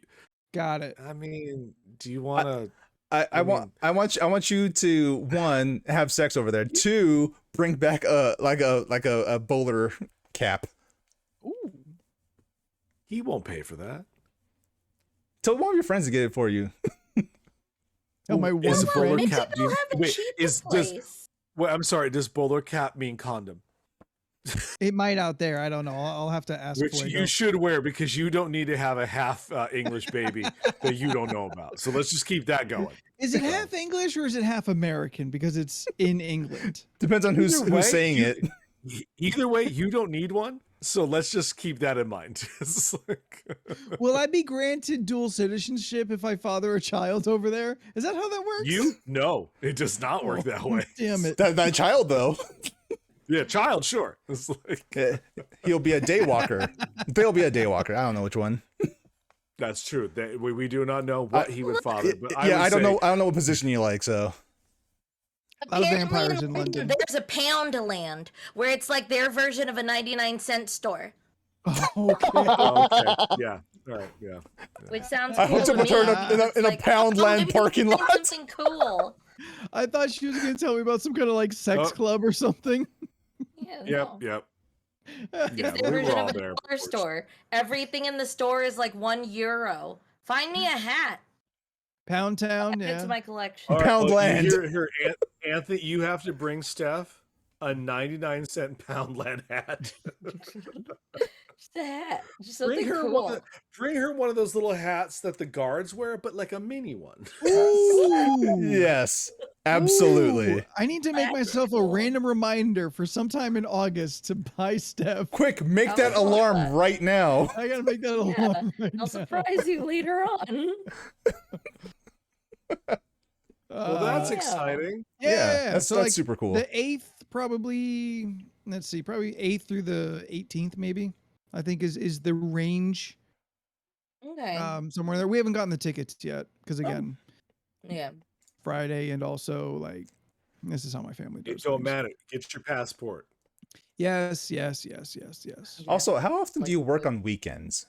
Got it. I mean, do you want to? I want you to, one, have sex over there. Two, bring back a bowler cap. Ooh. He won't pay for that. Tell one of your friends to get it for you. Tell my one Is bowler friend. Maybe cap? they'll have the Wait, cheapest does place. well? I'm sorry. Does bowler cap mean condom? It might out there. I don't know. I'll have to ask. Which before I you go. should wear because you don't need to have a half English baby that you don't know about. So let's just keep that going. Is it half English or is it half American? Because it's in England. Depends on who's Either way, saying you- it. Either way, you don't need one. So let's just keep that in mind. It's like- Will I be granted dual citizenship if I father a child over there? Is that how that works? you? No, it does not work that way. Damn it. That child though, Yeah, child, sure. It's like, he'll be a daywalker. They'll be a daywalker. I don't know which one. that's true. We do not know what he would father. But Yeah, I don't say- know. I don't know what position you like. So A lot of Apparently vampires in London. There's a Poundland where it's like their version of a 99-cent store, Okay. Okay, yeah. All right, yeah. which sounds I cool hooked to up with her in me. a It's like, Poundland maybe parking they'll lot. find Something cool. I thought she was going to tell me about some kind of like sex Oh. club or something. Yeah, Yep, no. yep. It's Yeah, their we version were of all a there. dollar store. Everything in the store is like €1. Find me a hat. Pound Town, Add it yeah. to my collection. All right, Poundland. Here, Anthony, you have to bring Steph a 99-cent Poundland hat. Just a hat. Just bring something her cool. bring her one of those little hats that the guards wear, but like a mini one. Ooh. yes, absolutely. Ooh, I need to make That's myself a cool. random reminder for sometime in August to buy Steph. Quick, make I that would love alarm that. right now. I gotta make that Yeah, alarm right I'll now. surprise you later on. Well, that's Yeah. exciting. Yeah, that's so that's like super cool. the 8th, probably. Let's see, probably 8th through the 18th, maybe. I think is the range. Okay. Somewhere there. We haven't gotten the tickets yet because again, yeah. Friday and also like this is how my family does. It don't things. matter. Get your passport. Yes. Also, how often do you Like, work on weekends?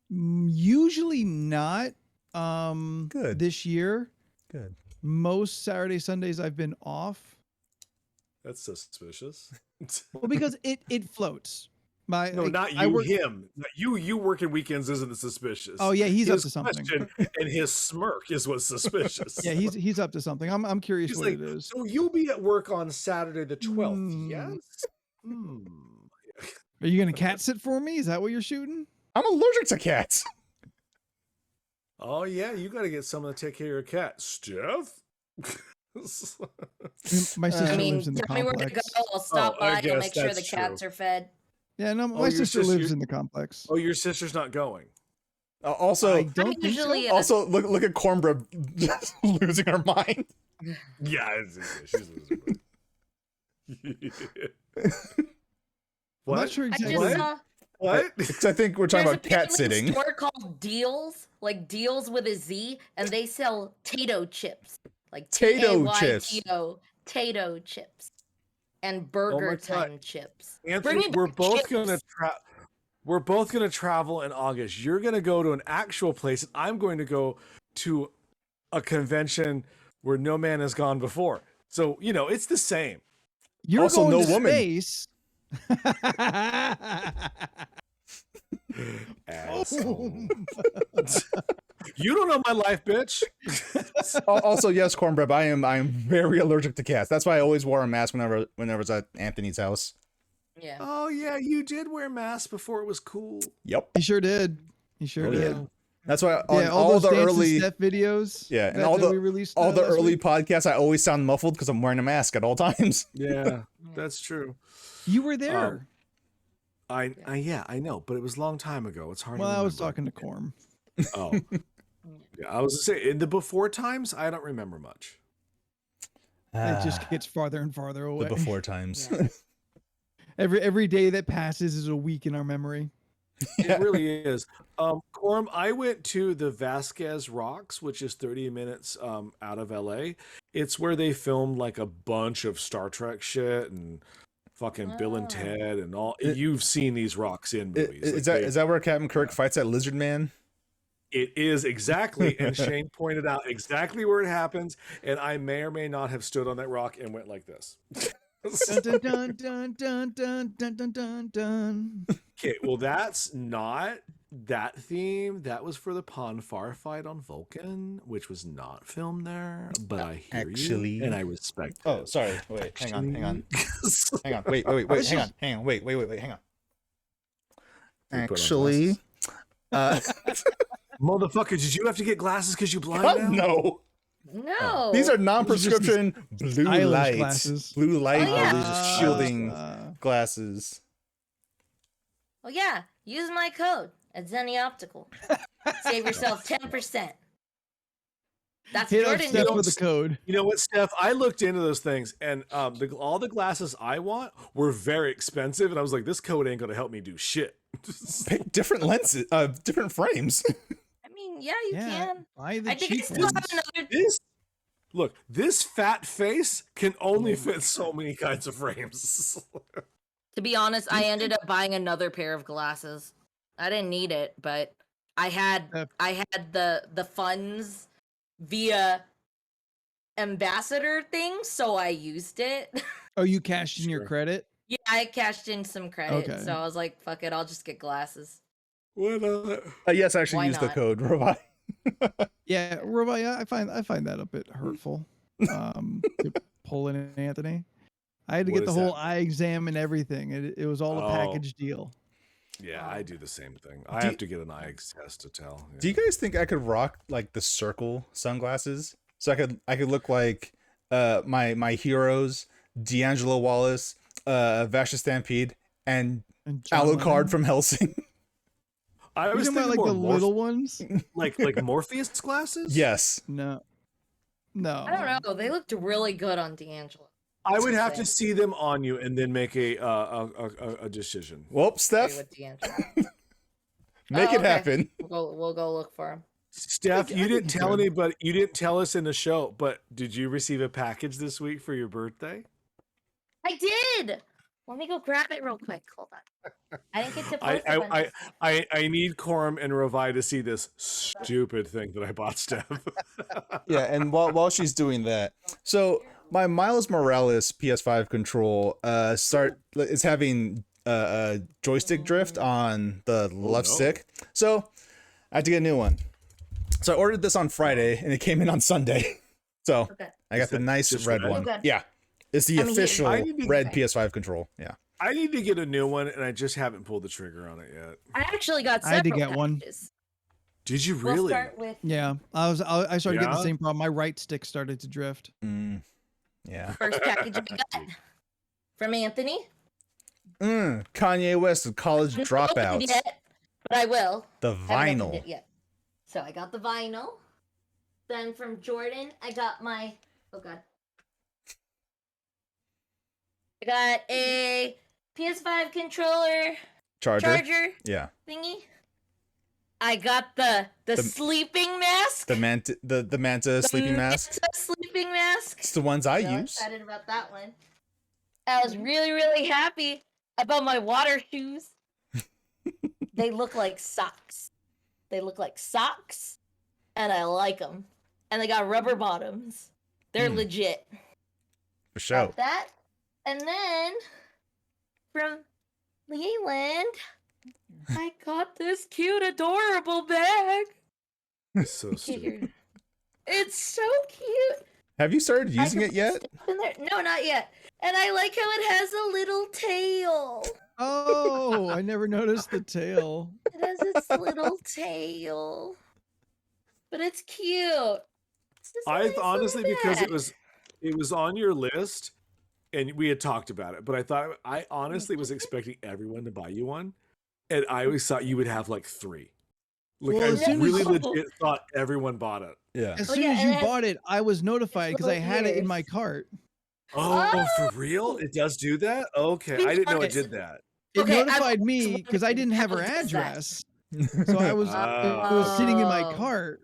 Usually not. Good. This year, Good. most Saturday Sundays I've been off. That's suspicious. Well, because it floats. My No, like, not I you. work- Him. Not you working weekends isn't suspicious. Oh yeah, he's up His to something. question and his smirk is what's suspicious. Yeah, he's up to something. I'm curious He's what like, it is. so you'll be at work on Saturday the 12th, Hmm. yes? Hmm. Are you gonna cat sit for me? Is that what you're shooting? I'm allergic to cats. Oh yeah, you got to get someone to take care of your cat, Steph. My sister I mean, lives in the tell me where to go. complex. I'll stop Oh, I by and guess make sure the that's cats true. are fed. Yeah, no, Oh, my your sister sister- lives in the complex. Oh, your sister's not going. Also, I don't think so. usually also look at Cornbread just losing her mind. Yeah, she's losing. I'm What? not sure I exactly. just What? saw What? 'Cause I think we're talking there's about cat apparently sitting. a store called Deals, like Deals with a Z, and they sell Tato chips, like Tato chips. Tato Tato chips. and Burger God. Time chips. Anthony, Bring me we're back both chips. gonna travel in August. You're gonna go to an actual place, and I'm going to go to a convention where no man has gone before. So it's the same. You're Also, going no to woman. space. Asshole. You don't know my life, bitch. Also, yes, Cornbread, I am very allergic to cats. That's why I always wore a mask whenever it's at Anthony's house. Yeah. Oh yeah, you did wear masks before it was cool. Yep. He sure did. He sure Oh, did. yeah. That's why on Yeah, all those the dance and early step videos. Yeah, and that all the we released all the last early week. podcasts, I always sound muffled because I'm wearing a mask at all times. Yeah, that's true. You were there. I know, but it was a long time ago. It's hard Well, to I remember. was talking to Corm. Oh. Yeah, I was gonna say in the before times, I don't remember much. It just gets farther and farther away. the before times. Yeah. Every day that passes is a week in our memory. Yeah. It really is. Corm, I went to the Vasquez Rocks, which is 30 minutes out of LA. It's where they filmed like a bunch of Star Trek shit and fucking Bill and Oh. Ted and all. You've seen these rocks in movies. Is that where Captain Kirk fights that lizard man? It is exactly, and Shane pointed out exactly where it happens, and I may or may not have stood on that rock and went like this. Dun, dun, dun, dun, dun, dun, dun, dun, dun. Okay, well, that's not that theme. That was for the Ponfar fight on Vulcan, which was not filmed there. But I hear Actually. you, and I respect. Oh, that. sorry. Wait, hang on. Hang on. Wait, was hang on. just- Hang on. Wait, hang on. You put on Actually, Motherfucker, did you have to get glasses because you blind now? no. No. These are non-prescription blue stylish lights. glasses. Blue light Oh, yeah. shielding Uh, glasses. Well, yeah. Use my code at Zenny Optical. Save yourself 10%. That's hit up Jordan. Steph knows. with a code. You know what, Steph? I looked into those things, and all the glasses I want were very expensive, and I was like, this code ain't gonna help me do shit. Pick different lenses, different frames. I mean, yeah, you Yeah, can. buy the I think I cheap still ones. have another. This fat face can only fit so many kinds of frames. To be honest, I ended up buying another pair of glasses. I didn't need it, but I had the funds via ambassador thing, so I used it. Oh, you cashed in your Sure. credit? Yeah, I cashed in some credit, Okay. so I was like, "Fuck it, I'll just get glasses." Why not? Yes, I actually Why use the not? code Revive. Yeah, Robo, yeah, I find that a bit hurtful. To pull in Anthony. I had to What get the is whole that? eye exam and everything. It was all a Oh. package deal. Yeah, I do the same thing. I Do have you- to get an eye test to tell. Do you guys think I could rock like the circle sunglasses? So I could look like my heroes, D'Angelo Wallace, Vasha Stampede, and And John Alucard Lennon? from Hellsing. I You was talking about thinking like more the little ones? like Morpheus glasses. Yes. No. No. I don't know. They looked really good on D'Angelo. I would have to Same. see them on you and then make a decision. Well, Agree Steph, with D'Angelo. make Oh, it okay. happen. We'll go look for him. Steph, I you didn't think tell so. anybody. You didn't tell us in the show, but did you receive a package this week for your birthday? I did. Let me go grab it real quick. Hold on. I didn't get to post I a bunch of stuff. I need Corum and Rovi to see this stupid thing that I bought Steph. Yeah, and while she's doing that, so my Miles Morales PS5 control is having joystick drift on the left no. stick, so I have to get a new one. So I ordered this on Friday, and it came in on Sunday. So Okay. I got the nice just red red? one. Okay. Yeah, it's the I mean, official I need to- red PS5 control. Yeah. I need to get a new one, and I just haven't pulled the trigger on it yet. I actually got I had to several get one. packages. Did you We'll really? start with Yeah. I started getting the Yeah? same problem. My right stick started to drift. Yeah. first package I got from Anthony. Kanye West of College Haven't opened Dropouts. it yet, but I will. The Haven't opened vinyl. it yet. So I got the vinyl. Then from Jordan, I got my oh god. I got a PS5 controller charger Yeah. thingy. I got the The- sleeping mask. The Manta sleeping mask. Manta sleeping mask. It's the ones I So use. excited about that one. I was really, really happy about my water shoes. They look like socks. They look like socks, and I like them. And they got rubber bottoms. They're legit. For sure. Got that. And then from Leland, I got this cute, adorable bag. So stupid. It's so cute. Have you started I using can it yet? put stuff in there. No, not yet. And I like how it has a little tail. Oh, I never noticed the tail. It has its little tail. But it's cute. It's just a I nice honestly, little because bag. it was on your list and we had talked about it, but I honestly was expecting everyone to buy you one. And I always thought you would have like 3. Like Well, as I soon really as- legit thought everyone bought it. Yeah. As Oh, soon yeah, as and you it has- bought it, I was notified because I little had it in ears. my cart. Oh, for real? It does do that? Okay. I didn't know it did that. It Okay, I've notified always me because I wondered didn't have her how it does that. address. So I was it was sitting in my Oh. cart.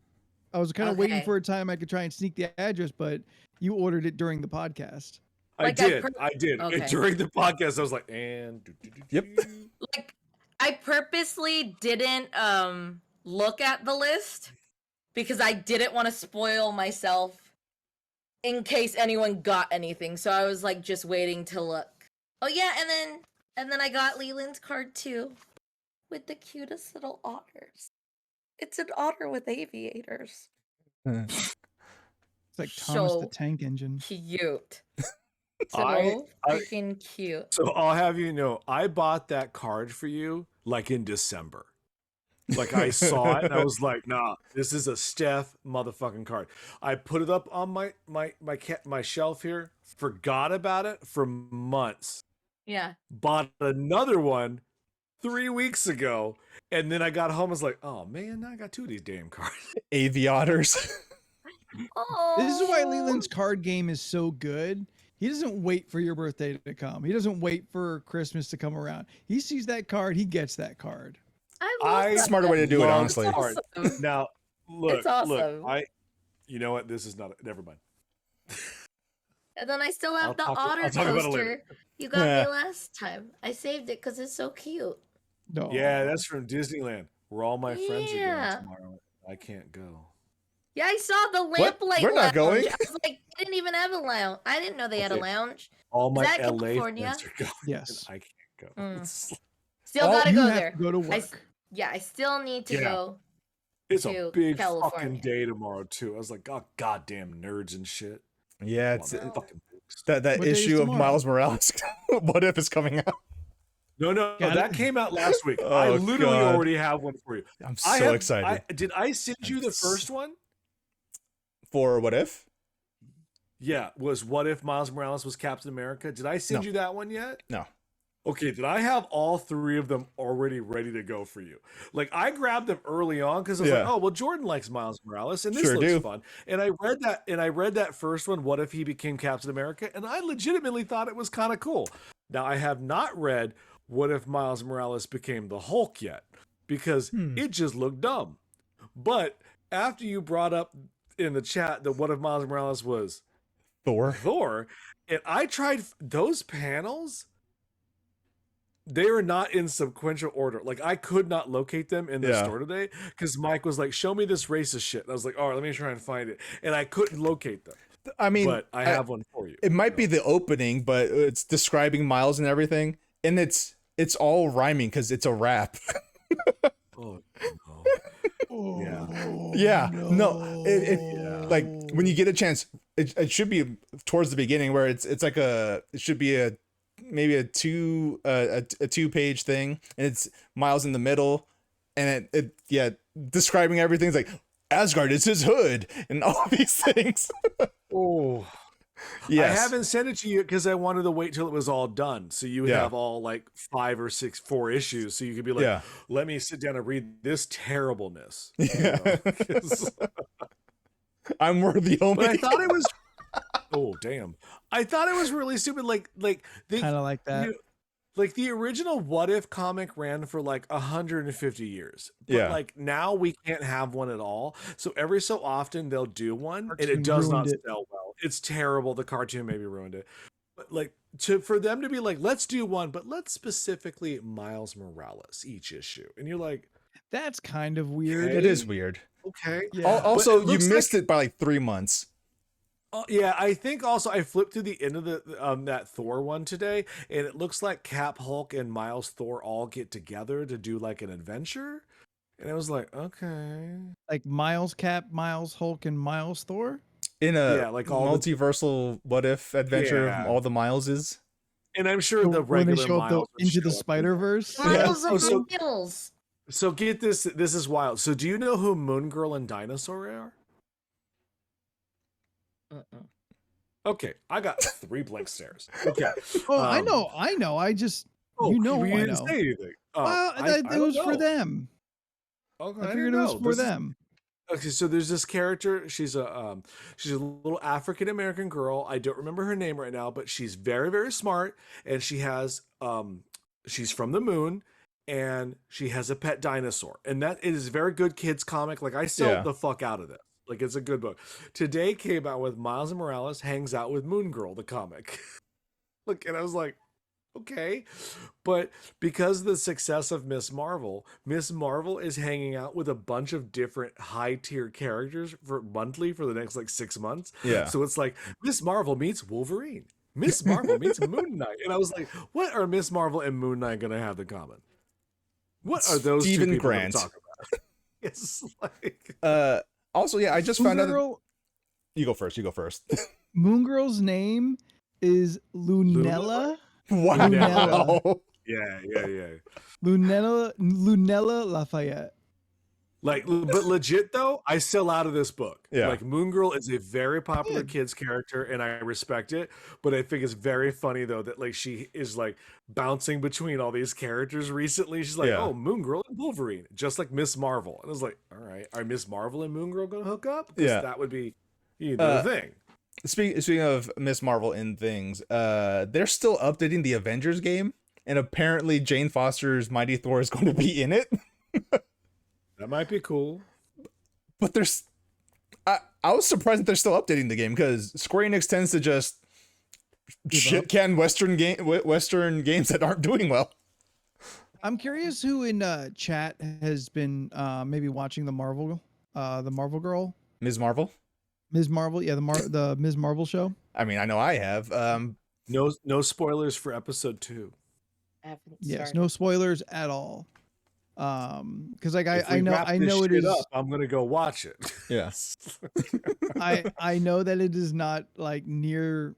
I was kind of waiting Okay. for a time I could try and sneak the address, but you ordered it during the podcast. Like, I did. Okay. And during the podcast, I was like, and Yep. Like, I purposely didn't look at the list because I didn't want to spoil myself in case anyone got anything. So I was like just waiting to look. Oh yeah, and then I got Leland's card too with the cutest little otters. It's an otter with aviators. It's like Thomas the So Tank Engine. cute. So I- freaking cute. So I'll have you know, I bought that card for you like in December. Like I saw it and I was like, nah, this is a Steph motherfucking card. I put it up on my shelf here, forgot about it for months. Yeah. Bought another one 3 weeks ago, and then I got home and was like, oh man, now I got 2 of these damn cards. Aviators. Oh. This is why Leland's card game is so good. He doesn't wait for your birthday to come. He doesn't wait for Christmas to come around. He sees that card, he gets that card. I love that. Smarter way to do it, love honestly. the card. Awesome. Now, look, It's awesome. look, you know what? This is not. Never mind. And then I still have I'll the talk otter about it later. coaster you got me last time. I saved it because it's so cute. No. Yeah, that's from Disneyland, where all my friends are Yeah. going tomorrow. I can't go. Yeah, I saw the lamplight We're not lounge. going. I was like, they didn't even have a lounge. I didn't know they had a Okay. lounge. All my that LA California? friends are going. Yes. I can't go. Still All- gotta you go have there. to go to I work. Yeah, I still need to Yeah. go. It's a to big California. fucking day tomorrow too. I was like, oh goddamn nerds and shit. Yeah, it's Fucking books. that What day is issue of tomorrow? Miles Morales. What if it's coming out? No, Got that it? came out last week. Oh, I literally God. already have one for you. I'm I so have- excited. Did I send you the first one? For what if? Yeah, was what if Miles Morales was Captain America? Did I send No. you that one yet? No. Okay, did I have all 3 of them already ready to go for you? Like I grabbed them early on because I was like, Yeah. oh well, Jordan likes Miles Morales, and this Sure looks do. fun. And I read that first one, what if he became Captain America? And I legitimately thought it was kind of cool. Now I have not read what if Miles Morales became the Hulk yet, because it just looked dumb. But after you brought up in the chat that what if Miles Morales was Thor, and I tried those panels. They are not in sequential order. Like I could not locate them in the Yeah. store today because Mike was like, "Show me this racist shit." And I was like, "All right, let me try and find it," and I couldn't locate them. I mean, But I have one for you. it might be the opening, but it's describing Miles and everything, and it's all rhyming because it's a rap. Oh no! Oh, Yeah, no, like when you get a chance, it should be towards the beginning where it's like it should be maybe a 2-page thing, and it's Miles in the middle, and it describing everything. It's like Asgard is his hood and all these things. Oh, Yes. I haven't sent it to you because I wanted to wait till it was all done, so you would Yeah. have all like 4 issues, so you could be like, Yeah. "Let me sit down and read this terribleness." Yeah. You know? 'Cause- I'm worthy only. But I thought it was. Oh damn! I thought it was really stupid. Like they kind of like that. like the original What If comic ran for like 150 years. But Yeah. like now we can't have one at all. So every so often they'll do one, and Cartoon it does not ruined it. sell well. It's terrible. The cartoon maybe ruined it. But like for them to be like, let's do one, but let's specifically Miles Morales each issue, and you're like, That's kind of weird. Okay. It is weird. okay. Yeah. Also, But it you looks missed it by like 3 months. Yeah, I think also I flipped to the end of the that Thor one today, and it looks like Cap, Hulk, and Miles Thor all get together to do like an adventure, and I was like, okay, Like Miles Cap, Miles Hulk, and Miles Thor. In a Yeah, like all the- multiversal what if adventure Yeah. of all the Mileses. and I'm sure So the when they regular show up Miles would into the show up. Spider Verse. Miles Oh, of so- Wheels. So get this, this is wild. So do you know who Moon Girl and Dinosaur are? Okay, I got 3 blank stares. Okay. Oh, I Um, know. I just Oh, you know you I didn't know. say anything. Well, I it don't was for know. them. Okay, I I figured didn't it was know. for This is- them. Okay, so there's this character. She's a little African American girl. I don't remember her name right now, but she's very very smart, and she has she's from the moon, and she has a pet dinosaur, and that it is a very good kids comic. Like I sell Yeah. the fuck out of this. Like it's a good book. Today came out with Miles Morales hangs out with Moon Girl, the comic. Look, and I was like, okay, but because of the success of Miss Marvel is hanging out with a bunch of different high tier characters for monthly for the next like 6 months. Yeah. So it's like Miss Marvel meets Wolverine, Miss Marvel meets Moon Knight, and I was like, what are Miss Marvel and Moon Knight gonna have in common? What are those Stephen two people Grant. gonna talk about? It's like Also, yeah, I just Moon found out. That... Girl, You go first. You go first. Moon Girl's name is Lunella. Wow. yeah. Lunella Lafayette. Like, but legit though, I sell out of this book. Yeah. Like Moon Girl is a very popular Good. kids character, and I respect it. But I think it's very funny though that like she is like bouncing between all these characters recently. She's like, Yeah. oh, Moon Girl and Wolverine, just like Miss Marvel. And I was like, all right, are Miss Marvel and Moon Girl gonna hook up? 'Cause Yeah. that would be the thing. Speaking of Miss Marvel and things, they're still updating the Avengers game, and apparently Jane Foster's Mighty Thor is going to be in it. That might be cool. But there's, I was surprised that they're still updating the game because Square Enix tends to just Give shit up. can Western games that aren't doing well. I'm curious who in chat has been maybe watching the Marvel girl, Ms. Marvel. Ms. Marvel. Yeah, the Ms. Marvel show. I mean, I know I have. No spoilers for episode 2. I haven't Yes, started. no spoilers at all. Because like If I we know wrap I this know it shit is up, I'm gonna go watch it. Yeah. I know that it is not like near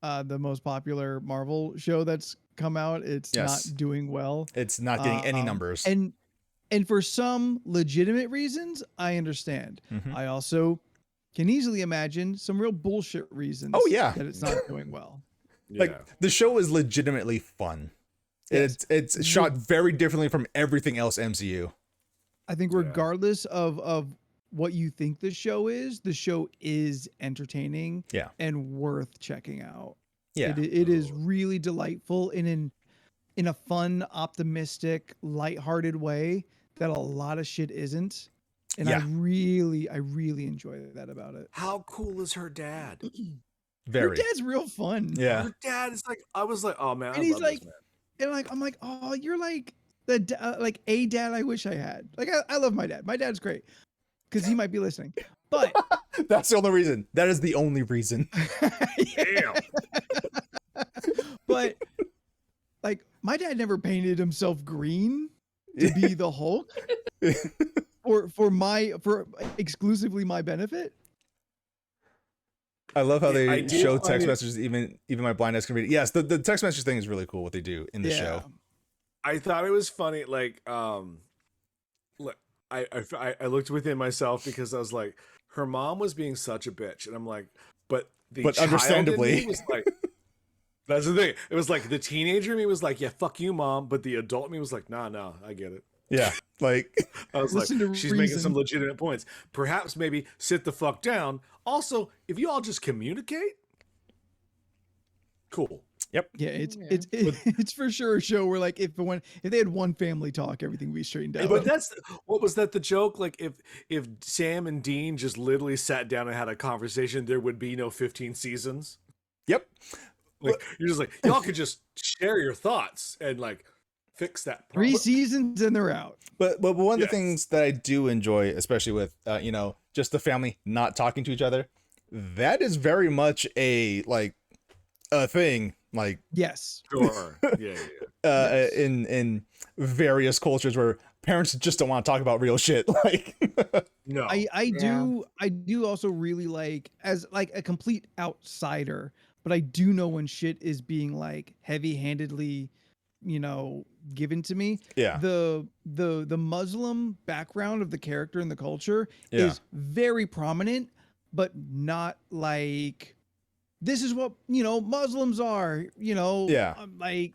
the most popular Marvel show that's come out. It's Yes. not doing well. It's not getting any numbers. And for some legitimate reasons, I understand. Mhm. I also can easily imagine some real bullshit reasons. Oh, yeah. that it's not doing well. Like Yeah. the show is legitimately fun. Yes. It's shot very differently from everything else MCU. I think Yeah. regardless of what you think the show is entertaining Yeah. and worth checking out. Yeah. It is really delightful in a fun, optimistic, lighthearted way that a lot of shit isn't. And Yeah. I really enjoy that about it. How cool is her dad? Your Very. dad's real fun. Yeah. Her dad is like, I was like, oh man, I And he's love like- this man. And I'm like, oh, you're like like a dad I wish I had. Like I love my dad. My dad's great because he might be listening. But That's the only reason. That is the only reason. Damn. but like my dad never painted himself green to be the Hulk for exclusively my benefit. I love how Yeah, I they do show find text it- messages, even my blind eyes can read it. Yes, the text message thing is really cool. What they do in the Yeah. show. I thought it was funny. Like, look, I looked within myself because I was like, her mom was being such a bitch, and I'm like, but child in understandably. me was like, that's the thing. It was like the teenager in me was like, yeah, fuck you, mom, but the adult in me was like, nah, I get it. Yeah, like I was Listen like, to she's making some reason. legitimate points. Perhaps maybe sit the fuck down. Also, if you all just communicate, cool. Yeah, Yeah. it's for sure a show where like if they had one family talk, everything would be straightened out. But that's what was that the joke? Like if Sam and Dean just literally sat down and had a conversation, there would be no 15 seasons. yep. Like you're just like y'all could just share your thoughts and like fix that problem. 3 seasons and they're out. But one of the Yes. things that I do enjoy, especially with just the family not talking to each other, that is very much a thing. Like Yes. Sure. Yeah. Yes. in various cultures where parents just don't want to talk about real shit. Like No. I do also really like, as like a complete outsider, but I do know when shit is being like heavy-handedly, given to me. Yeah. The Muslim background of the character in the culture Yeah. is very prominent, but not like this is what Muslims are. Yeah. Like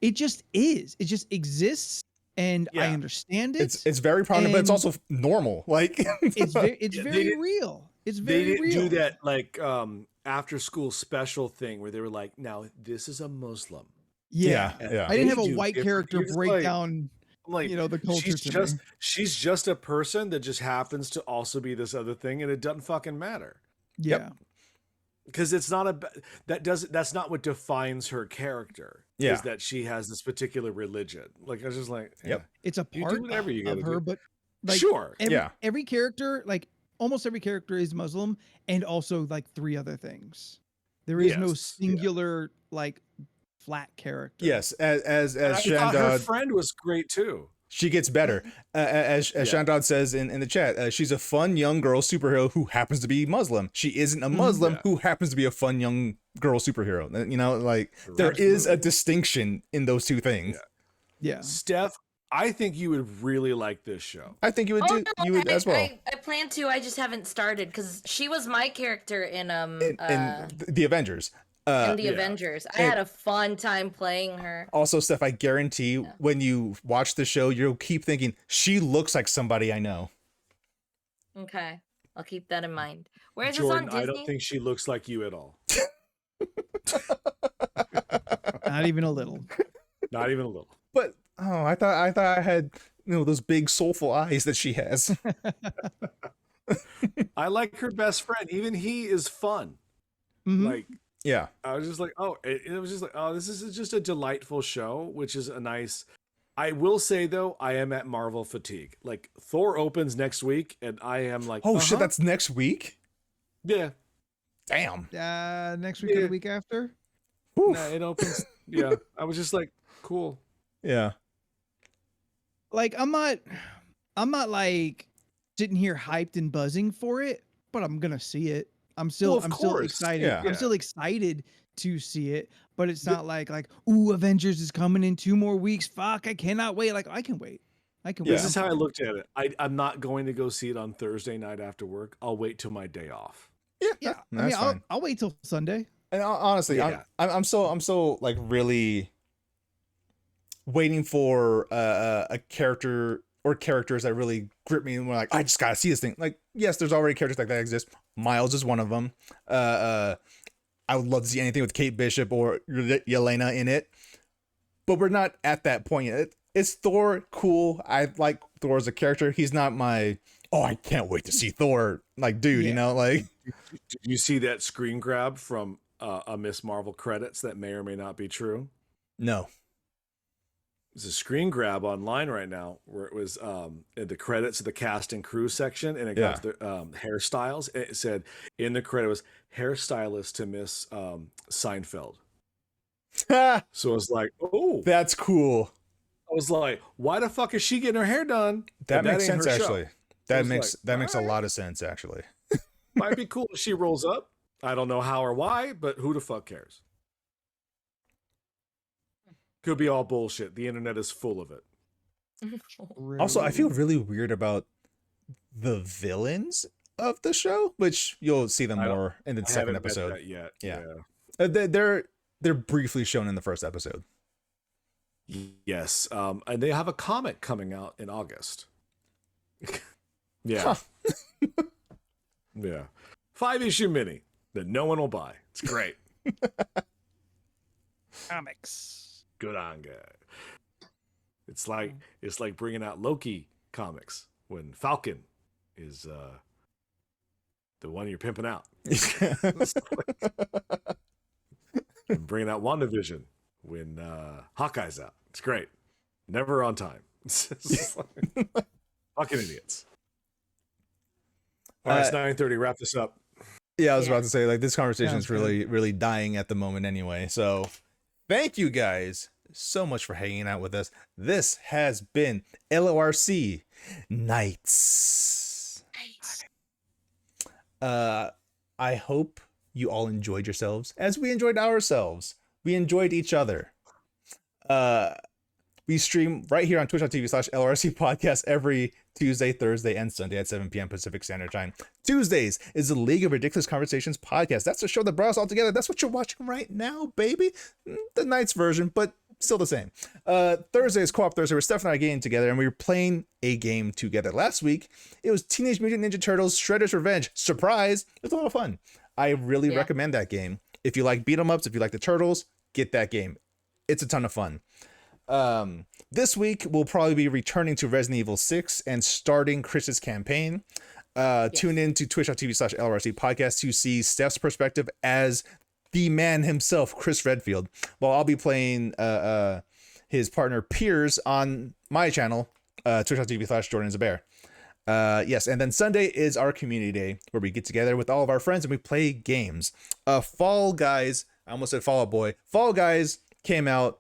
it just is. It just exists, and I Yeah. understand it. it's very prominent, but it's and- also normal. Like It's very Yeah, they very did- real. It's They very didn't real. do that like after school special thing where they were like, now this is a Muslim. Yeah. Yeah. I didn't have They a do white different- character you're just break like- down, I'm like, the culture she's just a person that just happens to also be this other thing, and it doesn't fucking matter. Yeah. Because it's not that's not what defines her character. Yeah. Is that she has this particular religion. Like I was just like, Yep. It's a You do part whatever you of gotta her, do. but like sure. every character, like almost every character is Muslim, and also like 3 other things. There is no Yes, yeah. singular like flat character. Yes, as And I thought her Shandad, friend was great too. she gets better. As Yeah. Shandad says in the chat, she's a fun young girl superhero who happens to be Muslim. She isn't a Muslim Yeah. who happens to be a fun young girl superhero. There is a Absolutely. distinction in those two things. Yeah. Steph, I think you would really like this show. I think you would Oh, do no, you would as well. I plan to. I just haven't started because she was my character in in the Avengers. in the yeah. Avengers. I And- had a fun time playing her. Also, Steph, I guarantee when you watch the show, you'll keep thinking she looks like somebody I know. Okay, I'll keep that in mind. Where is Jordan, this on I Disney? don't think she looks like you at all. Not even a little. Not even a little. But I thought I had those big soulful eyes that she has. I like her best friend. Even he is fun. Mhm. Like Yeah. I was just like, oh, it was just like, oh, this is just a delightful show, which is a nice. I will say though, I am at Marvel fatigue. Like Thor opens next week, and I am like, Oh shit, uh-huh. that's next week. Yeah. Damn. Next week or Yeah. the week after. Oof. Nah, it opens. Yeah, I was just like, cool. Yeah. Like I'm not like sitting here hyped and buzzing for it, but I'm gonna see it. I'm still of course. excited. Yeah. I'm still excited to see it, but it's not like ooh, Avengers is coming in 2 more weeks. Fuck, I cannot wait. Like I can wait. I can Yeah. wait. This is how I looked at it. I'm not going to go see it on Thursday night after work. I'll wait till my day off. Yeah. Yeah, I That's mean, fine. I'll wait till Sunday. And honestly, Yeah. I'm so like really waiting for a character or characters that really grip me and we're like, I just gotta see this thing. Like, yes, there's already characters like that exist. Miles is one of them. I would love to see anything with Kate Bishop or Yelena in it, but we're not at that point yet. It's Thor, cool. I like Thor as a character. He's not my I can't wait to see Thor. Like, dude, Yeah. like. Did you see that screen grab from a Miss Marvel credits that may or may not be true? No. There's a screen grab online right now where it was in the credits of the cast and crew section, and it got the hairstyles. And it said in the credit was hairstylist to Miss Seinfeld. So I was like, oh, That's cool. I was like, why the fuck is she getting her hair done? That if makes ain't sense, her show? actually. I That was makes like, a alright. lot of sense, actually. Might be cool if she rolls up. I don't know how or why, but who the fuck cares? Could be all bullshit. The internet is full of it. Also, I feel really weird about the villains of the show, which you'll see them I don't- more in the I second haven't met episode. that yet. Yeah. Yeah. They're briefly shown in the first episode. Yes. And they have a comic coming out in August. Yeah. Yeah. 5-issue mini that no one will buy. It's great. Comics. Good on, guy. It's like bringing out Loki comics when Falcon is the one you're pimping out. Bring bringing out WandaVision when Hawkeye's out. It's great. Never on time. Fucking idiots. All right, it's 9:30. Wrap this up. Yeah, I was Yeah. about to say, like, this conversation Sounds is really dying at the moment anyway. So thank you guys so much for hanging out with us. This has been LORC Nights. I hope you all enjoyed yourselves as we enjoyed ourselves. We enjoyed each other. We stream right here on twitch.tv/LRC podcast every Tuesday, Thursday, and Sunday at 7 p.m. Pacific Standard Time. Tuesdays is the League of Ridiculous Conversations podcast. That's the show that brought us all together. That's what you're watching right now, baby. The night's version, but still the same. Thursday is Co-op Thursday, where Steph and I are getting together and we were playing a game together. Last week, it was Teenage Mutant Ninja Turtles Shredder's Revenge. Surprise! It was a lot of fun. I really recommend that game. If you like beat 'em ups, if you like the Turtles, get that game. It's a ton of fun. This week we'll probably be returning to Resident Evil 6 and starting Chris's campaign. Tune in to twitch.tv/LRC podcast to see Steph's perspective as the man himself, Chris Redfield, while I'll be playing his partner Piers on my channel, twitch.tv/JordanIsABear. Yes, and then Sunday is our community day where we get together with all of our friends and we play games. Fall Guys, I almost said Fall Out Boy. Fall Guys came out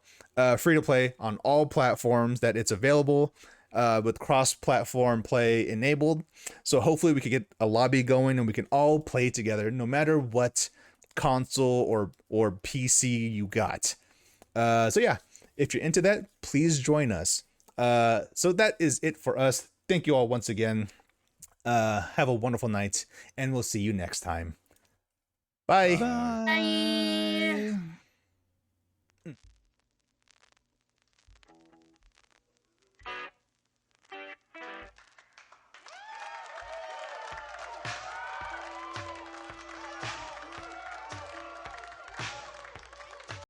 free to play on all platforms that it's available, with cross-platform play enabled. So hopefully we can get a lobby going and we can all play together no matter what console or PC you got. So yeah, if you're into that, please join us. So that is it for us. Thank you all once again. Have a wonderful night and we'll see you next time. Bye. Bye. Bye.